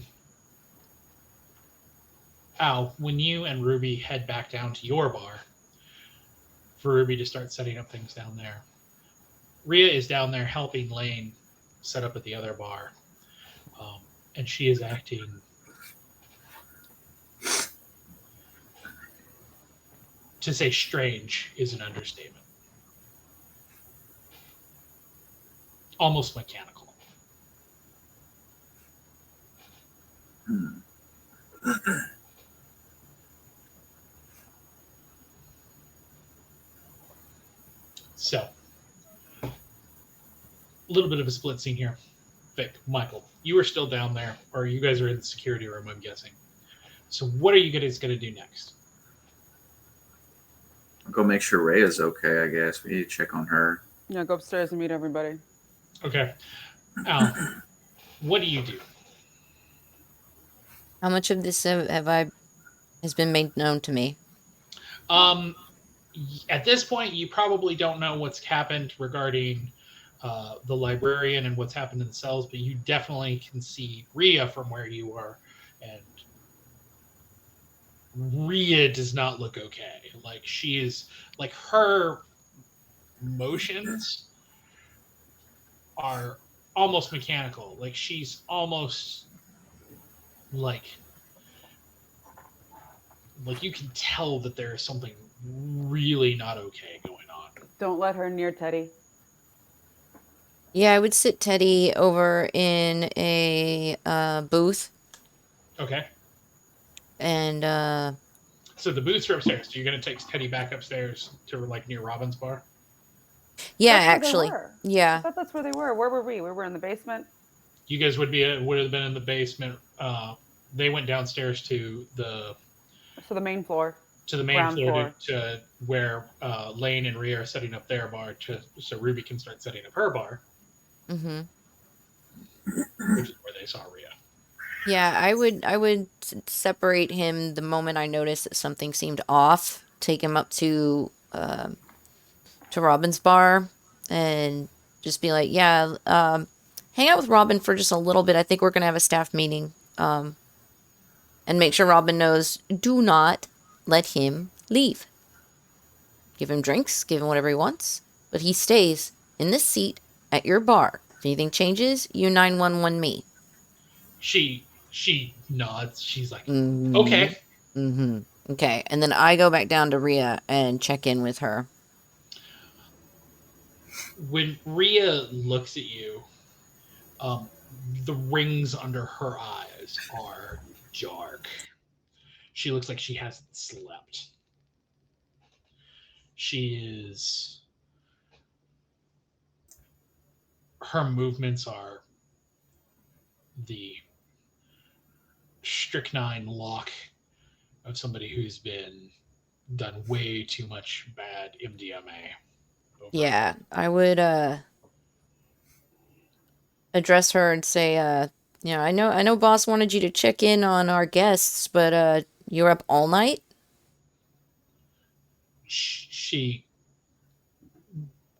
you and Ruby head back down to your bar for Ruby to start setting up things down there. Rhea is down there helping Lane set up at the other bar, and she is acting to say strange is an understatement. Almost mechanical. So, a little bit of a split scene here. Vic, Michael, you are still down there, or you guys are in the security room, I'm guessing. So, what are you guys going to do next? I'll go make sure Ray is okay, I guess. We need to check on her. Yeah, go upstairs and meet everybody. Okay. Al, what do you do? How much of this has been made known to me? At this point, you probably don't know what's happened regarding the librarian and what's happened in the cells, but you definitely can see Rhea from where you are, and Rhea does not look okay. Like, she is, like, her motions are almost mechanical. Like, she's almost like you can tell that there is something really not okay going on. Don't let her near Teddy. Yeah, I would sit Teddy over in a booth. Okay. And So the booths are upstairs. So you're going to take Teddy back upstairs to, like, near Robin's bar? yeah, That's where they actually. were. I Yeah. thought that's where they were. Where were we? We were in the basement. You guys would have been in the basement. They went downstairs to the So the main floor. main Ground floor to where Lane and Rhea are setting up their bar so Ruby can start setting up her bar, Mm-hmm. which is where they saw Rhea. Yeah, I would separate him the moment I noticed that something seemed off. Take him up to Robin's bar and just be like, yeah, hang out with Robin for just a little bit. I think we're gonna have a staff meeting. And make sure Robin knows, do not let him leave. Give him drinks, give him whatever he wants, but he stays in this seat at your bar. If anything changes, you 911 me. She nods. She's like, Mm-hmm. okay. Mm-hmm. Okay, and then I go back down to Rhea and check in with her. When Rhea looks at you, the rings under her eyes are dark. She looks like she hasn't slept. Her movements are the strychnine lock of somebody who's done way too much bad MDMA. Yeah, I would address her and say, I know boss wanted you to check in on our guests, but you're up all night? She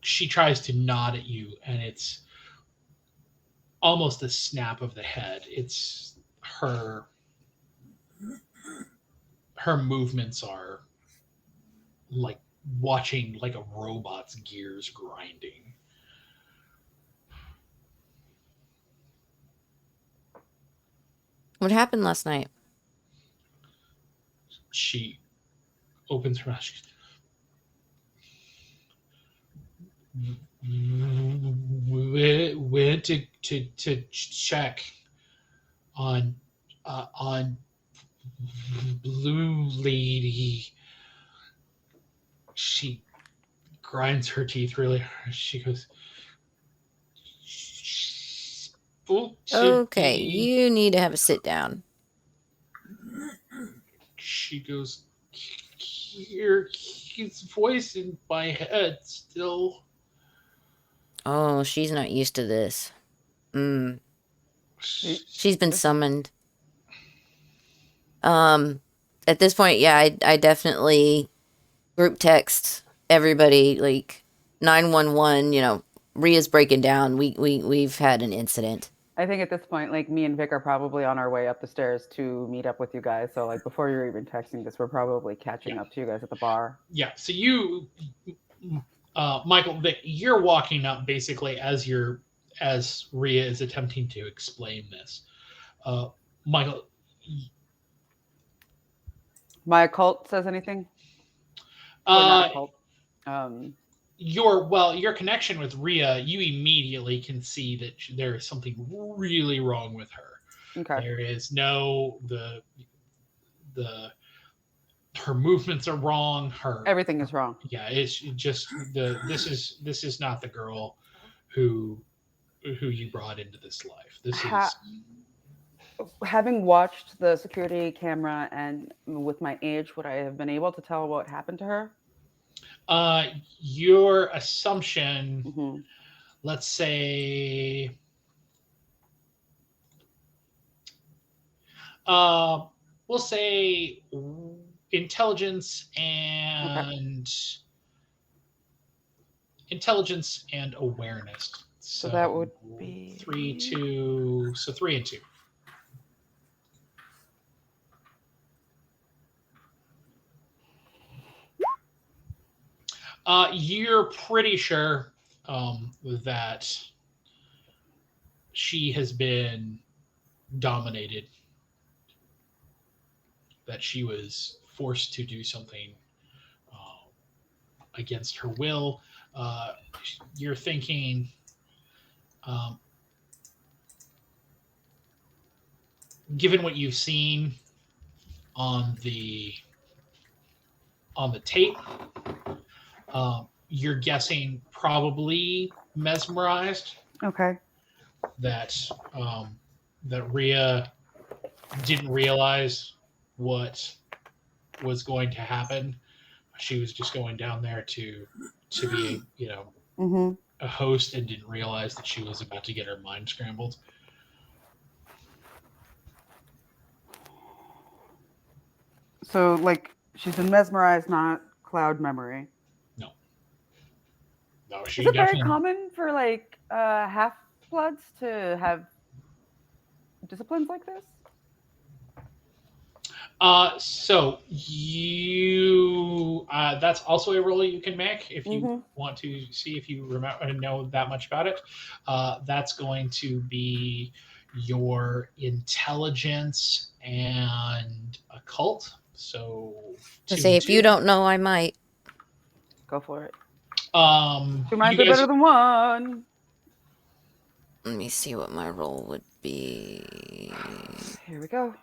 tries to nod at you, and it's almost a snap of the head. It's her movements are like watching like a robot's gears grinding. What happened last night? She opens her mouth. Went to check on Blue Lady. She grinds her teeth really hard. She goes, Okay, you need to have a sit down. she goes, "Hear his voice in my head still." Oh, she's not used to this. She's been summoned. At this point, yeah, I definitely group text everybody, like 911. You know, Ria's breaking down. We've had an incident. I think at this point, like me and Vic are probably on our way up the stairs to meet up with you guys. So like before you're even texting this, we're probably catching up to you guys at the bar. Yeah. So you, Michael, Vic, you're walking up basically as Ria is attempting to explain this. Michael, My occult says anything? Or not occult. your connection with Ria, you immediately can see that there is something really wrong with her. Okay. There is her movements are wrong. Everything is wrong. Yeah, it's just this is not the girl who you brought into this life. This is having watched the security camera and with my age, would I have been able to tell what happened to her? Your assumption, let's say, we'll say intelligence and awareness. So that would be 3, 2. So 3 and 2. You're pretty sure that she has been dominated, that she was forced to do something against her will. You're thinking given what you've seen on the tape, you're guessing probably mesmerized. Okay. That Ria didn't realize what was going to happen. She was just going down there to be, a host, and didn't realize that she was about to get her mind scrambled. So, like, she's been mesmerized, not cloud memory. No, Is it very common for like half-bloods to have disciplines like this? So you that's also a roll you can make if you want to see if you remember know that much about it. That's going to be your intelligence and occult. So say if you don't know, I might. Go for it. Two might be better than one. Let me see what my roll would be. Here we go.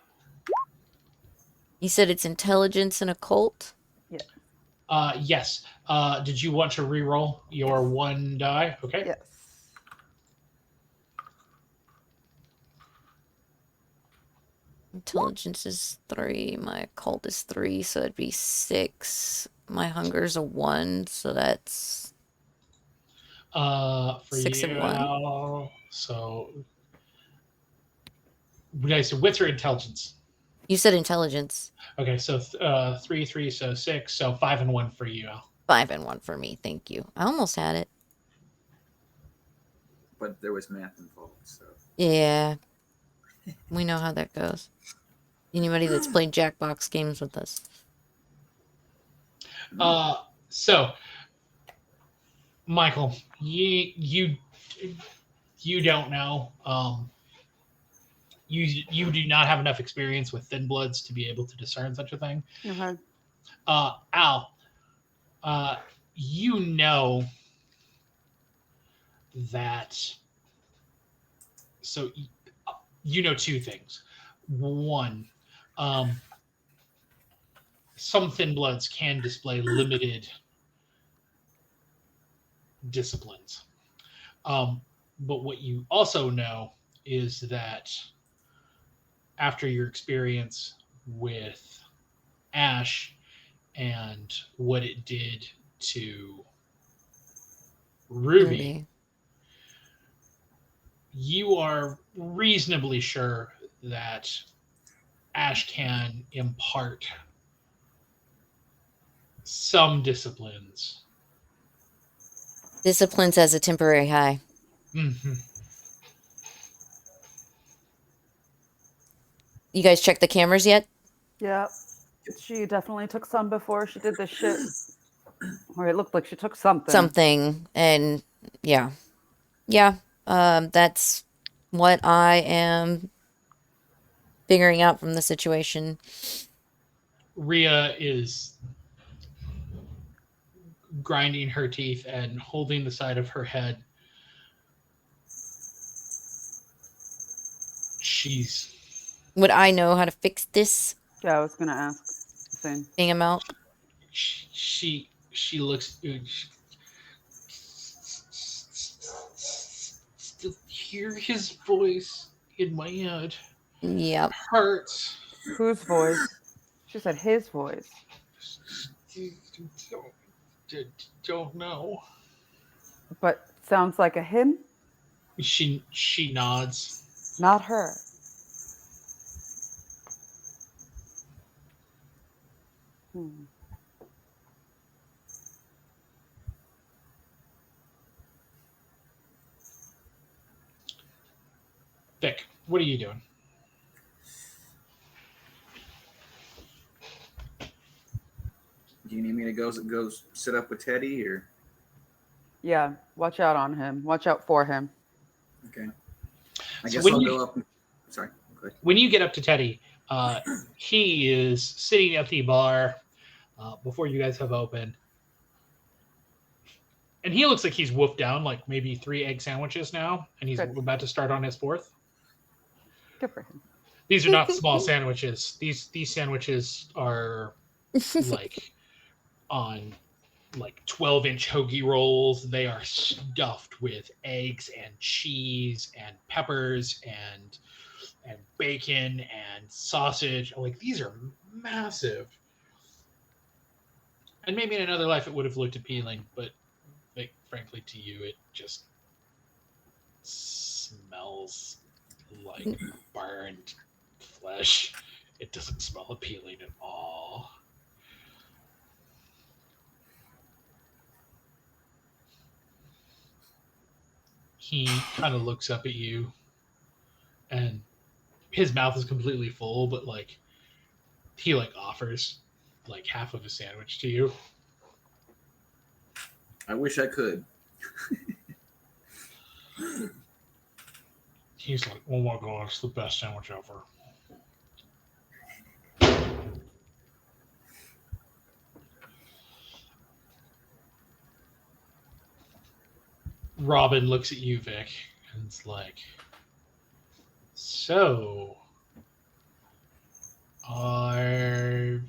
You said it's intelligence and occult? Yeah. Yes. Did you want to re-roll your one die? Okay. Yes. Intelligence is 3. My occult is 3, so it'd be 6. My hunger's a 1, so that's for 6 you, and 1. So, what's your intelligence? You said intelligence. Okay, so 3, 3, so 6, so 5 and 1 for you, Al. 5 and 1 for me, thank you. I almost had it. But there was math involved, so. Yeah. We know how that goes. Anybody that's played Jackbox games with us. So, Michael, you don't know. You do not have enough experience with thin bloods to be able to discern such a thing. Okay. Al, you know that. So you know two things. One, some thin bloods can display limited disciplines. But what you also know is that after your experience with Ash and what it did to Ruby, you are reasonably sure that Ash can impart some disciplines. Disciplines as a temporary high. Mm-hmm. You guys check the cameras yet? Yeah. She definitely took some before she did this shit. Or it looked like she took something. Something. And yeah. Yeah. That's what I am figuring out from the situation. Rhea is grinding her teeth and holding the side of her head. She's. Would I know how to fix this? Yeah, I was gonna ask the same. Thing him out. She looks. Still hear his voice in my head. Yep. Hurts. Whose voice? She said his voice. Don't know. But sounds like a him? She nods. Not her. Vic, what are you doing? Do you need me to go sit up with Teddy or? Yeah, watch out on him. Watch out for him. Okay. I So guess when I'll you- go up. Sorry. Go ahead. When you get up to Teddy, he is sitting at the bar before you guys have opened. And he looks like he's wolfed down like maybe 3 egg sandwiches now, and he's Good. about to start on his 4th. Good for him. These are not small sandwiches. These sandwiches are like on like 12-inch hoagie rolls. They are stuffed with eggs and cheese and peppers and bacon and sausage. Like, these are massive. And maybe in another life it would have looked appealing, but like, frankly, to you, it just smells like burned flesh. It doesn't smell appealing at all. He kind of looks up at you, and his mouth is completely full, but like he like offers like half of a sandwich to you. I wish I could. He's like, "Oh my god, it's the best sandwich ever." Robin looks at you, Vic, and it's like, "So, are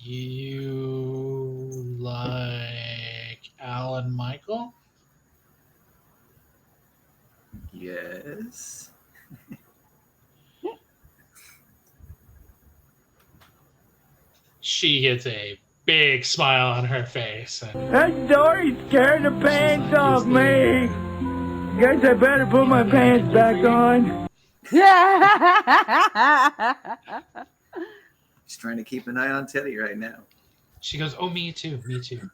you like Alan Michael?" Yes. She gets a big smile on her face. And That Dory scared the pants off me. Guess I better put my pants back on. Yeah. He's trying to keep an eye on Teddy right now. she goes, "Oh, me too, me too."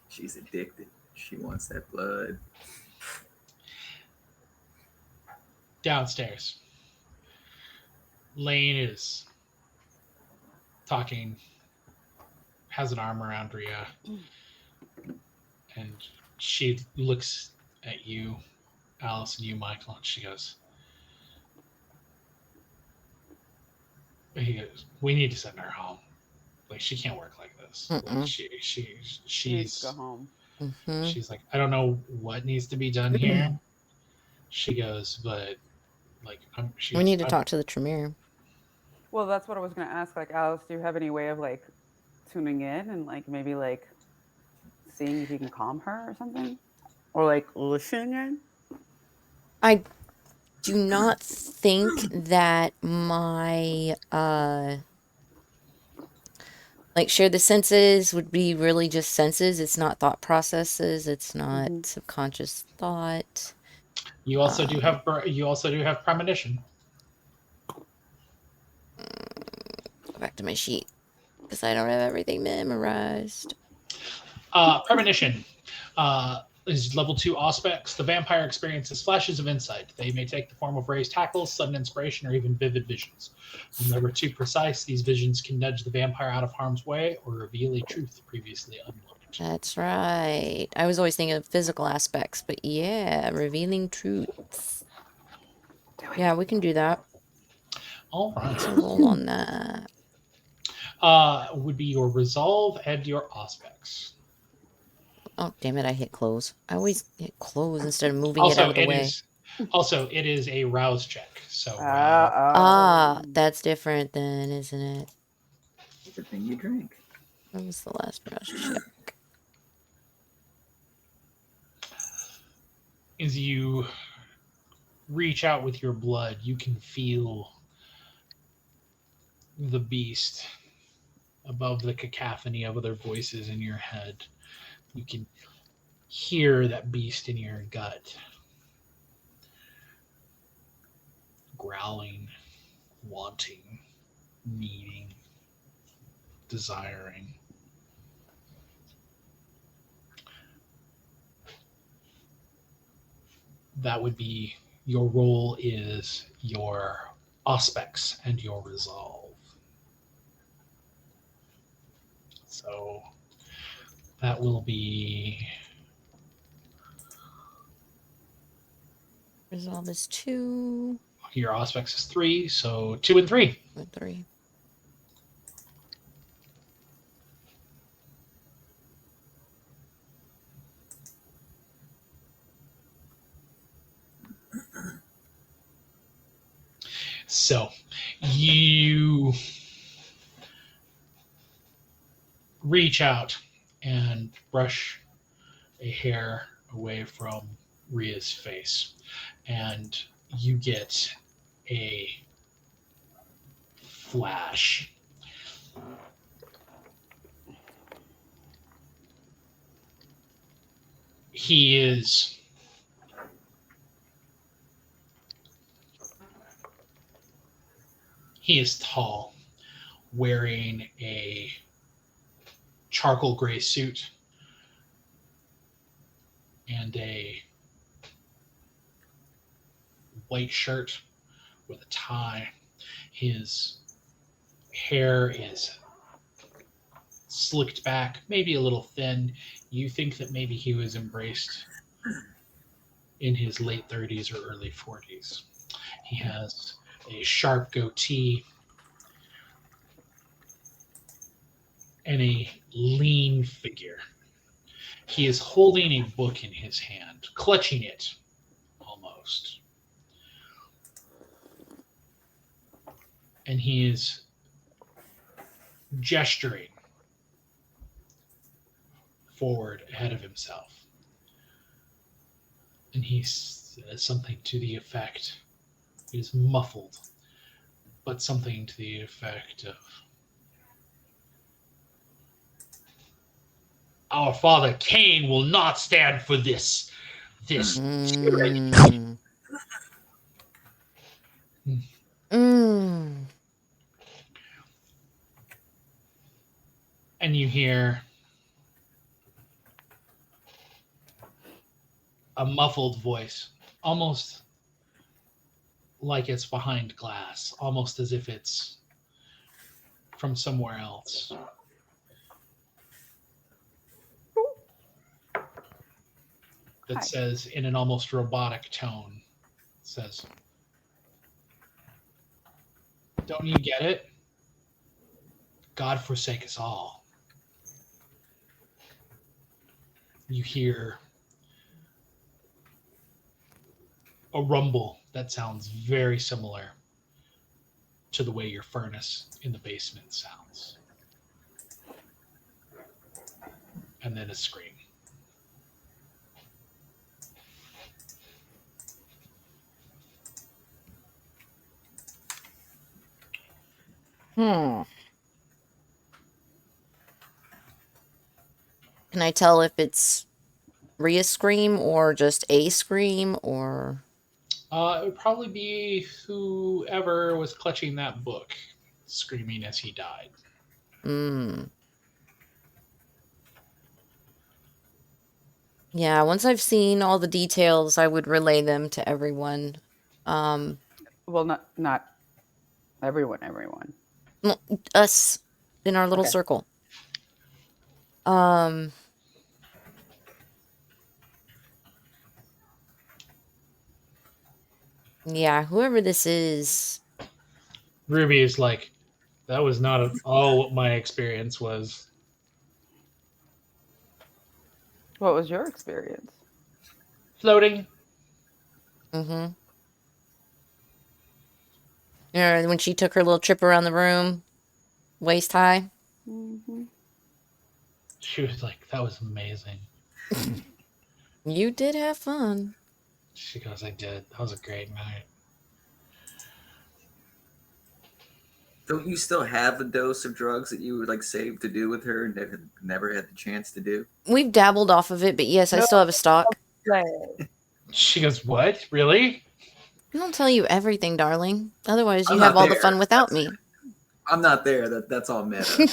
She's addicted. She wants that blood. Downstairs, Lane is talking, has an arm around Rhea, and she looks at you, Alice, and you, Michael, and she goes, "We need to send her home. Like, she can't work like this. Like, Mm-mm. Please go home. Mm-hmm. she's like, I don't know what needs to be done here." She goes, "But like, We need to talk to the Tremere. Well, that's what I was gonna ask. Like, Alice, do you have any way of like tuning in and like maybe like seeing if you can calm her or something, or like listening in?" I do not think that my like share the senses would be really just senses. It's not thought processes. It's not subconscious thought. You also do have premonition. Go back to my sheet because I don't have everything memorized. Premonition is level 2 aspects. The vampire experiences flashes of insight. They may take the form of raised hackles, sudden inspiration, or even vivid visions. When they were too precise, these visions can nudge the vampire out of harm's way or reveal a truth previously unknown. That's right. I was always thinking of physical aspects, but yeah, revealing truths. Yeah, we can do that. All right. So roll on that. Would be your resolve and your aspects. Oh, damn it, I hit close. I always hit close instead of moving it out of the way. It is a rouse check. So That's different then, isn't it? Good thing you drink. What was the last rouse check? as you reach out with your blood, you can feel the beast above the cacophony of other voices in your head. You can hear that beast in your gut, growling, wanting, needing, desiring. That would be your role is your aspects and your resolve. So that will be Resolve is 2. your aspects is 3, so 2 and 3. 3. So you reach out and brush a hair away from Ria's face, and you get a flash. He is tall, wearing a charcoal gray suit and a white shirt with a tie. His hair is slicked back, maybe a little thin. You think that maybe he was embraced in his late 30s or early 40s. He has a sharp goatee and a lean figure. He is holding a book in his hand, clutching it almost. And he is gesturing forward ahead of himself. And he says something to the effect, it is muffled, but something to the effect of, "Our father Cain will not stand for this. Mm. And you hear a muffled voice, almost like it's behind glass, almost as if it's from somewhere else. That says, in an almost robotic tone, says, "Don't you get it? God forsake us all." You hear a rumble that sounds very similar to the way your furnace in the basement sounds. And then a scream. Hmm. Can I tell if it's Rhea's scream or just a scream or... It would probably be whoever was clutching that book, screaming as he died. Hmm. Yeah, once I've seen all the details, I would relay them to everyone. Well, not everyone. Well, us in our little Okay. circle. Yeah, whoever this is. Ruby is like, that was not at all what my experience was. What was your experience? Floating. Mm-hmm. Yeah, when she took her little trip around the room, waist high. Mm-hmm. She was like, that was amazing. You did have fun. She goes, I did. That was a great night. Don't you still have a dose of drugs that you would like save to do with her and never had the chance to do? We've dabbled off of it, but yes, I still have a stock. She goes, what? Really? I don't tell you everything, darling. Otherwise, you I'm have not all the there. fun without me. I'm not there. That's all meta.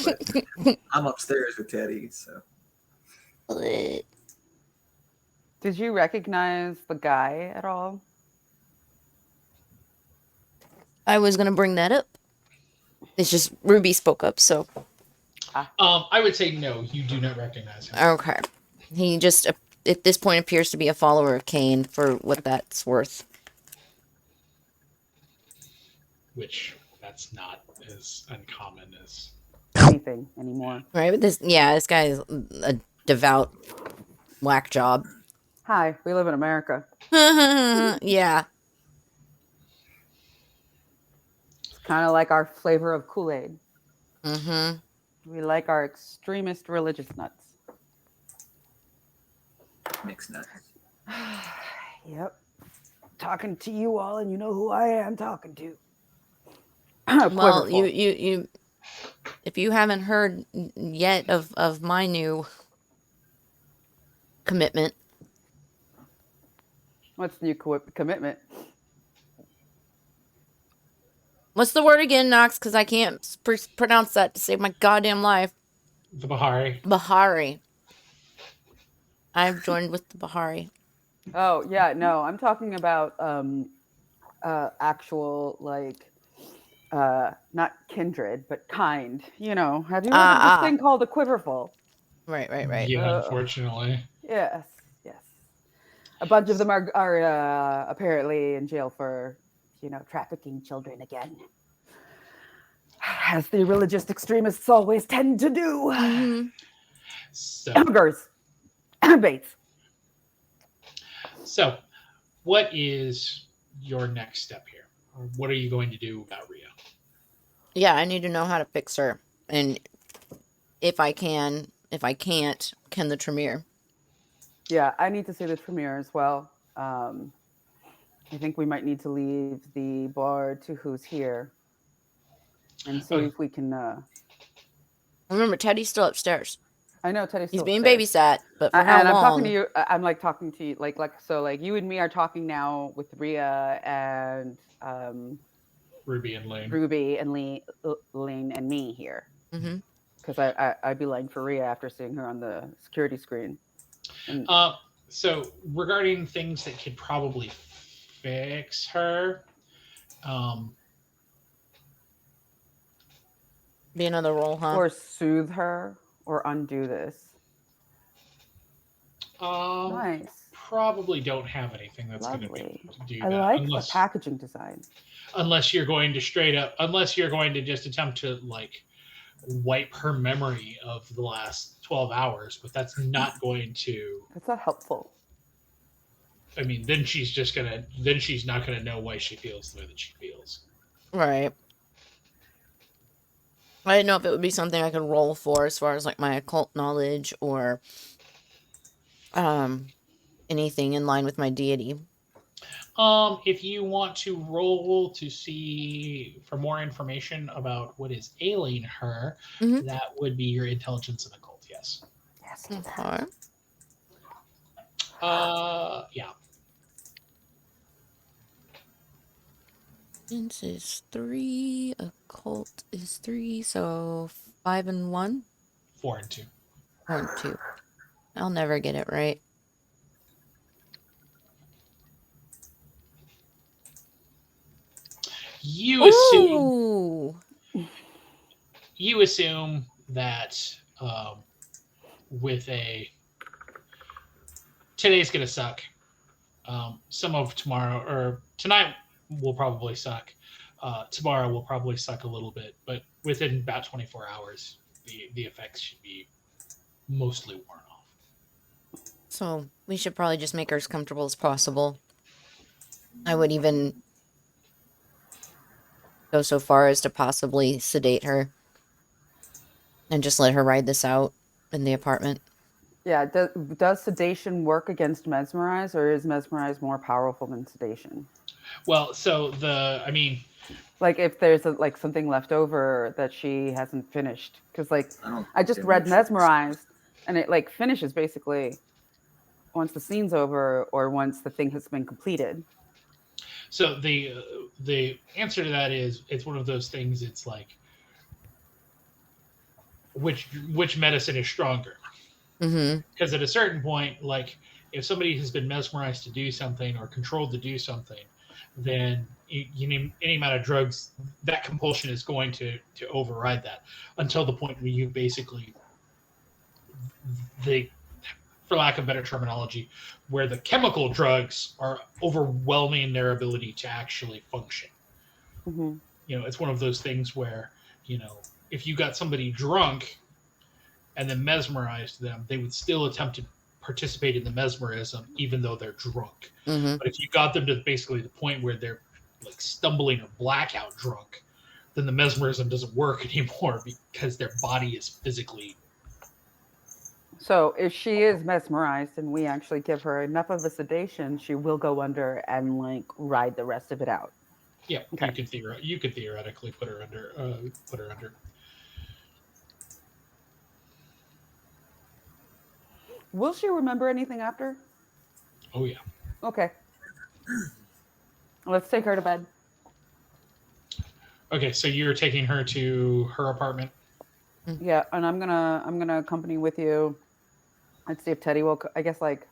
But I'm upstairs with Teddy, so. Did you recognize the guy at all? I was gonna bring that up. It's just Ruby spoke up, so I would say no, you do not recognize him. okay. He just at this point appears to be a follower of Cain, for what that's worth. Which, that's not as uncommon as... Anything anymore? Right? But this guy is a devout whack job. Hi, we live in America. Yeah. It's kind of like our flavor of Kool-Aid. Mm-hmm. We like our extremist religious nuts. Mixed nuts. Yep. Talking to you all, and you know who I am talking to. Well, you if you haven't heard yet of my new commitment. What's the new commitment? What's the word again, Knox? Because I can't pronounce that to save my goddamn life. The Bahari. Bahari. I've joined with the Bahari. Oh yeah, no, I'm talking about actual like not kindred, but kind. You know, have you heard of this thing called a quiverful? Right. Yeah, unfortunately. Yes. A bunch of them are apparently in jail for, trafficking children again, as the religious extremists always tend to do. Mm-hmm. So, Hamburgers, baits. So, what is your next step here? Or what are you going to do about Rio? Yeah, I need to know how to fix her, and if I can't, can the Tremere? Yeah, I need to see the Tremere as well. I think we might need to leave the bar to who's here and see if we can. Remember, Teddy's still upstairs. I know Teddy's still He's being upstairs. babysat, but for how long? I'm talking to you. I'm like talking to you, like you and me are talking now with Rhea and Ruby and Lane. Lane and me here. Mm-hmm. Because I'd be lying for Rhea after seeing her on the security screen. And, so regarding things that could probably fix her, be another roll, huh? or soothe her, or undo this. Nice. Probably don't have anything that's going to do that. I like the packaging design. Unless you're going to just attempt to like wipe her memory of the last 12 hours, but that's not going to. That's not helpful. I mean, then she's not gonna know why she feels the way that she feels. Right. I didn't know if it would be something I could roll for as far as like my occult knowledge or anything in line with my deity. If you want to roll to see for more information about what is ailing her, Mhm. that would be your intelligence and occult. Yes. Yes. Okay. Yeah. Intelligence is 3. Occult is 3. So 5 and 1. 4 and 2. 4 and 2. I'll never get it right. You assume Ooh. that with a today's gonna suck. Some of tomorrow or tonight will probably suck. Tomorrow will probably suck a little bit, but within about 24 hours, the effects should be mostly worn off. So we should probably just make her as comfortable as possible. I would even go so far as to possibly sedate her and just let her ride this out in the apartment. Yeah. Does sedation work against mesmerize, or is mesmerize more powerful than sedation? Well, so Like if there's like something left over that she hasn't finished, because like I I just don't read think mesmerized, and it like finishes basically once the scene's over or once the thing has been completed. so the answer to that is it's one of those things. It's like which medicine is stronger? Mm-hmm. Because at a certain point, like if somebody has been mesmerized to do something or controlled to do something, then you need any amount of drugs, that compulsion is going to override that until the point where you basically the for lack of better terminology, where the chemical drugs are overwhelming their ability to actually function. Mm-hmm. It's one of those things where, if you got somebody drunk and then mesmerized them, they would still attempt to participate in the mesmerism even though they're drunk. Mm-hmm. But if you got them to basically the point where they're like stumbling or blackout drunk, then the mesmerism doesn't work anymore because their body is physically. So if she is mesmerized and we actually give her enough of a sedation, she will go under and like ride the rest of it out. Yeah, Okay. you could theoretically put her under. Will she remember anything after? Oh yeah. Okay. Let's take her to bed. Okay, so you're taking her to her apartment. Yeah, and I'm gonna accompany with you. Let's see if Teddy will. I guess like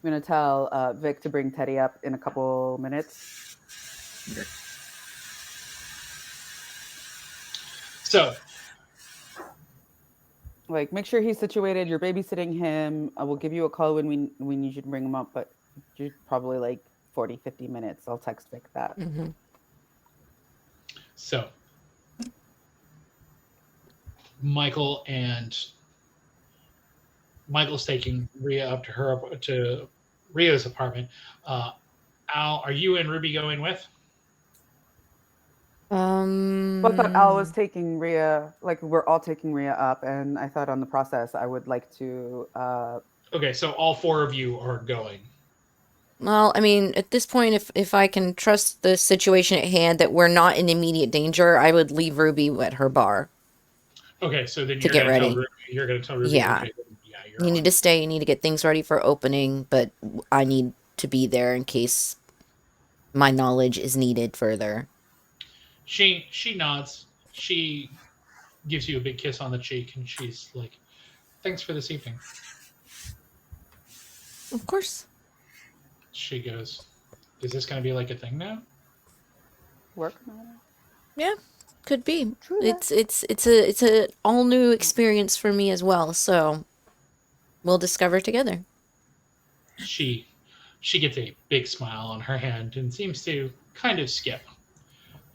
I'm gonna tell Vic to bring Teddy up in a couple minutes. Okay. So Like, make sure he's situated. You're babysitting him. I will give you a call when we need you to bring him up, but you're probably like 40, 50 minutes. I'll text Vic that. Mm-hmm. So Michael's taking Rhea up to Rhea's apartment. Al, are you and Ruby going with? Well, I thought Al was taking Rhea, like we're all taking Rhea up, and I thought on the process I would like to. Okay, so all four of you are going. Well, I mean, at this point, if I can trust the situation at hand that we're not in immediate danger, I would leave Ruby at her bar. Okay, so then To you're get going to tell ready. Ruby. You're going to tell Ruby. Yeah. Okay, yeah, you're You on. need to stay. You need to get things ready for opening, but I need to be there in case my knowledge is needed further. She nods. She gives you a big kiss on the cheek, and she's like, "Thanks for this evening." Of course. She goes, "Is this going to be like a thing now?" Work on it. Yeah, could be. True that. It's a all new experience for me as well. So we'll discover together. She gets a big smile on her hand and seems to kind of skip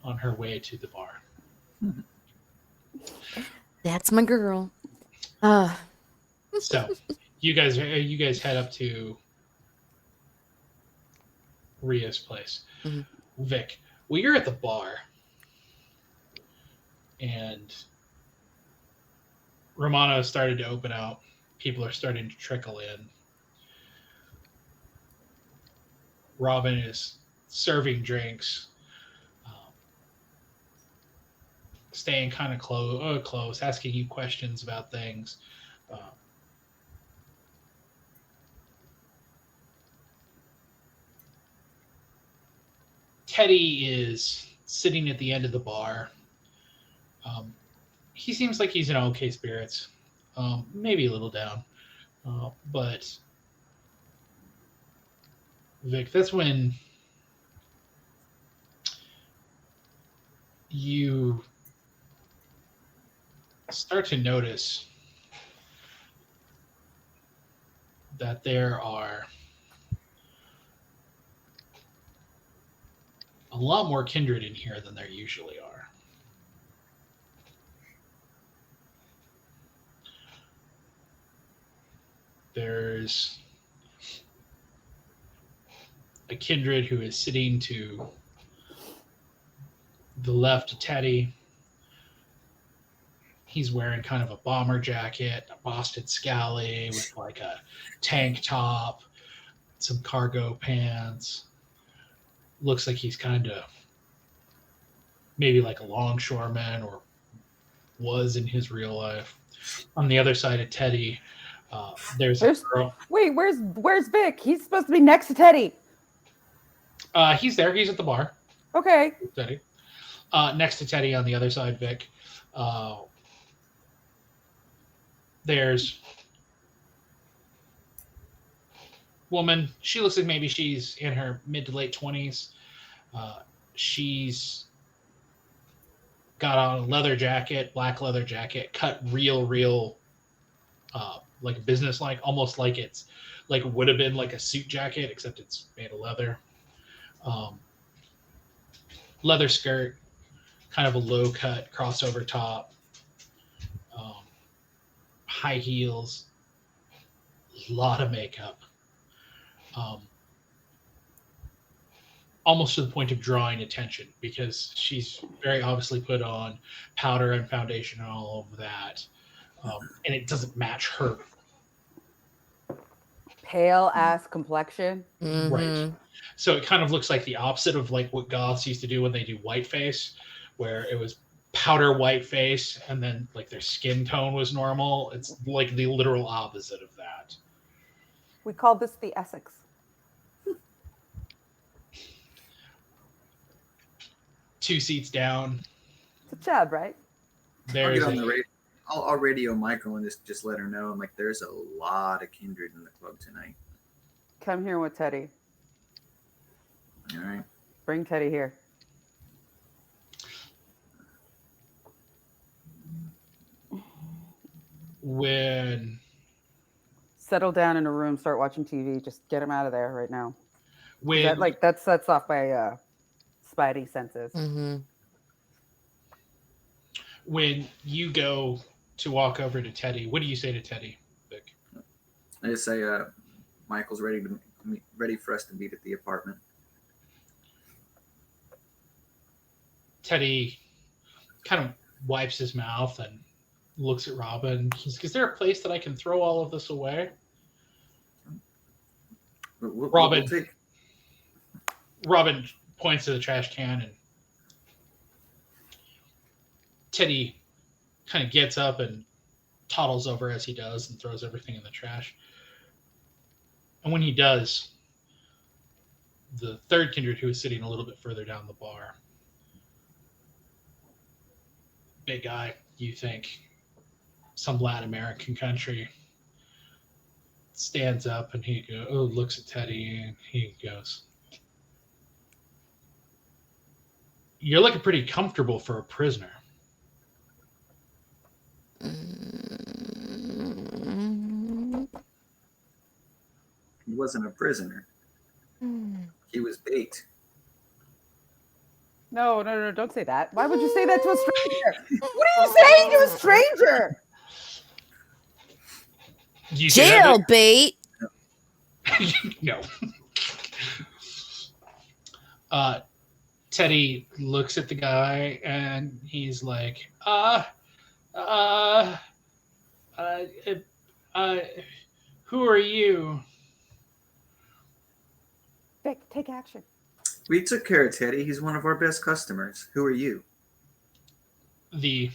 on her way to the bar. That's my girl. So you guys head up to Rhea's place. Mhm. Vic, well, you're at the bar, and Romano started to open out. People are starting to trickle in. Robin is serving drinks, staying kind of close, asking you questions about things. Teddy is sitting at the end of the bar. He seems like he's in okay spirits, maybe a little down. But Vic, that's when you start to notice that there are a lot more kindred in here than there usually are. There's a kindred who is sitting to the left of Teddy. He's wearing kind of a bomber jacket, a Boston Scally with like a tank top, some cargo pants. Looks like he's kind of maybe like a longshoreman or was in his real life. On the other side of Teddy, there's a girl. Wait, where's Vic? He's supposed to be next to Teddy. He's there. He's at the bar. Okay. Teddy. Next to Teddy on the other side, Vic. There's woman. She looks like maybe she's in her mid to late 20s. She's got on a leather jacket, black leather jacket, cut real, like business-like, almost like it's like it would have been like a suit jacket, except it's made of leather. Leather skirt, kind of a low cut crossover top, high heels, a lot of makeup, almost to the point of drawing attention because she's very obviously put on powder and foundation and all of that, and it doesn't match her Pale ass complexion. Mm-hmm. right. So it kind of looks like the opposite of like what goths used to do when they do whiteface, where it was powder whiteface and then like their skin tone was normal. It's like the literal opposite of that. We call this the Essex. Two seats down, It's a Chad, right? I'll there's get on the a, radio. I'll radio Michael and just let her know. I'm like, there's a lot of kindred in the club tonight. Come here with Teddy. All right. Bring Teddy here. when Settle down in a room, start watching TV. Just get him out of there right now. when That sets off my spidey senses. Mm-hmm. when you go to walk over to Teddy, what do you say to Teddy, Vic? I just say, Michael's ready for us to meet at the apartment. Teddy kind of wipes his mouth and looks at Robin. He's like, is there a place that I can throw all of this away? Robin. Robin points to the trash can, and Teddy kind of gets up and toddles over as he does and throws everything in the trash. And when he does, the third kindred, who is sitting a little bit further down the bar, big guy, you think, some Latin American country, stands up and he looks at Teddy and he goes, "You're looking pretty comfortable for a prisoner." He wasn't a prisoner. He was bait. No, don't say that. Why would you say that to a stranger? What are you saying to a stranger? You say that, Jailbait. no. Teddy looks at the guy and he's like, who are you? Vic, take action. We took care of Teddy. He's one of our best customers. Who are you? The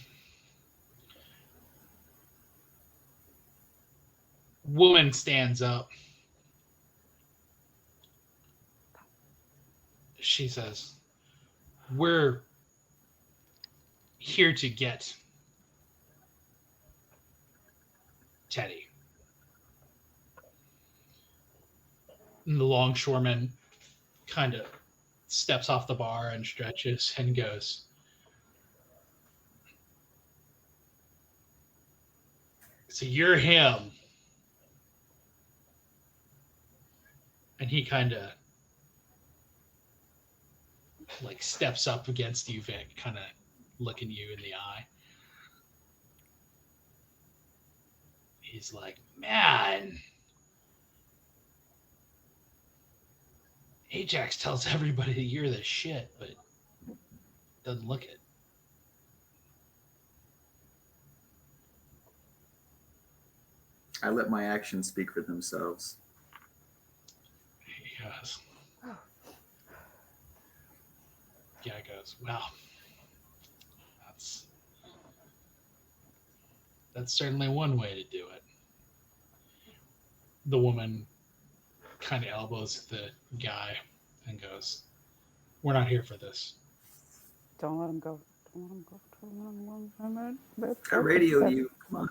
woman stands up. She says, "We're here to get Teddy." And the longshoreman kind of steps off the bar and stretches and goes, "So you're him." And he kind of like steps up against you, Vic, kind of looking you in the eye. He's like, "Man, Ajax tells everybody that you're the shit, but doesn't look it." I let my actions speak for themselves. He goes, yeah, it goes, "Well, that's certainly one way to do it." The woman kind of elbows the guy and goes, "We're not here for this." Don't let him go. Don't let him go. Don't let him go. I radioed you. Come on.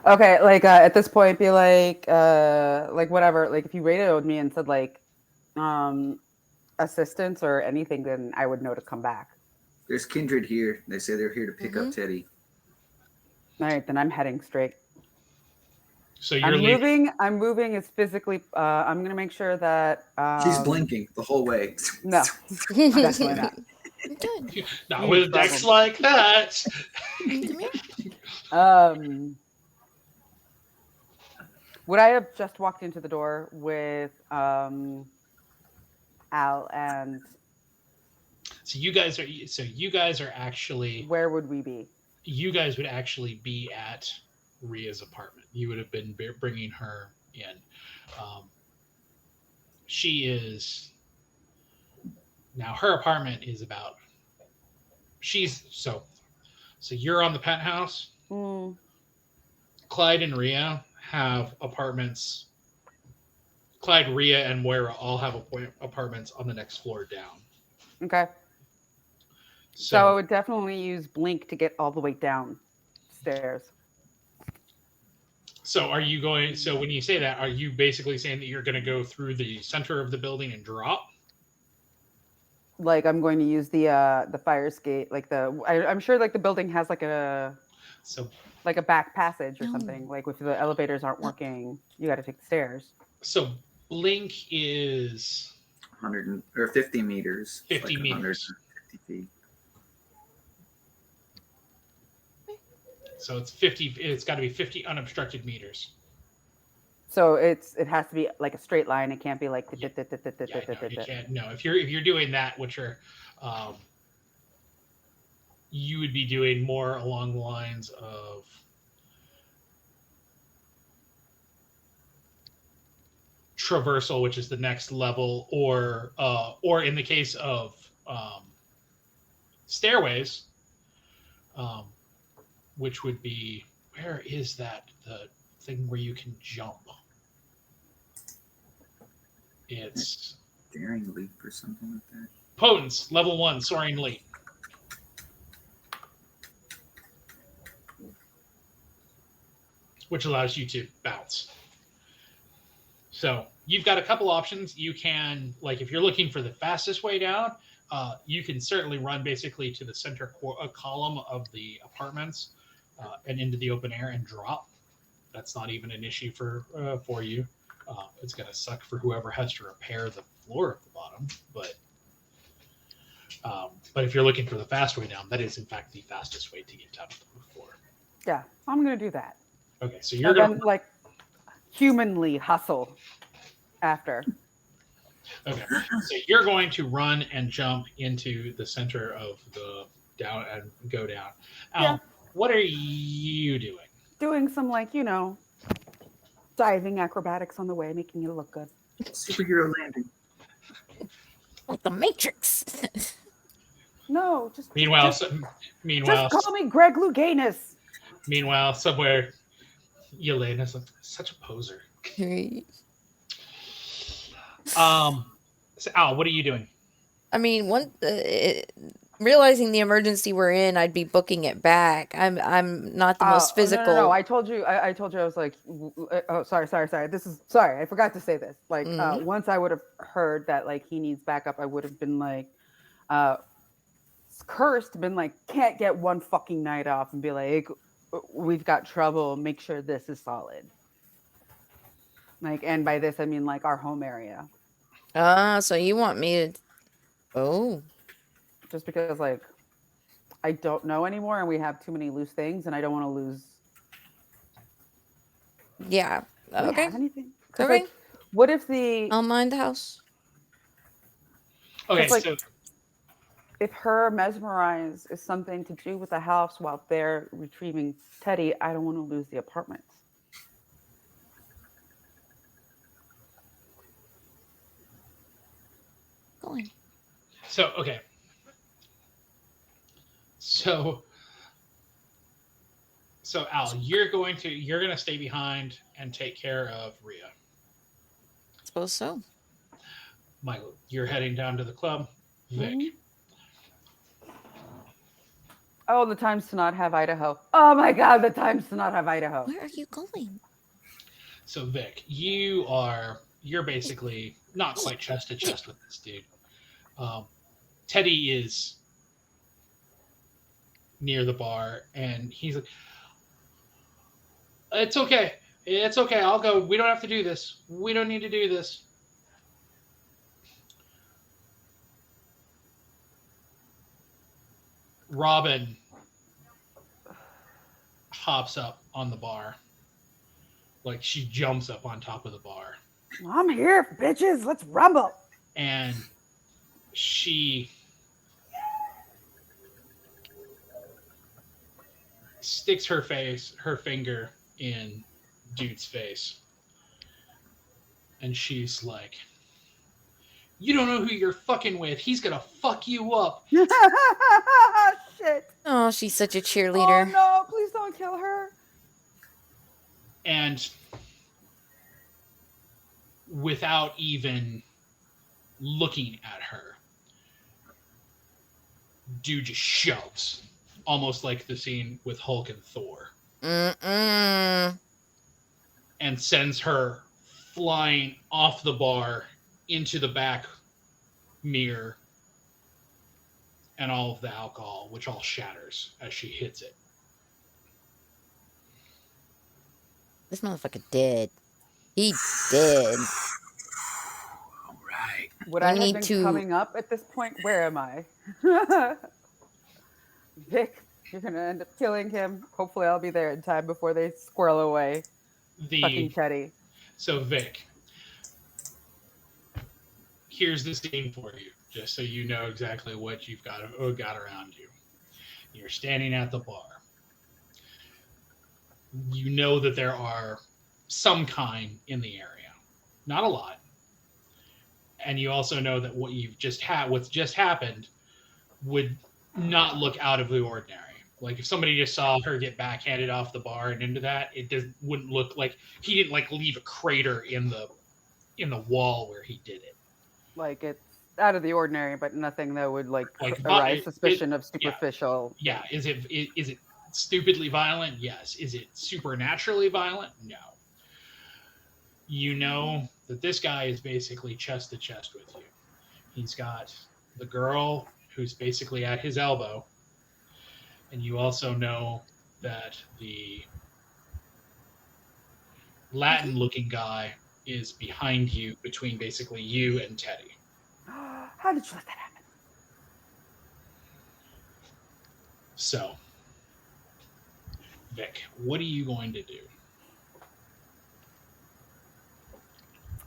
Okay, like at this point, be like whatever. Like if you radioed me and said like, assistance or anything, then I would know to come back. There's Kindred here. They say they're here to pick up Teddy. All right, then I'm heading straight. So you're leaving. I'm moving as physically. I'm gonna make sure that She's blinking the whole way. No, definitely not. Good. Not with decks like that. Come here. Would I have just walked into the door with Al and? So you guys are actually. Where would we be? You guys would actually be at Rhea's apartment. You would have been bringing her in. She is now. Her apartment is about. So you're on the penthouse. Clyde and Rhea have apartments. Clyde, Rhea, and Moira all have apartments on the next floor down. Okay. So I would definitely use Blink to get all the way downstairs. So are you going? So when you say that, are you basically saying that you're going to go through the center of the building and drop? Like I'm going to use the fire escape, like I'm sure like the building has like a back passage or something. Like if the elevators aren't working, you got to take the stairs. So Blink is 50 meters. 50 meters. 150 feet. So it's 50. It's got to be 50 unobstructed meters. So it has to be like a straight line. It can't be like you can't. No, if you're doing that, which are you would be doing more along the lines of traversal, which is the next level, or in the case of stairways, which would be, where is that the thing where you can jump? It's Daring Leap or something like that. Potence, level 1, Soaring Leap. Which allows you to bounce. So you've got a couple options. You can, like, if you're looking for the fastest way down, you can certainly run basically to the center column of the apartments and into the open air and drop. That's not even an issue for you. It's going to suck for whoever has to repair the floor at the bottom. But if you're looking for the fast way down, that is, in fact, the fastest way to get down to the floor. Yeah, I'm going to do that. Okay, so you're going to like humanly hustle after. Okay, so you're going to run and jump into the center of the down and go down. Yeah. What are you doing? Doing some diving acrobatics on the way, making it look good. Superhero landing. Like the Matrix. No, just Meanwhile, just call me Greg Louganis. Meanwhile, somewhere, Yelena's like such a poser. So, Al, what are you doing? I mean, realizing the emergency we're in, I'd be booking it back. I'm not the most physical. No. I told you. I told you. I was like, oh, sorry. Sorry. I forgot to say this. Like, once I would have heard that like he needs backup, I would have been like, cursed, been like, can't get one fucking night off, and be like, we've got trouble. Make sure this is solid. Like, and by this I mean like our home area. So you want me to? Oh. Just because like I don't know anymore, and we have too many loose things, and I don't want to lose. Yeah. Do we Okay. have anything? Okay. Like, what if the? I'll mind the house. Okay, like, so if her mesmerize is something to do with the house while they're retrieving Teddy, I don't want to lose the apartment. Going. So okay. So Al, you're gonna stay behind and take care of Rhea. I suppose so. Michael, you're heading down to the club. Vic. Mm-hmm. Oh, the times to not have Idaho. Oh my God, the times to not have Idaho. Where are you going? So Vic, you're basically not quite chest to chest with this dude. Teddy is near the bar, and he's like, "It's okay. It's okay. I'll go. We don't have to do this. We don't need to do this." Robin hops up on the bar. Like, she jumps up on top of the bar. I'm here, bitches. Let's rumble. And she sticks her finger in dude's face. And she's like, "You don't know who you're fucking with. He's gonna fuck you up." Shit. Oh, she's such a cheerleader. Oh no, please don't kill her. And without even looking at her, dude just shoves, almost like the scene with Hulk and Thor, and sends her flying off the bar into the back mirror and all of the alcohol, which all shatters as she hits it. This motherfucker dead. He dead. All right. Would We I have need been to- coming up at this point? Where am I? Vic, you're gonna end up killing him. Hopefully I'll be there in time before they squirrel away fucking Teddy. So Vic, here's the scene for you, just so you know exactly what you've got around you. You're standing at the bar. You know that there are some kind in the area, not a lot, and you also know that what's just happened would not look out of the ordinary. Like, if somebody just saw her get backhanded off the bar and into that, wouldn't look like he didn't like leave a crater in the wall where he did it. Like, it's out of the ordinary, but nothing that would like Like, arise suspicion of superficial. Yeah. Is it stupidly violent? Yes. Is it supernaturally violent? No. You know that this guy is basically chest to chest with you. He's got the girl who's basically at his elbow, and you also know that the Latin-looking guy is behind you, between basically you and Teddy. How did you let that happen? So, Vic, what are you going to do?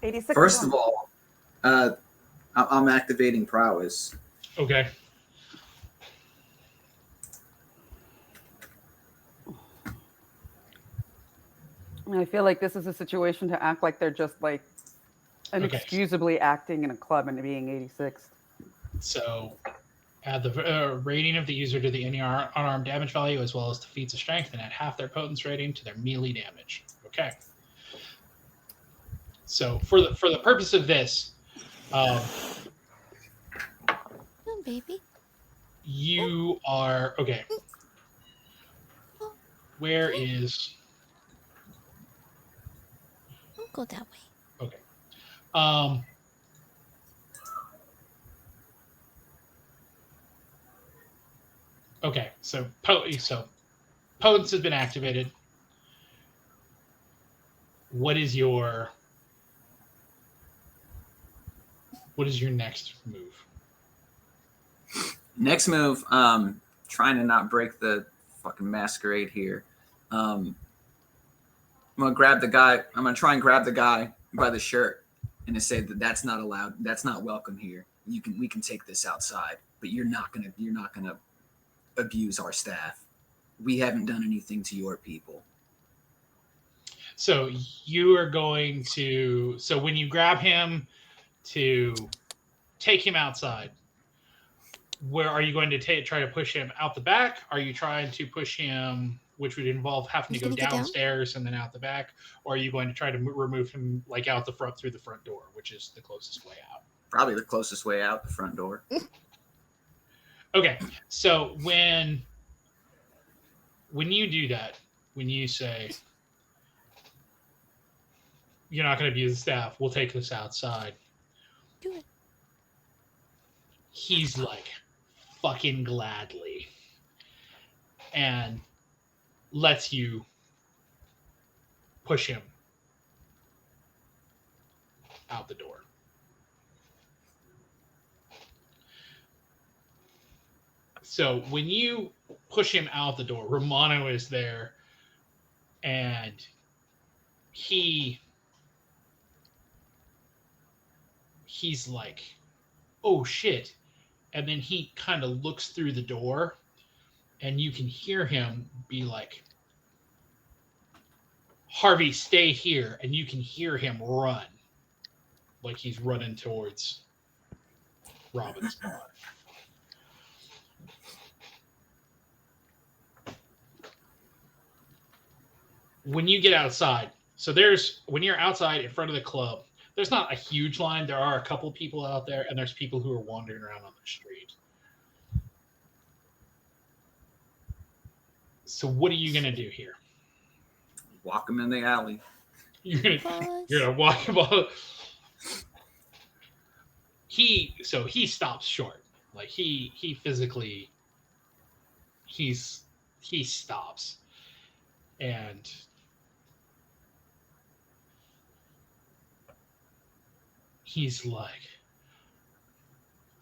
86. First of all, I'm activating prowess. Okay. I feel like this is a situation to act like they're just like inexcusably acting in a club and being 86. So add the rating of the user to the any unarmed damage value, as well as to feats of strength, and add half their potence rating to their melee damage. Okay. So for the purpose of this, Oh, baby. you are okay. Oh, Where is don't go that way. okay? Um, okay. So potence has been activated. What is your next move? Next move, trying to not break the fucking masquerade here. I'm gonna grab the guy. I'm gonna try and grab the guy by the shirt and to say that that's not allowed. That's not welcome here. We can take this outside, but you're not gonna abuse our staff. We haven't done anything to your people. So you are going to. So when you grab him to take him outside, where are you going to try to push him out the back? Are you trying to push him, which would involve having to go downstairs and then out the back? Or are you going to try to remove him like out the front through the front door, which is the closest way out? Probably the closest way out, the front door. Okay, so when you do that, when you say you're not going to abuse the staff, we'll take this outside. Do it. He's like, fucking gladly, and lets you push him out the door. So when you push him out the door, Romano is there, and he's like, oh shit. And then he kind of looks through the door, and you can hear him be like, Harvey, stay here. And you can hear him run, like he's running towards Robin's bar. When you get outside, so when you're outside in front of the club, there's not a huge line. There are a couple people out there, and there's people who are wandering around on the street. So what are you going to do here? Walk them in the alley. You're gonna walk him off. He stops short. Like he physically he stops, and he's like,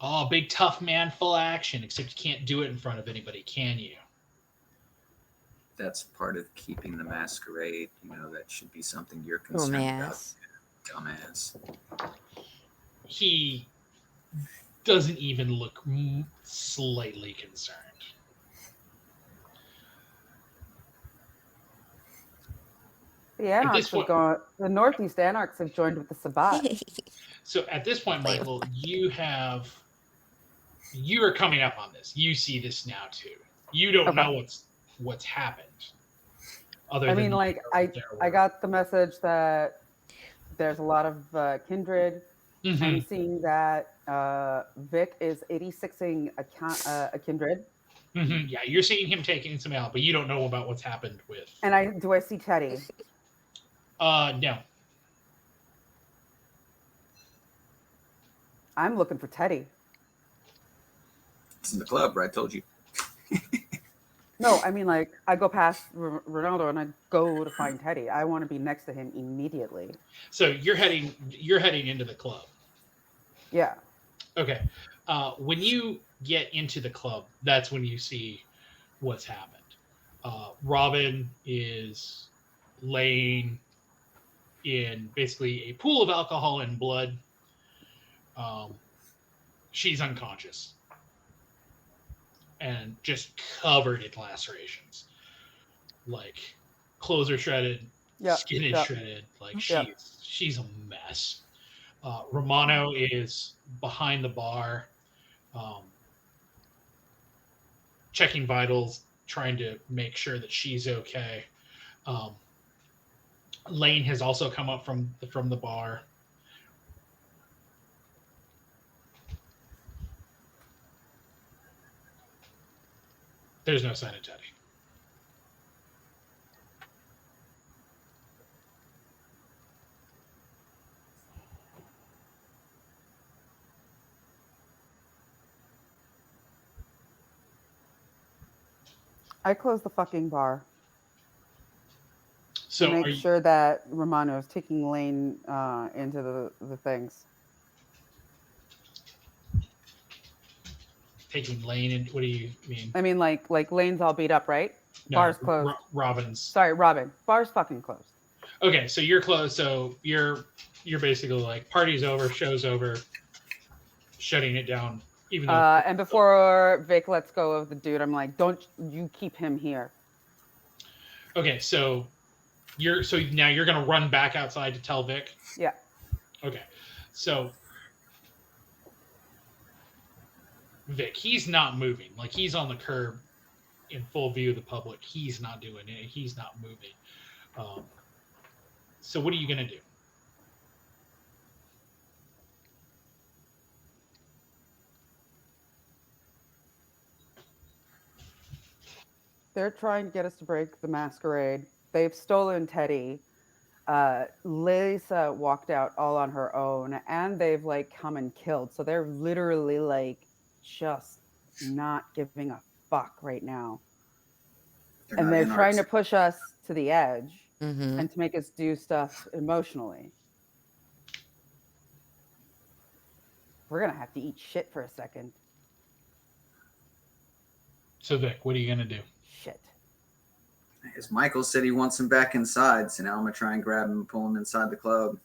oh, big tough man, full action, except you can't do it in front of anybody, can you? That's part of keeping the masquerade. That should be something you're concerned about. Dumbass. He doesn't even look slightly concerned. The Anarchs have gone. The Northeast Anarchs have joined with the Sabbat. So at this point, Michael, you are coming up on this. You see this now too. You don't know what's happened. I got the message that there's a lot of kindred. Mm-hmm. I'm seeing that Vic is 86ing a kindred. Mm-hmm. Yeah, you're seeing him taking some out, but you don't know about what's happened with. And do I see Teddy? No. I'm looking for Teddy. It's in the club, right? I told you. No, I mean, I go past Ronaldo and I go to find Teddy. I want to be next to him immediately. So you're heading into the club. Yeah. Okay. When you get into the club, that's when you see what's happened. Robin is laying in basically a pool of alcohol and blood. She's unconscious and just covered in lacerations. Like, clothes are shredded, skin is shredded. Like, she's a mess. Romano is behind the bar. checking vitals, trying to make sure that she's okay. Lane has also come up from the bar. There's no sign of Teddy. I closed the fucking bar So to are make you, sure that Romano is taking Lane into the things. taking Lane and what do you mean? I mean, like Lane's all beat up, right? No, Bar's closed. Robin's. Sorry, Robin. Bar's fucking closed. Okay, so you're closed. So you're basically like party's over, show's over, shutting it down. Even though And before Vic lets go of the dude, I'm like, don't you keep him here. okay, so now you're gonna run back outside to tell Vic. Yeah. Okay, so Vic, he's not moving. Like he's on the curb in full view of the public. He's not doing it. He's not moving. So what are you gonna do? They're trying to get us to break the masquerade. They've stolen Teddy. Lisa walked out all on her own, and they've like come and killed. So they're literally like just not giving a fuck right now. And they're trying to push us to the edge and to make us do stuff emotionally. We're gonna have to eat shit for a second. So Vic, what are you gonna do? Shit. As Michael said he wants him back inside, so now I'm gonna try and grab him and pull him inside the club.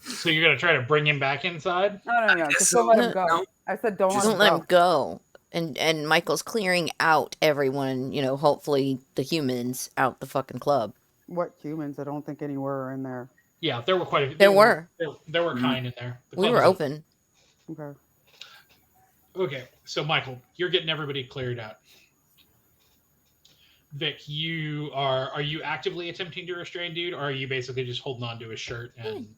So you're gonna try to bring him back inside? No. Just don't let him go. No. I said don't Just don't let him go. And Michael's clearing out everyone, hopefully the humans out the fucking club. What humans? I don't think any were in there. Yeah, there were quite a few. There were. There were kind in there. The We club were was open. Okay. Okay, so Michael, you're getting everybody cleared out. Vic, are you actively attempting to restrain dude, or are you basically just holding on to his shirt and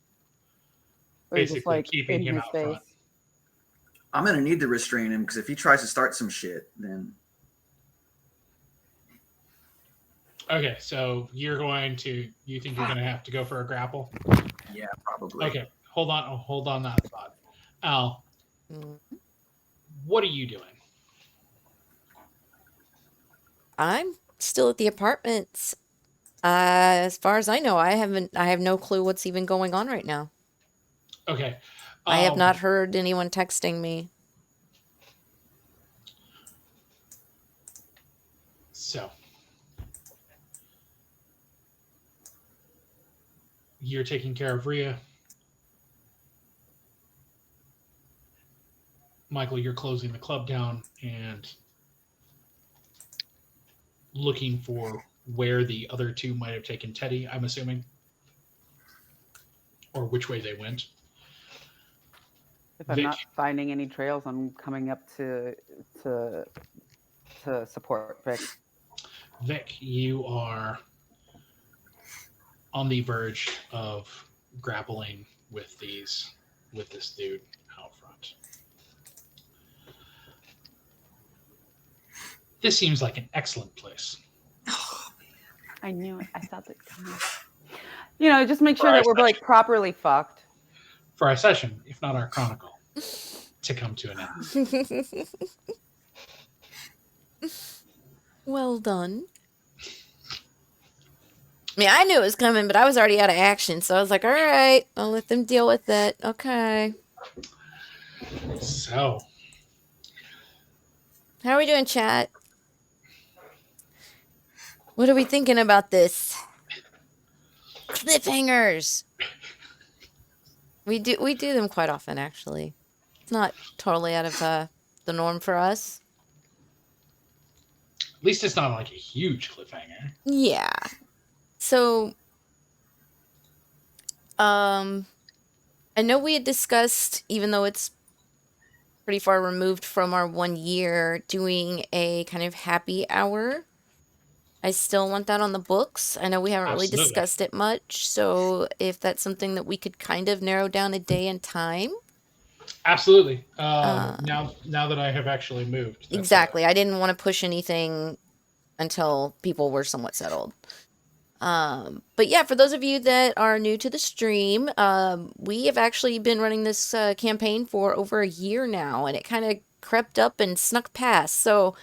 Or just basically like keeping in him his out face. front? I'm gonna need to restrain him because if he tries to start some shit, then Okay, so you think you're gonna have to go for a grapple? yeah, probably. Okay, hold on that thought. Al, what are you doing? I'm still at the apartments. As far as I know, I have no clue what's even going on right now. Okay. I have not heard anyone texting me. So you're taking care of Rhea. Michael, you're closing the club down and looking for where the other two might have taken Teddy, I'm assuming. Or which way they went. If I'm Vic. not finding any trails, I'm coming up to support Vic. Vic, you are on the verge of grappling with this dude out front. This seems like an excellent place. I knew it. I felt it coming. Just make sure that we're like properly fucked. For our session, if not our chronicle, to come to an end. Well done. I mean, I knew it was coming, but I was already out of action, so I was like, all right, I'll let them deal with it. Okay. So, How are we doing, chat? What are we thinking about this? Cliffhangers. We do them quite often, actually. It's not totally out of the norm for us. at least it's not like a huge cliffhanger. Yeah. So, I know we had discussed, even though it's pretty far removed from our 1 year, doing a kind of happy hour. I still want that on the books. I know we haven't really Absolutely. discussed it much, so if that's something that we could kind of narrow down a day and time. Absolutely. Now that I have actually moved. Exactly. I didn't want to push anything until people were somewhat settled. But yeah, for those of you that are new to the stream, we have actually been running this campaign for over a year now, and it kind of crept up and snuck past. So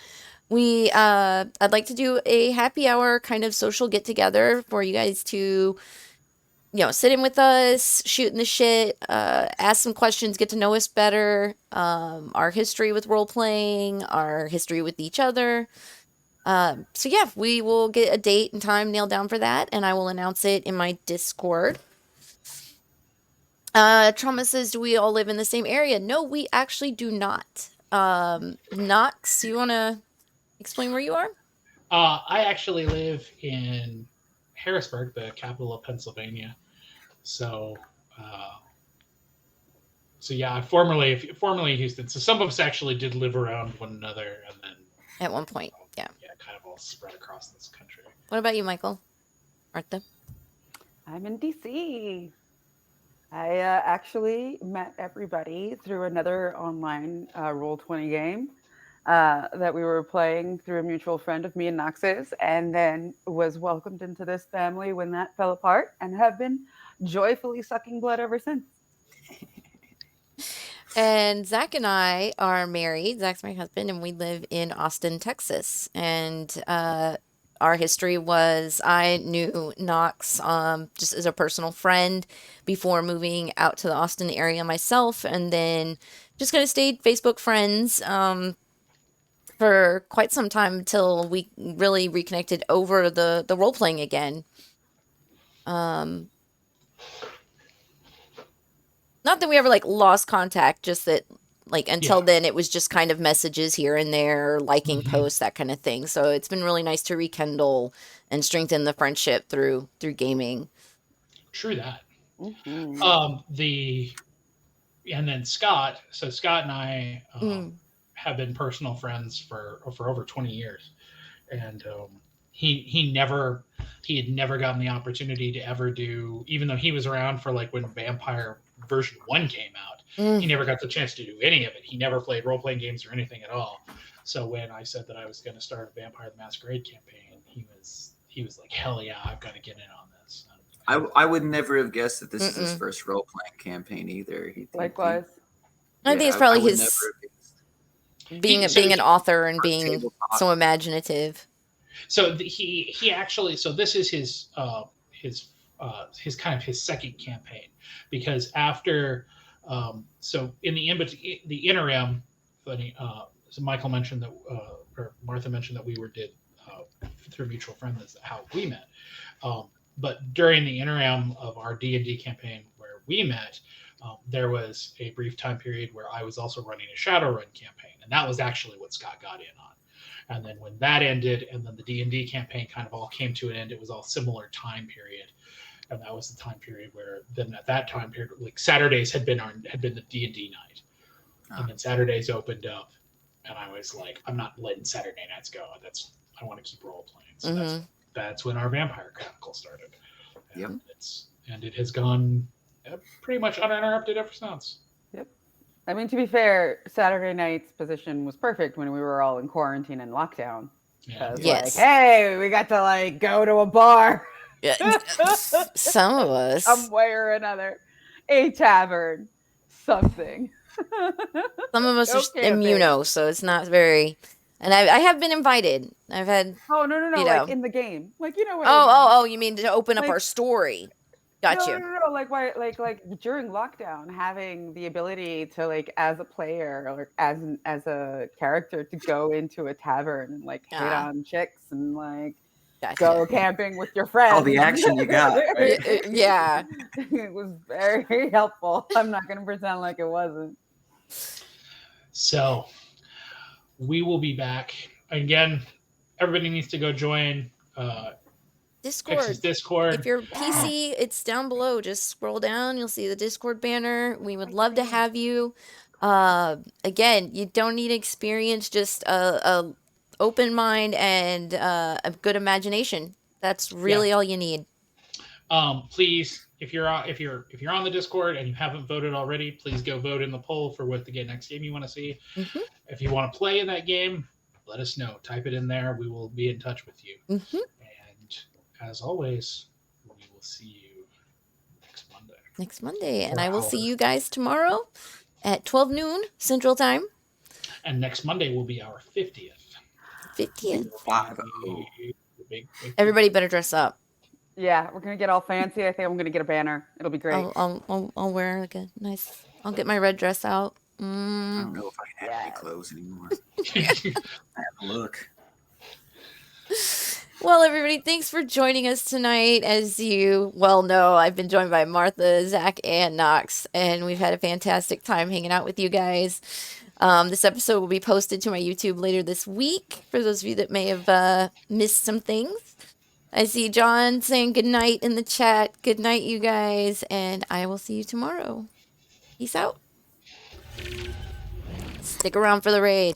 I'd like to do a happy hour kind of social get together for you guys to, sit in with us, shooting the shit, ask some questions, get to know us better, our history with role playing, our history with each other. So yeah, we will get a date and time nailed down for that, and I will announce it in my Discord. Trauma says, do we all live in the same area? No, we actually do not. Knox, you want to explain where you are? I actually live in Harrisburg, the capital of Pennsylvania. So, yeah, formerly Houston. So some of us actually did live around one another, and then At one point, yeah. Yeah, kind of all spread across this country. What about you, Michael? Martha? I'm in DC. I actually met everybody through another online Roll20 game that we were playing through a mutual friend of me and Knox's, and then was welcomed into this family when that fell apart, and have been joyfully sucking blood ever since. And Zack and I are married. Zack's my husband, and we live in Austin, Texas. And our history was I knew Knox just as a personal friend before moving out to the Austin area myself, and then just kind of stayed Facebook friends for quite some time until we really reconnected over the role playing again. Not that we ever lost contact, just that until then it was just kind of messages here and there, liking posts, that kind of thing. So it's been really nice to rekindle and strengthen the friendship through gaming. True that. Mm-hmm. And then Skot. So Skot and I have been personal friends for over 20 years, and he had never gotten the opportunity to ever do, even though he was around for when Vampire version 1 came out, he never got the chance to do any of it. He never played role-playing games or anything at all. So when I said that I was going to start a Vampire the Masquerade campaign, he was like, hell yeah, I've got to get in on this. I would never have guessed that this is his first role-playing campaign either. Likewise. I think it's probably his being an author and being so imaginative. So he actually, so this is his kind of his second campaign, because after so in the interim, so Michael mentioned that or Martha mentioned that we did through a mutual friend. That's how we met. But during the interim of our D&D campaign where we met, there was a brief time period where I was also running a Shadowrun campaign, and that was actually what Skot got in on. And then when that ended, and then the D&D campaign kind of all came to an end, it was all similar time period. And that was the time period where then at that time period, Saturdays had been the D&D night. And then Saturdays opened up, and I was like, I'm not letting Saturday nights go. I want to keep role playing. So that's when our Vampire Chronicle started. And it has gone pretty much uninterrupted ever since. Yep. I mean, to be fair, Saturday night's position was perfect when we were all in quarantine and lockdown. Yeah. Yes. Hey, we got to go to a bar. Yeah. Some of us. Some way or another. A tavern. Something. Some of us are immuno, so it's not very... And I have been invited. I've had... Oh, no. In the game. You know what Oh, you mean to open up our story. Got you. No. Like during lockdown, having the ability to as a player or as a character to go into a tavern and hit on chicks and go camping with your friends. All the action you got. Right? Yeah. It was very helpful. I'm not going to pretend like it wasn't. So we will be back again. Everybody needs to go join Discord. Discord. If you're PC, it's down below. Just scroll down. You'll see the Discord banner. We would love to have you. Again, you don't need experience, just a open mind and a good imagination. That's really all you need. Please, if you're on the Discord and you haven't voted already, please go vote in the poll for what the next game you want to see. Mm-hmm. If you want to play in that game, let us know. Type it in there. We will be in touch with you. Mm-hmm. And as always, we will see you Next Monday, and For I will our- see you guys tomorrow at 12 noon Central Time. And next Monday will be our 50th. 50th. 50. Big. Everybody better dress up. Yeah, we're gonna get all fancy. I think I'm gonna get a banner. It'll be great. I'll wear like a nice. I'll get my red dress out. I don't know if I can have any clothes anymore. I have to look. Well, everybody, thanks for joining us tonight. As you well know, I've been joined by Martha, Zach, and Knox, and we've had a fantastic time hanging out with you guys. This episode will be posted to my YouTube later this week for those of you that may have missed some things. I see John saying good night in the chat. Good night, you guys, and I will see you tomorrow. Peace out. Stick around for the raid.